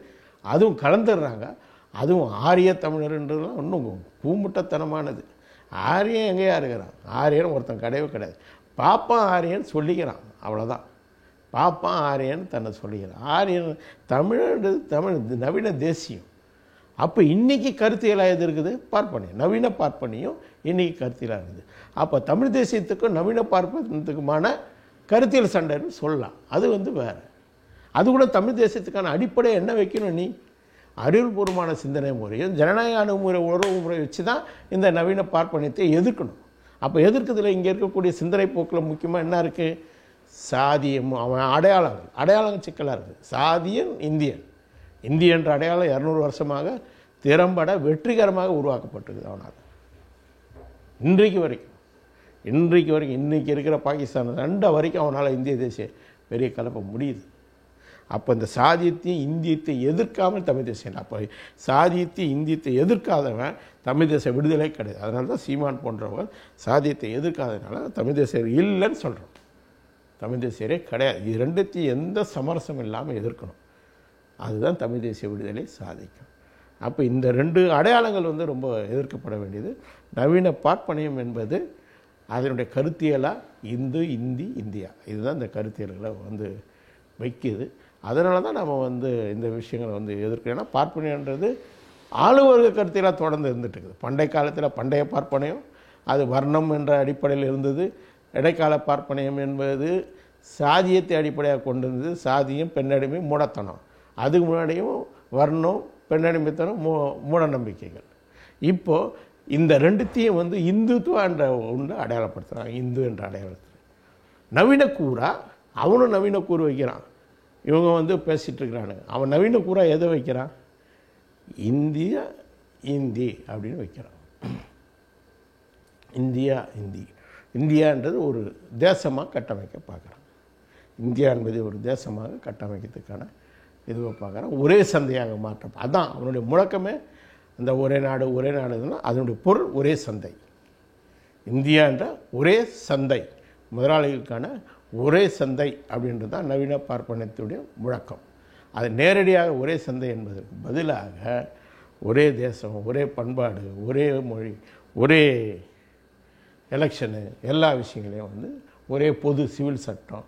அதுவும் கலந்துடுறாங்க. அதுவும் ஆரிய தமிழர்ன்றதுலாம் இன்னும் கூமுட்டத்தனமானது. ஆரியன் எங்கேயா இருக்கிறான்? ஆரியன் ஒருத்தன் கிடையாது. பாப்பான் ஆரியன் சொல்லிக்கிறான், அவ்வளோதான். பாப்பான் ஆரியன் தன்னை சொல்லிக்கிறான். ஆரியன் தமிழ்ன்றது தமிழ் நவீன தேசியம். அப்போ இன்றைக்கி கருத்தியலாக எது இருக்குது? பார்ப்பனியம். நவீன பார்ப்பனியும் இன்றைக்கி கருத்தியலாக இருக்குது. அப்போ தமிழ் தேசியத்துக்கும் நவீன பார்ப்பனத்துக்குமான கருத்தியல் சண்டைன்னு சொல்லலாம். அது வேறு. அது கூட தமிழ் தேசியத்துக்கான அடிப்படை என்ன வைக்கணும்? நீ அறிவுபூர்வமான சிந்தனை முறையும் ஜனநாயக அணுகுமுறை உறவு முறை வச்சு தான் இந்த நவீன பார்ப்பனியத்தை எதிர்க்கணும். அப்போ எதிர்க்கிறதுல இங்கே இருக்கக்கூடிய சிந்தனை போக்கில் முக்கியமாக என்ன இருக்குது? சாதியம், அவன் அடையாளங்கள் சிக்கலாக இருக்குது. சாதியன் இந்தியன்ற அடையாளம் 200 வருஷமாக திறம்பட வெற்றிகரமாக உருவாக்கப்பட்டிருக்குது அவனால். இன்றைக்கு வரைக்கும் இன்றைக்கி இருக்கிற பாகிஸ்தான் ரெண்ட வரைக்கும் அவனால் இந்திய தேசிய பெரிய கலப்ப முடியுது. அப்போ இந்த சாதியத்தையும் இந்தியத்தை எதிர்க்காமல் தமிழ் தேசியம். அப்போ சாதியத்தையும் இந்தியத்தை எதிர்க்காதவன் தமிழ் தேச விடுதலை கிடையாது. அதனால தான் சீமான் போன்றவங்க சாதியத்தை எதிர்க்காததுனால தமிழ் தேசியர் இல்லைன்னு சொல்கிறோம். தமிழ் தேசியரே கிடையாது. இது ரெண்டுத்தையும் எந்த சமரசம் இல்லாமல் எதிர்க்கணும். அதுதான் தமிழ் தேசிய விடுதலை சாதிக்கும். அப்போ இந்த 2 அடையாளங்கள் ரொம்ப எதிர்க்கப்பட வேண்டியது. நவீன பார்ப்பனியம் என்பது அதனுடைய கருத்தியலாக இந்தியா இதுதான் இந்த கருத்தியல்களை வைக்குது. அதனால தான் நம்ம இந்த விஷயங்களை எதிர்க்கிறோம். ஏன்னா பார்ப்பனியன்றது ஆளுவர்க கருத்தியலாக தொடர்ந்து இருந்துட்டு இருக்குது. பண்டைய காலத்தில் பண்டைய பார்ப்பனியம் அது வர்ணம் என்ற அடிப்படையில் இருந்தது. இடைக்கால பார்ப்பனியம் என்பது சாதியத்தை அடிப்படையாக கொண்டு இருந்தது. சாதியம், பெண்ணடிமை, மூடத்தனம். அதுக்கு முன்னாடியும் வர்ணம், பெண்ணடிமைத்தனம், மூட நம்பிக்கைகள். இப்போது இந்த ரெண்டுத்தையும் இந்துத்துவ என்ற ஒன்று அடையாளப்படுத்துகிறாங்க. இந்து என்ற அடையாளத்தில் நவீன கூறா அவனும் நவீன கூறு வைக்கிறான். இவங்க பேசிகிட்டு இருக்கிறானுங்க. அவன் நவீன கூறா எதை வைக்கிறான்? இந்தி அப்படின்னு வைக்கிறான். இந்தியான்றது ஒரு தேசமாக கட்டமைக்க பார்க்குறான். இந்தியா என்பது ஒரு தேசமாக கட்டமைக்கிறதுக்கான இதுவை பார்க்குறான். ஒரே சந்தையாக மாற்றம். அதான் அவனுடைய முழக்கமே. அந்த ஒரே நாடுன்னா அதனுடைய பொருள் ஒரே சந்தை. இந்தியான்ற ஒரே சந்தை, முதலாளிகளுக்கான ஒரே சந்தை அப்படின்றது தான் நவீன பார்ப்பனியத்துடைய முழக்கம். அது நேரடியாக ஒரே சந்தை என்பதற்கு பதிலாக ஒரே தேசம், ஒரே பண்பாடு, ஒரே மொழி, ஒரே எலெக்ஷனு, எல்லா விஷயங்களையும் ஒரே பொது சிவில் சட்டம்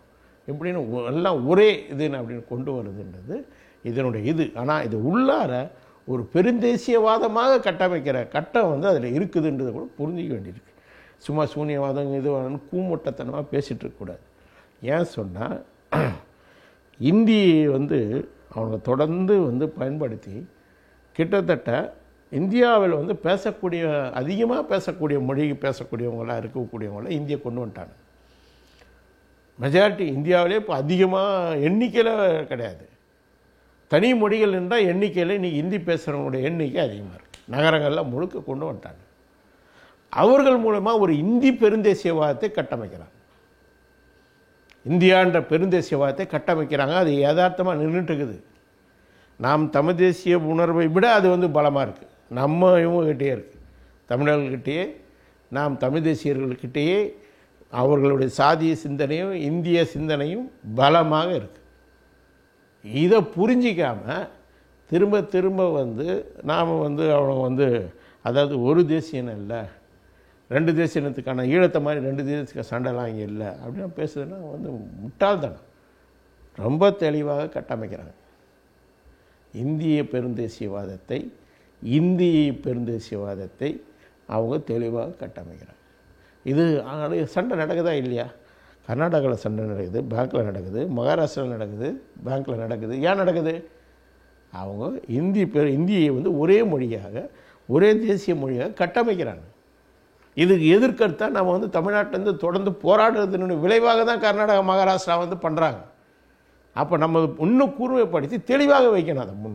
இப்படின்னு எல்லாம் ஒரே இதுன்னு அப்படின்னு கொண்டு வருதுன்றது இதனுடைய ஆனால் இது உள்ளார ஒரு பெருந்தேசியவாதமாக கட்டமைக்கிற கட்டம் அதில் இருக்குதுன்றதை கூட புரிஞ்சிக்க வேண்டியிருக்கு. சும்மா சூன்யவாதம் இது கூமுட்டத்தனமாக பேசிகிட்டு இருக்கக்கூடாது. ஏன் சொன்னால் இந்தியை அவங்க தொடர்ந்து பயன்படுத்தி கிட்டத்தட்ட இந்தியாவில் அதிகமாக பேசக்கூடிய மொழி பேசக்கூடியவங்களாக இருக்கக்கூடியவங்களாம் இந்தியை கொண்டு வந்துட்டாங்க. மெஜாரிட்டி இந்தியாவிலே இப்போ அதிகமாக எண்ணிக்கையில் கிடையாது. தனி மொழிகள் என்றால் எண்ணிக்கையில் இன்றைக்கி ஹிந்தி பேசுகிறவங்களுடைய எண்ணிக்கை அதிகமாக இருக்குது. நகரங்களில் முழுக்க கொண்டு வந்துட்டாங்க. அவர்கள் மூலமாக ஒரு இந்தி பெருந்தேசியவாதத்தை கட்டமைக்கிறாங்க. இந்தியான்ற பெருந்தேசியவாதத்தை கட்டமைக்கிறாங்க. அது யதார்த்தமாக நின்றுட்டுருக்குது. நாம் தமிழ் தேசிய உணர்வை விட அது பலமாக இருக்குது. நம்ம இவங்ககிட்டே இருக்குது. தமிழர்கள்கிட்டேயே நாம் தமிழ் தேசியர்கள்கிட்டேயே அவர்களுடைய சாதிய சிந்தனையும் இந்திய சிந்தனையும் பலமாக இருக்குது. இதை புரிஞ்சிக்காமல் திரும்ப நாம் அவங்க அதாவது ஒரு தேசியன்னு இல்லை, 2 தேசியத்துக்கான ஈழத்தை மாதிரி 2 தேசியத்துக்கு சண்டைலாம் இங்கே இல்லை அப்படின்னு பேசுறதுன்னா முட்டாள்தானே. ரொம்ப தெளிவாக கட்டமைக்கிறாங்க. இந்திய பெருந்தேசியவாதத்தை அவங்க தெளிவாக கட்டமைக்கிறாங்க. இது சண்டை நடக்குதா இல்லையா? கர்நாடகாவில் சண்டை நடக்குது, பேங்க்கில் நடக்குது, மகாராஷ்டிராவில் நடக்குது, பேங்க்கில் நடக்குது. ஏன் நடக்குது? அவங்க இந்தியை ஒரே மொழியாக, ஒரே தேசிய மொழியாக கட்டமைக்கிறாங்க. இதுக்கு எதிர்க்கத்தான் நம்ம தமிழ்நாட்டிலேருந்து தொடர்ந்து போராடுறதுன்னு விளைவாக தான் கர்நாடகா, மகாராஷ்டிரா பண்ணுறாங்க. அப்போ நம்ம இன்னும் கூர்மைப்படுத்தி தெளிவாக வைக்கணும். அதை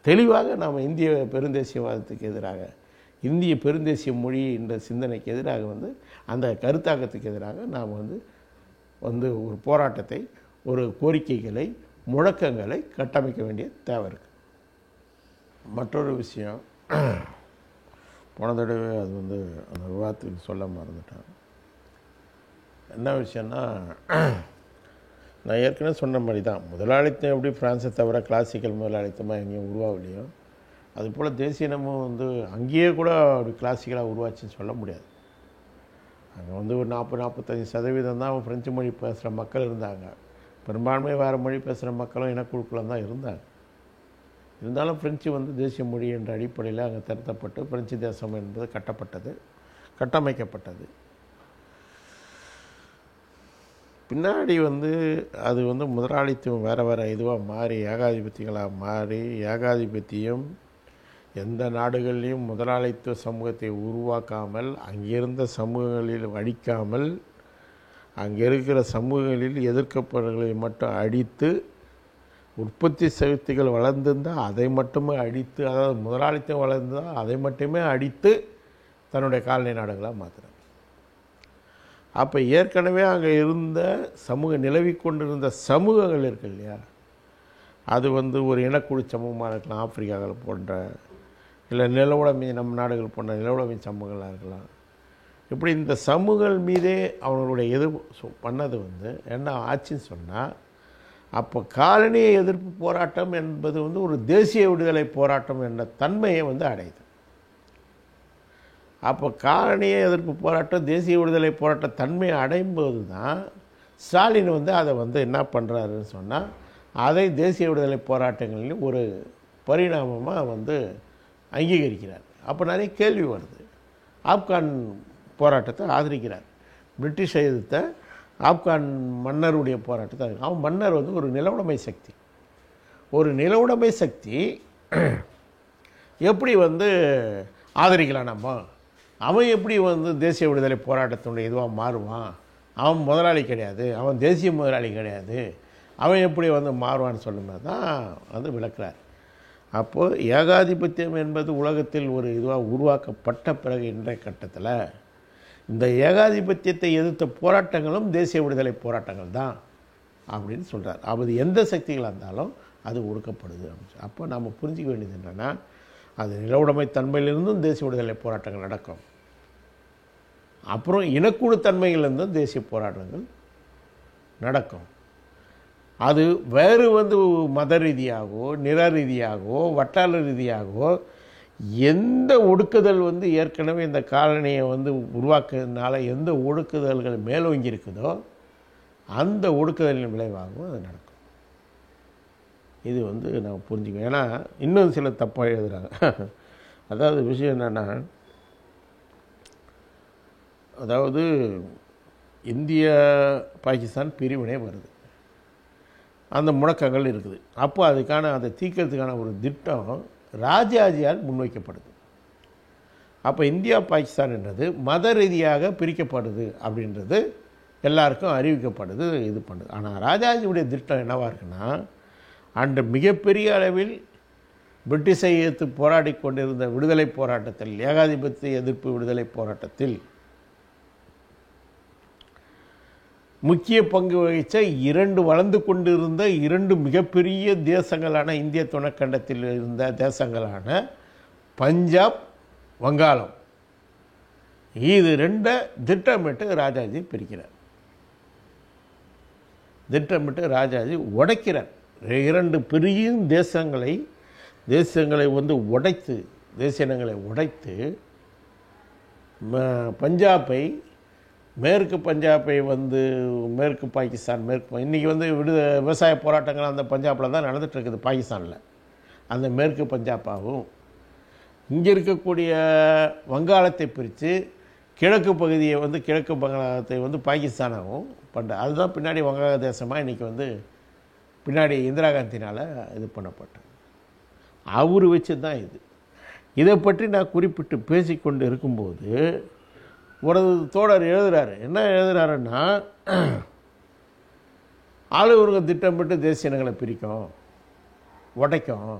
தெளிவாக நாம் இந்திய பெருந்தேசியவாதத்துக்கு எதிராக, இந்திய பெருந்தேசிய மொழி என்ற சிந்தனைக்கு எதிராக அந்த கருத்தாக்கத்துக்கு எதிராக நாம் ஒரு போராட்டத்தை, ஒரு கோரிக்கைகளை, முழக்கங்களை கட்டமைக்க வேண்டிய தேவை இருக்குது. மற்றொரு விஷயம், போன தடவை அது அந்த விவாதத்துக்கு சொல்ல மறந்துட்டேன். என்ன விஷயம்னா, நான் ஏற்கனவே சொன்ன மாதிரி தான், முதலாளித்தம் எப்படி ஃப்ரான்ஸை தவிர கிளாசிக்கல் முதலாளித்தமாக எங்கேயும் உருவாகலையோ, அதுபோல் தேசிய இனமும் வந்து அங்கேயே கூட அப்படி கிளாசிக்கலாக உருவாச்சுன்னு சொல்ல முடியாது. அங்கே வந்து ஒரு 40-45% தான் ஃப்ரெஞ்சு மொழி பேசுகிற மக்கள் இருந்தாங்க. பெரும்பான்மை வேறு மொழி பேசுகிற மக்களும் இனக்குழுக்களும் தான் இருந்தாங்க. இருந்தாலும் ஃப்ரெஞ்சு வந்து தேசிய மொழி என்ற அடிப்படையில் அங்கே திருத்தப்பட்டு ஃப்ரெஞ்சு தேசம் என்பது கட்டமைக்கப்பட்டது. பின்னாடி வந்து அது வந்து முதலாளித்துவம் வேறு இதுவாக மாறி ஏகாதிபத்தியங்களாக மாறி, ஏகாதிபத்தியம் எந்த நாடுகள்லையும் முதலாளித்துவ சமூகத்தை உருவாக்காமல், அங்கிருந்த சமூகங்களில் அடிக்காமல், அங்கே இருக்கிற சமூகங்களில் எதிர்க்கப்படுகளை மட்டும் அடித்து, உற்பத்தி சக்திகள் வளர்ந்திருந்தால் அதை மட்டுமே அடித்து, அதாவது முதலாளித்துவம் வளர்ந்தால் அதை மட்டுமே அடித்து தன்னுடைய காலனி நாடுகளாக மாற்றுறாங்க. அப்போ ஏற்கனவே அங்கே இருந்த நிலவி கொண்டிருந்த சமூகங்கள் இருக்கு இல்லையா, அது வந்து ஒரு இனக்குழு சமூகமாக இருக்கலாம், ஆப்பிரிக்காக்கள் போன்ற, இல்லை நிலவுடைமை நம் நாடுகள் போன்ற நிலவுடைமை சமூகங்களாக இருக்கலாம். இப்படி இந்த சமூகங்கள் மீதே அவங்களுடைய பண்ணது வந்து என்ன ஆச்சுன்னு சொன்னால், அப்போ காலனிய எதிர்ப்பு போராட்டம் என்பது வந்து ஒரு தேசிய விடுதலை போராட்டம் என்ற தன்மையை வந்து அடையுது. அப்போ காலனிய எதிர்ப்பு போராட்டம் தேசிய விடுதலை போராட்ட தன்மையை அடையும் போது தான் ஸ்டாலின் வந்து அதை வந்து என்ன பண்ணுறாருன்னு சொன்னால், அதை தேசிய விடுதலை போராட்டங்களிலும் ஒரு பரிணாமமாக வந்து அங்கீகரிக்கிறார். அப்போ நிறைய கேள்வி வருது. ஆப்கான் போராட்டத்தை ஆதரிக்கிறார், பிரிட்டிஷ் எதிர்த்த ஆப்கான் மன்னருடைய போராட்டத்தை. அவன் மன்னர் வந்து ஒரு நிலவுடைமை சக்தி. ஒரு நிலவுடைமை சக்தி எப்படி வந்து ஆதரிக்கலாம் நம்ம? அவன் எப்படி வந்து தேசிய விடுதலை போராட்டத்தினுடைய இதுவாக மாறுவான்? அவன் முதலாளி கிடையாது, அவன் தேசிய முதலாளி கிடையாது, அவன் எப்படி வந்து மாறுவான்னு சொல்லும்போது தான் வந்து விளக்குறார். அப்போது ஏகாதிபத்தியம் என்பது உலகத்தில் ஒரு இதுவாக உருவாக்கப்பட்ட பிறகு இன்றைய கட்டத்தில் இந்த ஏகாதிபத்தியத்தை எதிர்த்த போராட்டங்களும் தேசிய விடுதலை போராட்டங்கள் தான் அப்படின்னு சொல்கிறார். அது எந்த சக்திகளாக இருந்தாலும் அது ஒடுக்கப்படுது. அப்போ நம்ம புரிஞ்சிக்க வேண்டியது என்னென்னா, அது நிலவுடைமை தன்மையிலிருந்தும் தேசிய விடுதலை போராட்டங்கள் நடக்கும், அப்புறம் இனக்குழு தன்மையிலிருந்தும் தேசிய போராட்டங்கள் நடக்கும். அது வேறு வந்து மத ரீதியாகவோ நிற ரீதியாகவோ வட்டார ரீதியாகவோ எந்த ஒடுக்குதல் வந்து ஏற்கனவே இந்த காலனியை வந்து உருவாக்குறதுனால எந்த ஒடுக்குதல்கள் மேலோங்கி இருக்குதோ அந்த ஒடுக்குதலின் விளைவாகவும் அது நடக்கும். இது வந்து நம்ம புரிஞ்சுக்கணும். ஏன்னா இன்னும் சில தப்பாக எழுதுகிறாங்க. அதாவது விஷயம் என்னென்னா, அதாவது இந்திய பாகிஸ்தான் பிரிவினை வருது, அந்த முழக்கங்கள் இருக்குது. அப்போ அதுக்கான அதை தீர்க்கிறதுக்கான ஒரு திட்டம் ராஜாஜியால் முன்வைக்கப்படுது. அப்போ இந்தியா பாகிஸ்தான் என்றது மத ரீதியாக பிரிக்கப்படுது அப்படின்றது எல்லாருக்கும் அறிவிக்கப்படுது, இது பண்ணுது. ஆனால் ராஜாஜியுடைய திட்டம் என்னவாக இருக்குன்னா, அன்று மிகப்பெரிய அளவில் பிரிட்டிஷை எதிர்த்து போராடி கொண்டிருந்த விடுதலை போராட்டத்தில், ஏகாதிபத்திய எதிர்ப்பு விடுதலை போராட்டத்தில் முக்கிய பங்கு வகித்த வளர்ந்து கொண்டிருந்த இரண்டு மிகப்பெரிய தேசங்களான இந்திய துணைக்கண்டத்தில் இருந்த தேசங்களான பஞ்சாப், வங்காளம், இது ரெண்டை திட்டமிட்டு ராஜாஜி பிரிக்கிறார். திட்டமிட்டு ராஜாஜி உடைக்கிறார். இரண்டு பெரிய தேசங்களை வந்து உடைத்து, தேசிய இனங்களை உடைத்து, பஞ்சாபை, மேற்கு பஞ்சாபை வந்து மேற்கு பாகிஸ்தான், இன்றைக்கி வந்து விவசாய போராட்டங்கள் அந்த பஞ்சாபில் தான் நடந்துகிட்ருக்குது, பாகிஸ்தானில். அந்த மேற்கு பஞ்சாபாகவும் இங்கே இருக்கக்கூடிய வங்காளத்தை பிரித்து கிழக்கு பகுதியை வந்து கிழக்கு வங்காளத்தை வந்து பாகிஸ்தானாகவும் அதுதான் பின்னாடி வங்காள தேசமாக இன்றைக்கி வந்து பின்னாடி இந்திரா காந்தினால் இது பண்ணப்பட்டது. அவர் வச்சு தான் இது. இதை பற்றி நான் குறிப்பிட்டு பேசிக்கொண்டு இருக்கும்போது ஒரு தோழர் எழுதுகிறாரு. என்ன எழுதுகிறாருன்னா, ஆளுநருங்க திட்டமிட்டு தேசிய இனங்களை பிரிக்கும், உடைக்கும்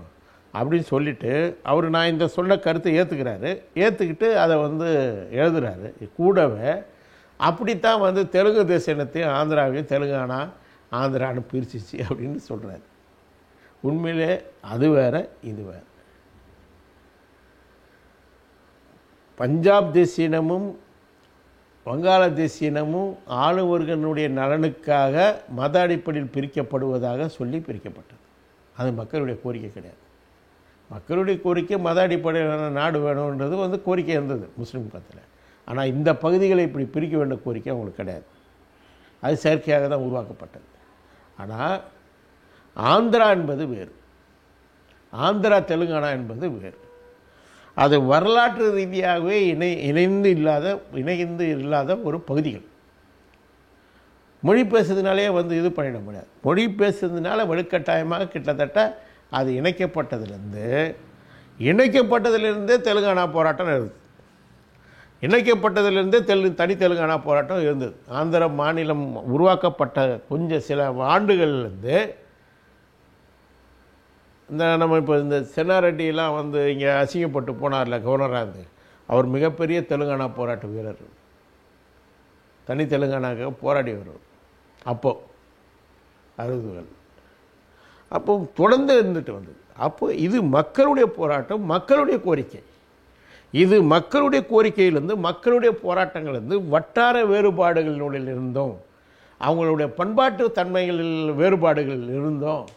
அப்படின்னு சொல்லிவிட்டு அவர் நான் இந்த சொன்ன கருத்தை ஏற்றுக்கிட்டு அதை வந்து எழுதுகிறாரு. கூடவே அப்படித்தான் வந்து தெலுங்கு தேசிய இனத்தையும் ஆந்திராவையும் தெலுங்கானா ஆந்திரான்னு பிரிச்சிச்சு அப்படின்னு சொல்கிறாரு. உண்மையிலே அது வேறு இது வேறு. பஞ்சாப் தேசிய இனமும் வங்காள தேசிய இனமும் ஆளுவர்களுடைய நலனுக்காக மத அடிப்படையில் பிரிக்கப்படுவதாக சொல்லி பிரிக்கப்பட்டது. அது மக்களுடைய கோரிக்கை கிடையாது. மக்களுடைய கோரிக்கை மத அடிப்படையிலான நாடு வேணுன்றது வந்து கோரிக்கை இருந்தது முஸ்லீம் பக்கத்தில். ஆனால் இந்த பகுதிகளை இப்படி பிரிக்க வேண்டிய கோரிக்கை அவங்களுக்கு கிடையாது. அது செயற்கையாக தான் உருவாக்கப்பட்டது. ஆனால் ஆந்திரா என்பது வேறு, ஆந்திரா தெலுங்கானா என்பது வேறு. அது வரலாற்று ரீதியாகவே இணைந்து இல்லாத ஒரு பகுதிகள். மொழி பேசுறதுனாலே வந்து இது பண்ணிட முடியாது. மொழி பேசுறதுனால வலுக்கட்டாயமாக கிட்டத்தட்ட அது இணைக்கப்பட்டதிலிருந்தே தெலுங்கானா போராட்டம் இருந்தது. இணைக்கப்பட்டதிலிருந்தே தனி தெலுங்கானா போராட்டம் இருந்தது. ஆந்திர மாநிலம் உருவாக்கப்பட்ட கொஞ்சம் சில ஆண்டுகள்லேருந்து நம்ம இப்போ இந்த சென்னாரெட்டியெல்லாம் வந்து இங்கே அசிங்கப்பட்டு போனார்ல கவர்னராக இருந்து, அவர் மிகப்பெரிய தெலுங்கானா போராட்ட வீரர், தனி தெலுங்கானாக்காக போராடி வருவார். அப்போது 60கள் அப்போ தொடர்ந்து இருந்துட்டு வந்தது. அப்போ இது மக்களுடைய போராட்டம், மக்களுடைய கோரிக்கை. இது மக்களுடைய கோரிக்கையிலிருந்து, மக்களுடைய போராட்டங்களிலிருந்து, வட்டார வேறுபாடுகளினுடைய இருந்தோம், அவங்களுடைய பண்பாட்டு தன்மைகளில் வேறுபாடுகளில் இருந்தோம்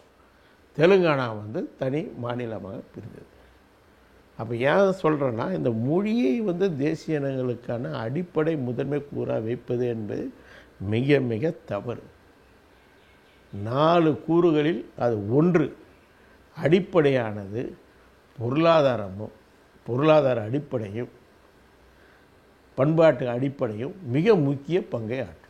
தெலுங்கானா வந்து தனி மாநிலமாக பிரிந்தது. அப்போ ஏன் சொல்கிறேன்னா, இந்த மொழியை வந்து தேசிய இனங்களுக்கான அடிப்படை முதன்மை கூறாக வைப்பது என்பது மிக மிக தவறு. 4 கூறுகளில் அது ஒன்று. அடிப்படையானது பொருளாதார அடிப்படையும் பண்பாட்டு அடிப்படையும் மிக முக்கிய பங்கை ஆற்றும்.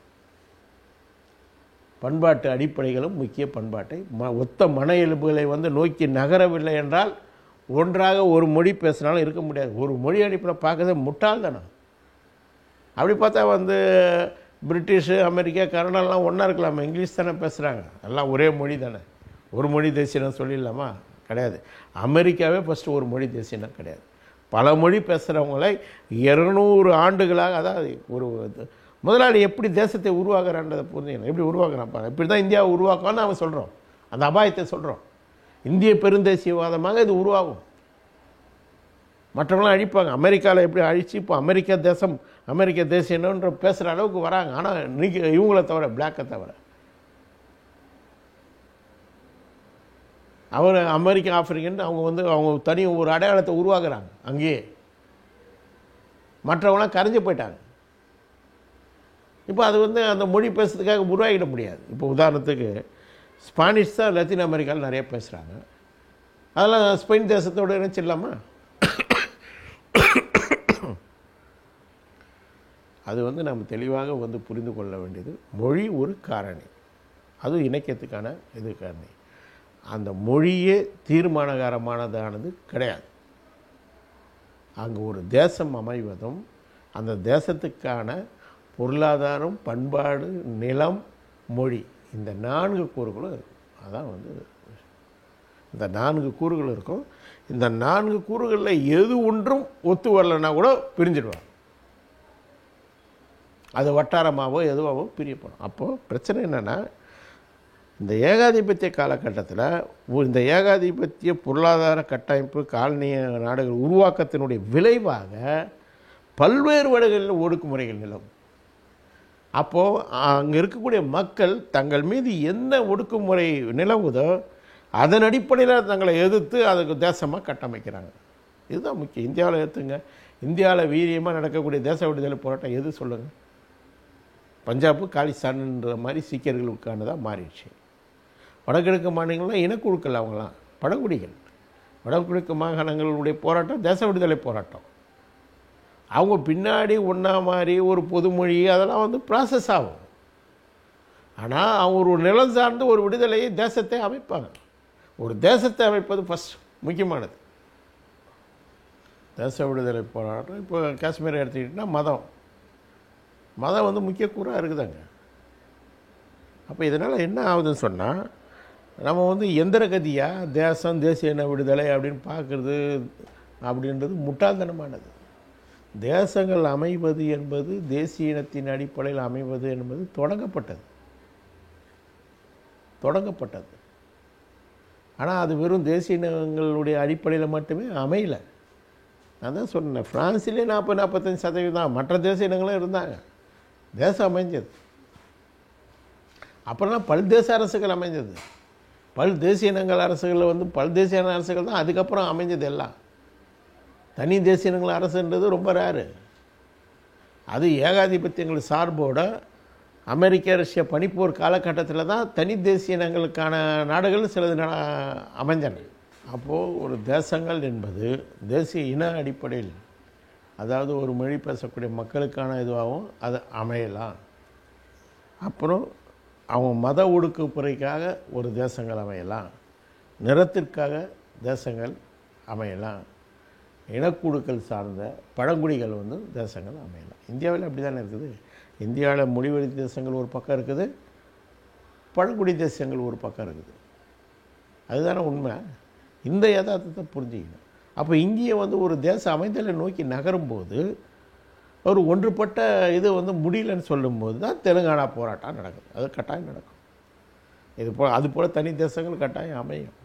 பண்பாட்டு அடிப்படைகளும் முக்கிய பண்பாட்டை ஒத்த மன இயல்புகளை வந்து நோக்கி நகரவில்லை என்றால் ஒன்றாக ஒரு மொழி பேசினாலும் இருக்க முடியாது. ஒரு மொழி அடிப்படை பார்க்கறது முட்டாள்தானே. அப்படி பார்த்தா வந்து பிரிட்டிஷு, அமெரிக்கா, கனடாலாம் ஒன்றா இருக்கலாமா? இங்கிலீஷ் தானே பேசுகிறாங்க, எல்லாம் ஒரே மொழி தானே. ஒரு மொழி தேசியம் சொல்லிடலாமா? கிடையாது. அமெரிக்காவே ஃபஸ்ட்டு ஒரு மொழி தேசியம் கிடையாது. பல மொழி பேசுகிறவங்களை 200 ஆண்டுகளாக, அதாவது ஒரு முதலாளி எப்படி தேசத்தை உருவாக்குறான்றதை புரிஞ்சுக்கணும். எப்படி உருவாக்குறான்ப்பா, இப்படி தான் இந்தியாவை உருவாக்கணும்னு அவன் சொல்கிறோம், அந்த அபாயத்தை சொல்கிறோம். இந்திய பெருந்தேசியவாதமாக இது உருவாகும். மற்றவங்களாம் அழிப்பாங்க. அமெரிக்காவில் எப்படி அழித்து இப்போ அமெரிக்க தேசியன்ற பேசுகிற அளவுக்கு வராங்க. ஆனால் நீங்கள் இவங்கள தவிர, பிளாக்கை தவிர, அவர் அமெரிக்க ஆப்பிரிக்கன் அவங்க தனி ஒரு அடையாளத்தை உருவாக்குறாங்க. அங்கேயே மற்றவங்களாம் கரைஞ்சி போயிட்டாங்க. இப்போ அது அந்த மொழி பேசுறதுக்காக உருவாகிட முடியாது. இப்போ உதாரணத்துக்கு ஸ்பானிஷ் தான் லத்தீன் அமெரிக்காவில் நிறைய பேசுகிறாங்க. அதெல்லாம் ஸ்பெயின் தேசத்தோடு இணைச்சிடலாமா? அது நம்ம தெளிவாக புரிந்து கொள்ள வேண்டியது, மொழி ஒரு காரணி, அது இணைக்கிறதுக்கான இது காரணி. அந்த மொழியே தீர்மானகரமானதானது கிடையாது. அங்கே ஒரு தேசம் அமைவதும் அந்த தேசத்துக்கான பொருளாதாரம், பண்பாடு, நிலம், மொழி, இந்த 4 கூறுகளும் இருக்கும். அதான் இந்த 4 கூறுகள் இருக்கும். இந்த 4 கூறுகளில் எது ஒன்றும் ஒத்து வரலைன்னா கூட பிரிஞ்சிடுவாங்க. அது வட்டாரமாகவோ எதுவாகவோ பிரியப்படும். அப்போது பிரச்சனை என்னென்னா, இந்த ஏகாதிபத்திய காலகட்டத்தில் இந்த ஏகாதிபத்திய பொருளாதார கட்டமைப்பு காலனிய நாடுகள் உருவாக்கத்தினுடைய விளைவாக பல்வேறு வகைகளில் ஒடுக்குமுறைகள் நிலவும். அப்போது அங்கே இருக்கக்கூடிய மக்கள் தங்கள் மீது என்ன ஒடுக்குமுறை நிலவுதோ அதன் அடிப்படையில் தங்களை எதிர்த்து அதுக்கு தேசமாக கட்டமைக்கிறாங்க. இதுதான் முக்கியம். இந்தியாவில் எடுத்துங்க, இந்தியாவில் வீரியமாக நடக்கக்கூடிய தேச விடுதலை போராட்டம் எது சொல்லுங்கள்? பஞ்சாபு காலிஸ்தான்ன்ற மாதிரி சீக்கியர்களுக்கானதாக மாறிடுச்சு. வடகிழக்கு மாநிலங்கள்லாம் இனக்குழுக்கள், அவங்களாம் பழங்குடிகள். வடகிழக்கு மாகாணங்களுடைய போராட்டம் தேச விடுதலை போராட்டம். அவங்க பின்னாடி ஒன்றா மாதிரி ஒரு பொதுமொழி அதெல்லாம் ப்ராசஸ் ஆகும். ஆனால் அவங்க ஒரு நிலம் சார்ந்து ஒரு விடுதலையை தேசத்தை அமைப்பாங்க. ஒரு தேசத்தை அமைப்பது ஃபஸ்ட் முக்கியமானது. தேச விடுதலை போராட்டம் இப்போ காஷ்மீரை எடுத்துக்கிட்டிங்கன்னா மதம் முக்கிய கூறாக இருக்குதாங்க. அப்போ இதனால் என்ன ஆகுதுன்னு சொன்னால், நம்ம எந்திரகதியாக தேசம், தேசிய இன விடுதலை அப்படின்னு பார்க்குறது அப்படின்றது முட்டாள்தனமானது. தேசங்கள் அமைவது என்பது, தேசிய இனத்தின் அடிப்படையில் அமைவது என்பது தொடங்கப்பட்டது. ஆனால் அது வெறும் தேசிய இனங்களுடைய அடிப்படையில் மட்டுமே அமையலை. நான் தான் சொன்னேன், ஃப்ரான்ஸிலே 40-45% மற்ற தேசிய இனங்களும் இருந்தாங்க. தேசம் அமைஞ்சது. அப்புறம் தான் பல்தேச அரசுகள் அமைஞ்சது. தேசிய இனங்கள் அரசுகளில் வந்து தேசிய இன அரசுகள் தான் அதுக்கப்புறம் அமைஞ்சது எல்லாம். தனி தேசிய இனங்கள் அரசுன்றது ரொம்ப ரேரு. அது ஏகாதிபத்தியங்கள் சார்போட அமெரிக்க ரஷ்யா பனிப்போர் காலகட்டத்தில் தான் தனி தேசிய இனங்களுக்கான நாடுகள் சிலது அமைஞ்சன. அப்போது ஒரு தேசங்கள் என்பது தேசிய இன அடிப்படையில், அதாவது ஒரு மொழி பேசக்கூடிய மக்களுக்கான இதுவாகவும் அது அமையலாம். அப்புறம் அவங்க மத ஒடுக்குமுறைக்காக ஒரு தேசங்கள் அமையலாம், நிறத்திற்காக தேசங்கள் அமையலாம், இனக்குழுக்கள் சார்ந்த பழங்குடிகள் வந்து தேசங்கள் அமையலாம். இந்தியாவில் அப்படி தானே இருக்குது. இந்தியாவில் மொழிவழி தேசங்கள் ஒரு பக்கம் இருக்குது, பழங்குடி தேசங்கள் ஒரு பக்கம் இருக்குது. அதுதானே உண்மை. இந்த யதார்த்தத்தை புரிஞ்சுக்கணும். அப்போ இங்கேயே வந்து ஒரு தேச அமைதலை நோக்கி நகரும்போது ஒரு ஒன்றுபட்ட இது வந்து முடியலன்னு சொல்லும்போது தான் தெலுங்கானா போராட்டம் நடக்குது. அது கட்டாயம் நடக்கும். அது போல் தனி தேசங்கள் கட்டாயம் அமையும்.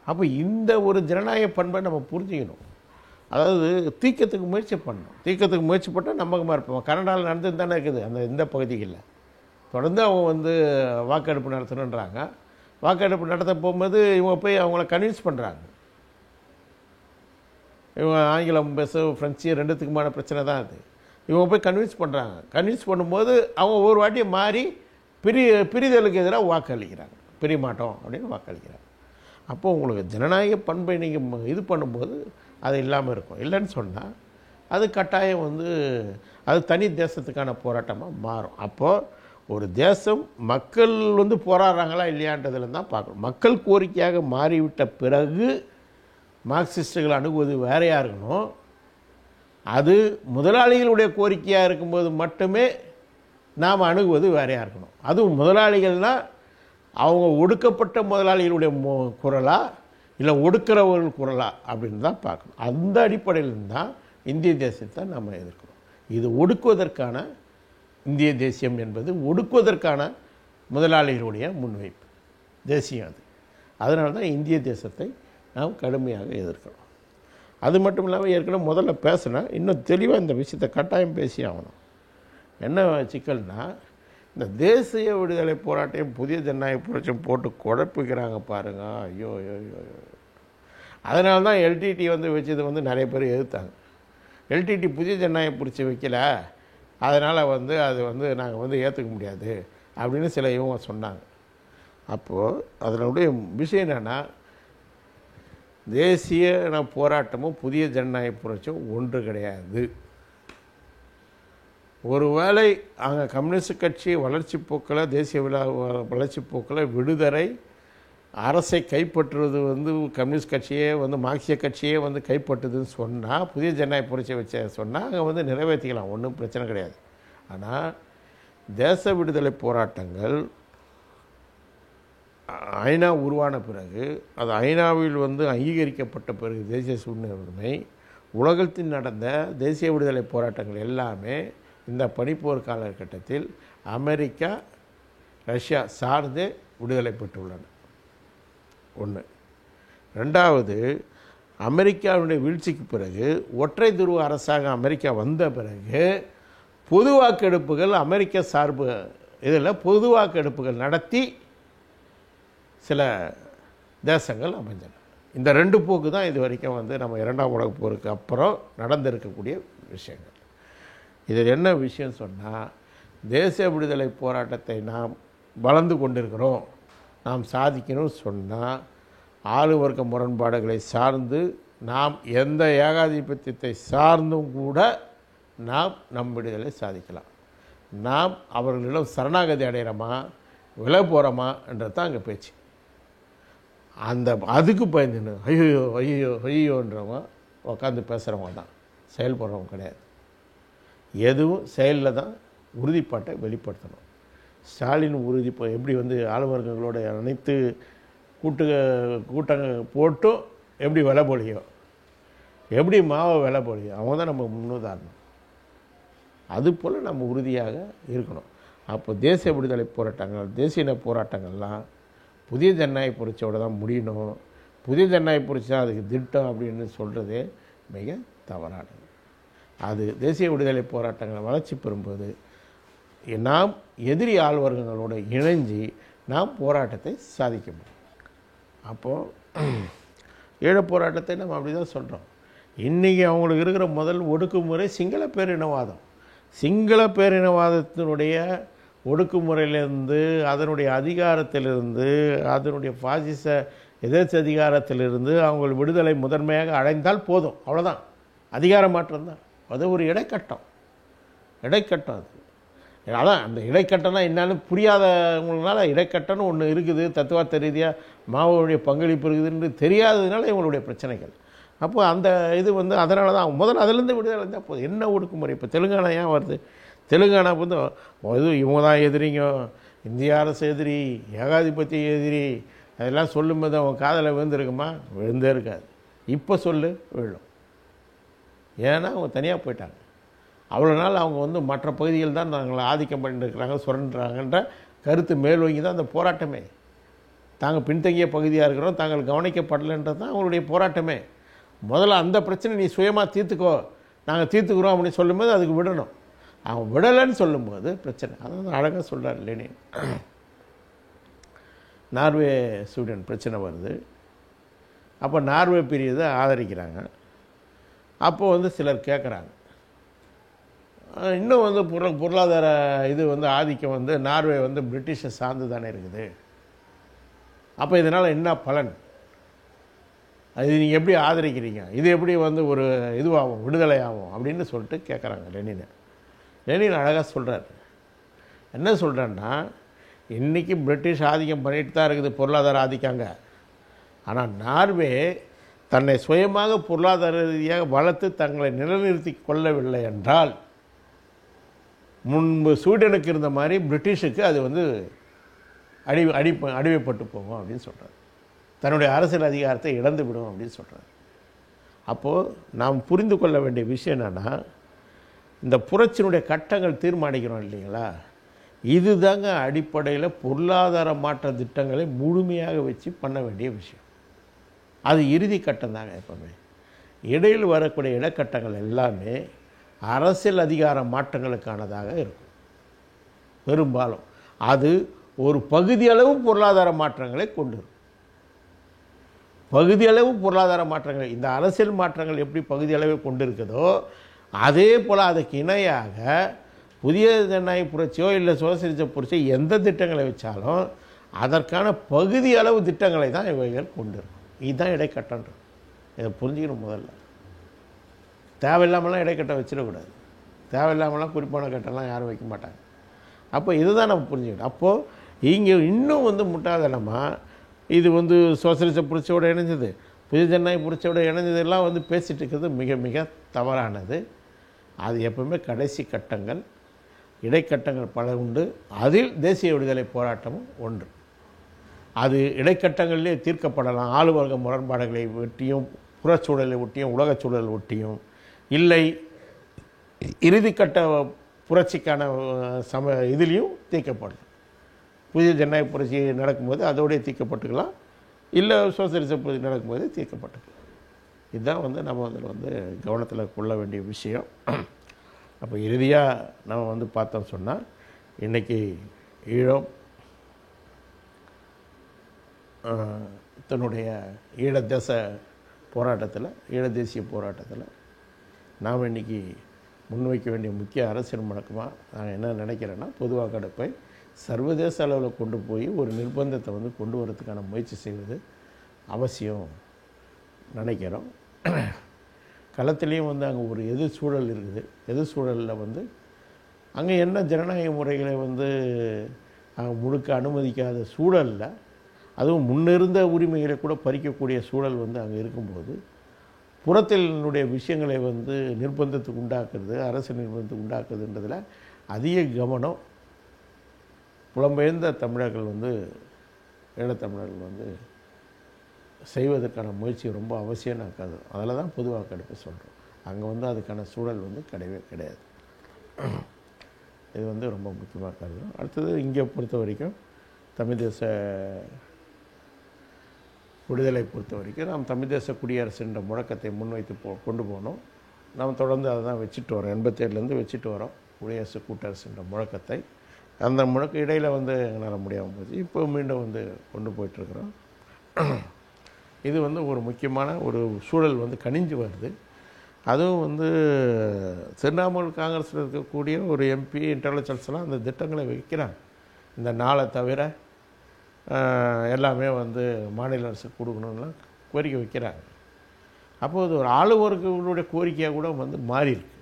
அப்போ இந்த ஒரு ஜனநாயக பண்பை நம்ம புரிஞ்சுக்கணும். அதாவது தீர்க்கத்துக்கு முயற்சி பண்ணணும். தீர்க்கத்துக்கு முயற்சி பண்ணால் நம்பகமாக இருப்போம். கனடாவில் நடந்துட்டு தானே இருக்குது இந்த பகுதிகளில். தொடர்ந்து அவங்க வந்து வாக்கெடுப்பு நடத்தணுன்றாங்க. வாக்கெடுப்பு நடத்த போகும்போது இவங்க போய் அவங்கள கன்வின்ஸ் பண்ணுறாங்க. இவங்க ஆங்கிலம் பேச ஃப்ரெஞ்சு ரெண்டுத்துக்குமான பிரச்சனை தான் அது. இவங்க போய் கன்வின்ஸ் பண்ணுறாங்க. கன்வின்ஸ் பண்ணும்போது அவங்க ஒவ்வொரு வாட்டியும் மாறி பிரிதலுக்கு எதிராக வாக்களிக்கிறாங்க. பிரிய மாட்டோம் அப்படின்னு வாக்களிக்கிறாங்க. அப்போது உங்களுக்கு ஜனநாயக பண்பை நீங்கள் இது பண்ணும்போது அது இல்லாமல் இருக்கும். இல்லைன்னு சொன்னால் அது கட்டாயம் வந்து அது தனி தேசத்துக்கான போராட்டமாக மாறும். அப்போது ஒரு தேசம் மக்கள் வந்து போராடுறாங்களா இல்லையான்றதுல தான் பார்க்கணும். மக்கள் கோரிக்கையாக மாறிவிட்ட பிறகு மார்க்சிஸ்டுகள் அணுகுவது வேறையாக இருக்கணும். அது முதலாளிகளுடைய கோரிக்கையாக இருக்கும்போது மட்டுமே நாம் அணுகுவது வேறையாக இருக்கணும். அதுவும் முதலாளிகள்னால் அவங்க ஒடுக்கப்பட்ட முதலாளிகளுடைய குரலா இல்லை ஒடுக்கிறவர்கள் குரலா அப்படின்னு தான் பார்க்கணும். அந்த அடிப்படையில் தான் இந்திய தேசியத்தை நம்ம எதிர்க்கிறோம். இது ஒடுக்குவதற்கான இந்திய தேசியம் என்பது ஒடுக்குவதற்கான முதலாளிகளுடைய முன்வைப்பு தேசியம் அது. அதனால தான் இந்திய தேசத்தை நாம் கடுமையாக எதிர்க்கிறோம். அது மட்டும் இல்லாமல் ஏற்கனவே முதல்ல பேசினா இன்னும் தெளிவாக இந்த விஷயத்தை கட்டாயம் பேசி ஆகணும். என்ன சிக்கல்னா, இந்த தேசிய விடுதலை போராட்டம் புதிய ஜனநாயக புரட்சியும் போட்டு குழப்பிக்கிறாங்க பாருங்க. ஐயோ ஐயோ ஐயோ. அதனால தான் எல்டிடி வந்து வச்சது வந்து நிறைய பேர் எதிர்த்தாங்க. எல்டிடி புதிய ஜனநாயக புரட்சி வைக்கல, அதனால் வந்து அது வந்து நாங்கள் வந்து ஏற்றுக்க முடியாது அப்படின்னு சில இவங்க சொன்னாங்க. அப்போது அதனுடைய விஷயம் என்னென்னா, தேசிய போராட்டமும் புதிய ஜனநாயக புரட்சியும் ஒன்று கிடையாது. ஒருவேளை அங்கே கம்யூனிஸ்ட் கட்சி வளர்ச்சி போக்கில் தேசிய வளர்ச்சி போக்கில் விடுதலை அரசை கைப்பற்றுவது வந்து கம்யூனிஸ்ட் கட்சியே வந்து மார்க்சிய கட்சியே வந்து கைப்பற்றுதுன்னு சொன்னால், புதிய ஜனநாயக புரட்சியை வச்ச சொன்னால் அங்கே வந்து நிறைவேற்றிக்கலாம், ஒன்றும் பிரச்சனை கிடையாது. ஆனால் தேச விடுதலை போராட்டங்கள் ஐநா உருவான பிறகு, அது ஐநாவில் வந்து அங்கீகரிக்கப்பட்ட பிறகு தேசிய உரிமை உலகத்தில் நடந்த தேசிய விடுதலை போராட்டங்கள் எல்லாமே இந்த பனிப்போர் காலகட்டத்தில் அமெரிக்கா ரஷ்யா சார்ந்து விடுதலை பெற்றுள்ளன. ஒன்று. ரெண்டாவது, அமெரிக்காவுடைய வீழ்ச்சிக்கு பிறகு ஒற்றை துருவ அரசாக அமெரிக்கா வந்த பிறகு பொது வாக்கெடுப்புகள் அமெரிக்க சார்பு இதில் பொது வாக்கெடுப்புகள் நடத்தி சில தேசங்கள் அமைஞ்சன. இந்த ரெண்டு போக்கு தான் இது வரைக்கும் வந்து நம்ம இரண்டாம் உலகப் போருக்கு அப்புறம் நடந்திருக்கக்கூடிய விஷயங்கள். இதில் என்ன விஷயம் சொன்னால், தேசிய விடுதலை போராட்டத்தை நாம் வளர்ந்து கொண்டிருக்கிறோம், நாம் சாதிக்கணும்னு சொன்னால் ஆளுவர்க்க முரண்பாடுகளை சார்ந்து நாம் எந்த ஏகாதிபத்தியத்தை சார்ந்தும் கூட நாம் நம் விடுதலை சாதிக்கலாம். நாம் அவர்களிடம் சரணாகதி அடைகிறோமா விலை போகிறோமா என்றது தான் அங்கே பேச்சு. அதுக்கு பயந்துன்னு ஐயோ ஐயோ ஐயோன்றவங்க உட்காந்து பேசுகிறவங்க தான், செயல்படுறவங்க கிடையாது. எதுவும் செயலில் தான் உறுதிப்பாட்டை வெளிப்படுத்தணும். ஸ்டாலின் எப்படி வந்து ஆளுவர்க்கங்களோட அனைத்து கூட்டங்க போட்டும் எப்படி விலை போலியோ, எப்படி மாவை விலை போலியோ, அவங்க தான் நம்ம முன்னுதாரணம். அதுபோல் நம்ம உறுதியாக இருக்கணும். அப்போ தேசிய விடுதலை போராட்டங்கள், தேசிய போராட்டங்கள்லாம் புதிய ஜனநாயக புரட்சியோடு தான் முடியணும். புதிய ஜனநாயக புரட்சி தான் அதுக்கு திட்டம் அப்படின்னு சொல்கிறதே மிக தவறானது. அது தேசிய விடுதலை போராட்டங்களை வளர்ச்சி பெறும்போது நாம் எதிரி ஆழ்வர்க்கங்களோடு இணைஞ்சு நாம் போராட்டத்தை சாதிக்க முடியும். அப்போது ஈழப் போராட்டத்தை நம்ம அப்படி தான் சொல்கிறோம். இன்றைக்கி அவங்களுக்கு இருக்கிற முதல் ஒடுக்குமுறை சிங்கள பேரினவாதம். சிங்கள பேரினவாதத்தினுடைய ஒடுக்குமுறையிலிருந்து, அதனுடைய அதிகாரத்திலிருந்து, அதனுடைய பாசிச எதிர்த்து அதிகாரத்திலிருந்து அவங்க விடுதலை முதன்மையாக அடைந்தால் போதும். அவ்வளோதான், அதிகார மாற்றம் தான். அது ஒரு இடைக்கட்டம் அது. அதான் அந்த இடைக்கட்டம்னா என்னன்னு புரியாதவங்களால இடைக்கட்டம்னு ஒன்று இருக்குது, தத்துவார்த்த ரீதியாக மாவோடைய பங்களிப்பு இருக்குதுன்னு தெரியாததுனால இவங்களுடைய பிரச்சனைகள். அப்போ அந்த இது வந்து அதனால தான் முதல்ல அதிலேருந்து விடுதலை இருந்தால் போதும். என்ன ஒடுக்குமுறை? இப்போ தெலுங்கானா ஏன் வருது? தெலுங்கானா வந்து இது இவங்க தான் எதிரிங்க, இந்திய அரசு எதிரி, ஏகாதிபத்திய எதிரி, அதெல்லாம் சொல்லும்போது அவன் காதில் விழுந்திருக்குமா? விழுந்தே இருக்காது. இப்போ சொல்லு விழும். ஏன்னா அவங்க தனியாக போயிட்டாங்க. அவ்வளோ நாள் அவங்க வந்து மற்ற பகுதிகள் தான் நாங்கள் ஆதிக்கம் பண்ணிட்டுருக்கிறாங்க, சுரண்டுறாங்கன்ற கருத்து மேல் வாங்கி தான் அந்த போராட்டமே. தாங்கள் பின்தங்கிய பகுதியாக இருக்கிறோம், தாங்கள் கவனிக்கப்படலைன்றது தான் அவங்களுடைய போராட்டமே. முதல்ல அந்த பிரச்சனை நீ சுயமாக தீர்த்துக்கோ, நாங்கள் தீர்த்துக்கிறோம் அப்படின்னு சொல்லும்போது அதுக்கு விடணும். அவன் விடலைன்னு சொல்லும்போது பிரச்சனை. அதான் அழகாக சொல்கிறார் லெனின். நார்வே ஸ்வீடன் பிரச்சனை வருது. அப்போ நார்வே பிரியதை ஆதரிக்கிறாங்க. அப்போது வந்து சிலர் கேட்குறாங்க, இன்னும் வந்து பொருளாதார இது வந்து ஆதிக்கம் வந்து நார்வே வந்து பிரிட்டிஷை சார்ந்து தானே இருக்குது, அப்போ இதனால் என்ன பலன்? அது நீங்கள் எப்படி ஆதரிக்கிறீங்க? இது எப்படி வந்து ஒரு இதுவாகும், விடுதலை ஆகும் அப்படின்னு சொல்லிட்டு கேட்குறாங்க லெனினை. லெனின் அழகாக சொல்கிறார். என்ன சொல்கிறேன்னா, இன்றைக்கி பிரிட்டிஷ் ஆதிக்கம் பண்ணிட்டு தான் இருக்குது, பொருளாதார ஆதிக்கங்க. ஆனால் நார்வே தன்னை சுயமாக பொருளாதார ரீதியாக வளர்த்து தங்களை நிலைநிறுத்தி கொள்ளவில்லை என்றால் முன்பு ஸ்வீடனுக்கு இருந்த மாதிரி பிரிட்டிஷுக்கு அது வந்து அடிமைப்பட்டு போகும் அப்படின்னு சொல்கிறார். தன்னுடைய அரசியல் அதிகாரத்தை இழந்து விடும் அப்படின்னு சொல்கிறார். அப்போது நாம் புரிந்து கொள்ள வேண்டிய விஷயம் என்னென்னா, இந்த புரட்சியினுடைய கட்டங்கள் தீர்மானிக்கிறோம் இல்லைங்களா, இதுதாங்க அடிப்படையில் பொருளாதார மாற்ற திட்டங்களை முழுமையாக வச்சு பண்ண வேண்டிய விஷயம். அது இறுதி கட்டம் தாங்க. எப்போவுமே இடையில் வரக்கூடிய இடக்கட்டங்கள் எல்லாமே அரசியல் அதிகார மாற்றங்களுக்கானதாக இருக்கும். பெரும்பாலும் அது ஒரு பகுதியளவு பொருளாதார மாற்றங்களை கொண்டு இருக்கும். பகுதியளவு பொருளாதார மாற்றங்கள், இந்த அரசியல் மாற்றங்கள் எப்படி பகுதியளவு கொண்டு இருக்குதோ அதே போல் அதுக்கு இணையாக புதிய ஜனநாயக புரட்சியோ இல்லை சோசியலிச புரட்சியோ எந்த திட்டங்களை வச்சாலும் அதற்கான பகுதி அளவு திட்டங்களை தான் இவைகள் கொண்டு இருக்கும். இதுதான் இடைக்கட்டன்ற. இதை புரிஞ்சுக்கணும். முதல்ல தேவையில்லாமலாம் இடைக்கட்டம் வச்சிடக்கூடாது. தேவையில்லாமலாம் குறிப்பான கட்டம்லாம் யாரும் வைக்க மாட்டாங்க. அப்போ இதுதான் நம்ம புரிஞ்சுக்கணும். அப்போது இங்கே இன்னும் வந்து முட்டாள்தனமாக இது வந்து சோசியலிச புரட்சியோடு இணைஞ்சது, புதிய ஜனநாயக புரட்சியோடு இணைஞ்சதெல்லாம் வந்து பேசிகிட்டு இருக்கிறது மிக மிக தவறானது. அது எப்பவுமே கடைசி கட்டங்கள், இடைக்கட்டங்கள் பல உண்டு. அதில் தேசிய விடுதலை போராட்டமும் ஒன்று. அது இடைக்கட்டங்களிலே தீர்க்கப்படலாம். ஆளுவர்க்க முரண்பாடுகளை ஒட்டியும், புறச்சூழலை ஒட்டியும், உலகச் சூழலை ஒட்டியும், இல்லை இறுதிக்கட்ட புரட்சிக்கான இதுலேயும் தீர்க்கப்படலாம். புதிய ஜனநாயக புரட்சி நடக்கும்போது அதோடய தீர்க்கப்பட்டுக்கலாம், இல்லை சோசியலிச புரட்சி நடக்கும்போது தீர்க்கப்பட்டுக்கலாம். இதுதான் வந்து நம்ம அதில் வந்து கவனத்தில் கொள்ள வேண்டிய விஷயம். அப்போ இறுதியாக நம்ம வந்து பார்த்தோம் சொன்னால், இன்றைக்கி ஈழம் தன்னுடைய ஈழதேச போராட்டத்தில், ஈழ தேசிய போராட்டத்தில் நாம் இன்றைக்கி முன்வைக்க வேண்டிய முக்கிய அரசியல் முழக்கமாக நான் என்ன நினைக்கிறேன்னா, பொது வாக்கெடுப்பை சர்வதேச அளவில் கொண்டு போய் ஒரு நிர்பந்தத்தை வந்து கொண்டு வரதுக்கான முயற்சி செய்வது அவசியம் நினைக்கிறோம். களத்துலேயும் வந்து அங்கே ஒரு எதிர் சூழல் இருக்குது. எதிர் சூழலில் வந்து அங்கே என்ன ஜனநாயக முறைகளை வந்து முழுக்க அனுமதிக்காத சூழலில், அதுவும் முன்னிருந்த உரிமைகளை கூட பறிக்கக்கூடிய சூழல் வந்து அங்கே இருக்கும்போது, புறத்தினுடைய விஷயங்களை வந்து நிர்பந்தத்துக்கு உண்டாக்குறது, அரசு நிர்பந்தத்துக்கு உண்டாக்குறதுன்றதில் அதிக கவனம் புலம்பெயர்ந்த தமிழர்கள் வந்து, ஈழத்தமிழர்கள் வந்து செய்வதற்கான முயற்சி ரொம்ப அவசியம். இருக்காது. அதில் தான் பொது வாக்கெடுப்பு சொல்கிறோம். அங்கே வந்து அதுக்கான சூழல் வந்து கிடையவே கிடையாது. இது வந்து ரொம்ப முக்கியமாக கருதும். அடுத்தது இங்கே பொறுத்த வரைக்கும் தமிழ் தேச விடுதலை பொறுத்த வரைக்கும் நாம் தமிழ் தேச குடியரசுன்ற முழக்கத்தை முன்வைத்து கொண்டு போனோம். நாம் தொடர்ந்து அதை தான் வச்சுட்டு வரோம். 87லேருந்து வச்சுட்டு வரோம். குடியரசு கூட்டரசுன்ற முழக்கத்தை. அந்த முழக்கம் இடையில் வந்து எங்களால் முடியாமல் போச்சு. இப்போ மீண்டும் வந்து கொண்டு போயிட்டுருக்குறோம். இது வந்து ஒரு முக்கியமான ஒரு சூழல் வந்து கனிஞ்சு வருது. அதுவும் வந்து திரிணாமுல் காங்கிரஸில் இருக்கக்கூடிய ஒரு எம்பி இன்டெலெக்சுவல்ஸ்லாம் அந்த திட்டங்களை வைக்கிறாங்க. இந்த நாளை தவிர எல்லாமே வந்து மாநில அரசு கொடுக்கணும்லாம் கோரிக்கை வைக்கிறாங்க. அப்போது ஒரு ஆளுவர்களுடைய கோரிக்கையாக கூட வந்து மாறியிருக்கு.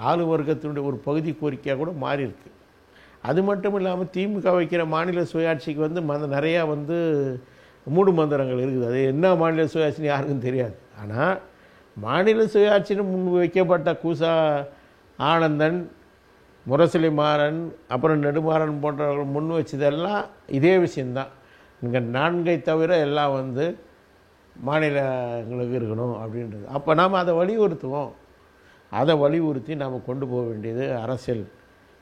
ஆளுவர்க்கத்தினுடைய ஒரு பகுதி கோரிக்கையாக கூட மாறியிருக்கு. அது மட்டும் இல்லாமல் திமுக வைக்கிற மாநில சுயாட்சிக்கு வந்து நிறையா வந்து மூடு மந்திரங்கள் இருக்குது. அது என்ன மாநில சுயாட்சின்னு யாருக்கும் தெரியாது. ஆனால் மாநில சுயாட்சின்னு முன் வைக்கப்பட்ட கூசா ஆனந்தன், முரசொலி மாறன், அப்புறம் நெடுமாறன் போன்றவர்கள் முன் வச்சதெல்லாம் இதே விஷயந்தான். இங்கே 4 தவிர எல்லாம் வந்து மாநிலங்களுக்கு இருக்கணும் அப்படின்றது. அப்போ நாம் அதை வலியுறுத்துவோம். அதை வலியுறுத்தி நாம் கொண்டு போக வேண்டியது அரசியல்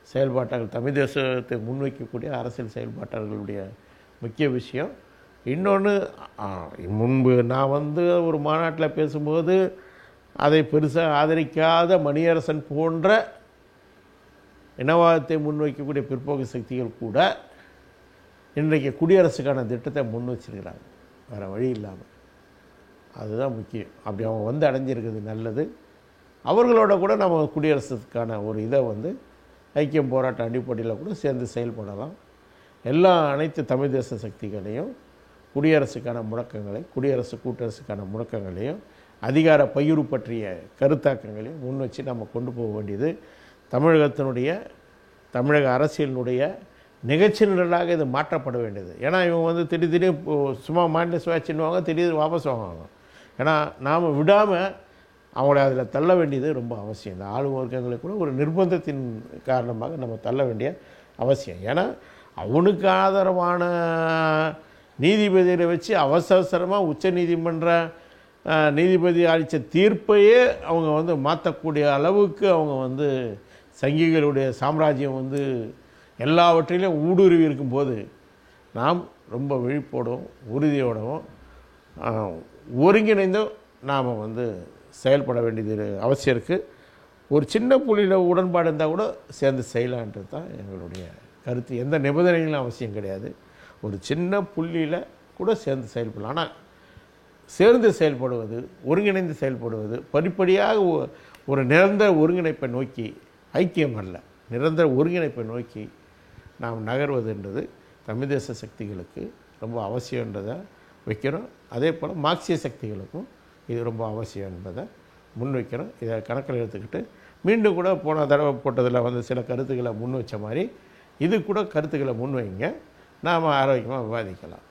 செயல்பாட்டாளர்கள், தமிழ் தேசத்தை முன்வைக்கக்கூடிய அரசியல் செயல்பாட்டாளர்களுடைய முக்கிய விஷயம். இன்னொன்று, முன்பு நான் வந்து ஒரு மாநாட்டில் பேசும்போது அதை பெருசாக ஆதரிக்காத மணியரசன் போன்ற இனவாதத்தை முன்வைக்கக்கூடிய பிற்போக்கு சக்திகள் கூட இன்றைக்கு குடியரசுக்கான திட்டத்தை முன் வச்சிருக்கிறாங்க, வேறு வழி இல்லாமல். அதுதான் முக்கியம். அப்படி அவங்க வந்து அடைஞ்சிருக்கிறது நல்லது. அவர்களோட கூட நம்ம குடியரசுக்கான ஒரு இதை வந்து ஐக்கியம் போராட்ட அடிப்படையில் கூட சேர்ந்து செயல்படலாம். அனைத்து தமிழ் தேச சக்திகளையும் குடியரசுக்கான முழக்கங்களை, குடியரசு கூட்டரசுக்கான முழக்கங்களையும், அதிகார பகிர்வு பற்றிய கருத்தாக்கங்களையும் முன் வச்சு நம்ம கொண்டு போக வேண்டியது தமிழக அரசியலினுடைய நிகழ்ச்சி நிரலாக இது மாற்றப்பட வேண்டியது. ஏன்னா இவங்க வந்து திடீர்னு சும்மா மாநில சுயாட்சின்னுவாங்க, திடீர்னு வாபஸ் வாங்குவாங்க. ஏன்னா நாம் விடாமல் அவங்கள அதில் தள்ள வேண்டியது ரொம்ப அவசியம். இந்த ஆளும் வர்க்கங்களை கூட ஒரு நிர்பந்தத்தின் காரணமாக நம்ம தள்ள வேண்டிய அவசியம். ஏன்னா அவனுக்கு ஆதரவான நீதிபதியை வச்சு அவசரமாக உச்ச நீதிமன்ற நீதிபதி அளித்த தீர்ப்பையே அவங்க வந்து மாற்றக்கூடிய அளவுக்கு அவங்க வந்து சங்கிகளுடைய சாம்ராஜ்யம் வந்து எல்லாவற்றிலையும் ஊடுருவி இருக்கும்போது நாம் ரொம்ப விழிப்போடும் உறுதியோடவும் ஒருங்கிணைந்தும் நாம் வந்து செயல்பட வேண்டியது அவசியம் இருக்குது. ஒரு சின்ன புள்ளியில் உடன்பாடு இருந்தால் கூட சேர்ந்து செய்யலான்றது தான் எங்களுடைய கருத்து. எந்த நிபந்தனைகளும் அவசியம் கிடையாது. ஒரு சின்ன புள்ளியில் கூட சேர்ந்து செயல்படலாம். ஆனால் சேர்ந்து செயல்படுவது, ஒருங்கிணைந்து செயல்படுவது, படிப்படியாக ஒரு நிரந்தர ஒருங்கிணைப்பை நோக்கி, ஐக்கியம் அல்ல, நிரந்தர ஒருங்கிணைப்பை நோக்கி நாம் நகர்வதுன்றது தமிழ் தேச சக்திகளுக்கு ரொம்ப அவசியன்றதை வைக்கிறோம். அதே போல் மார்க்சிய சக்திகளுக்கும் இது ரொம்ப அவசியம் என்பதை முன்வைக்கிறோம். இதை கணக்கில் எடுத்துக்கிட்டு மீண்டும் கூட போன தடவை போட்டதில் வந்து சில கருத்துக்களை முன் வச்ச மாதிரி இது கூட கருத்துக்களை முன்வைங்க, நாம் ஆரோக்கியமாக விவாதிக்கலாம்.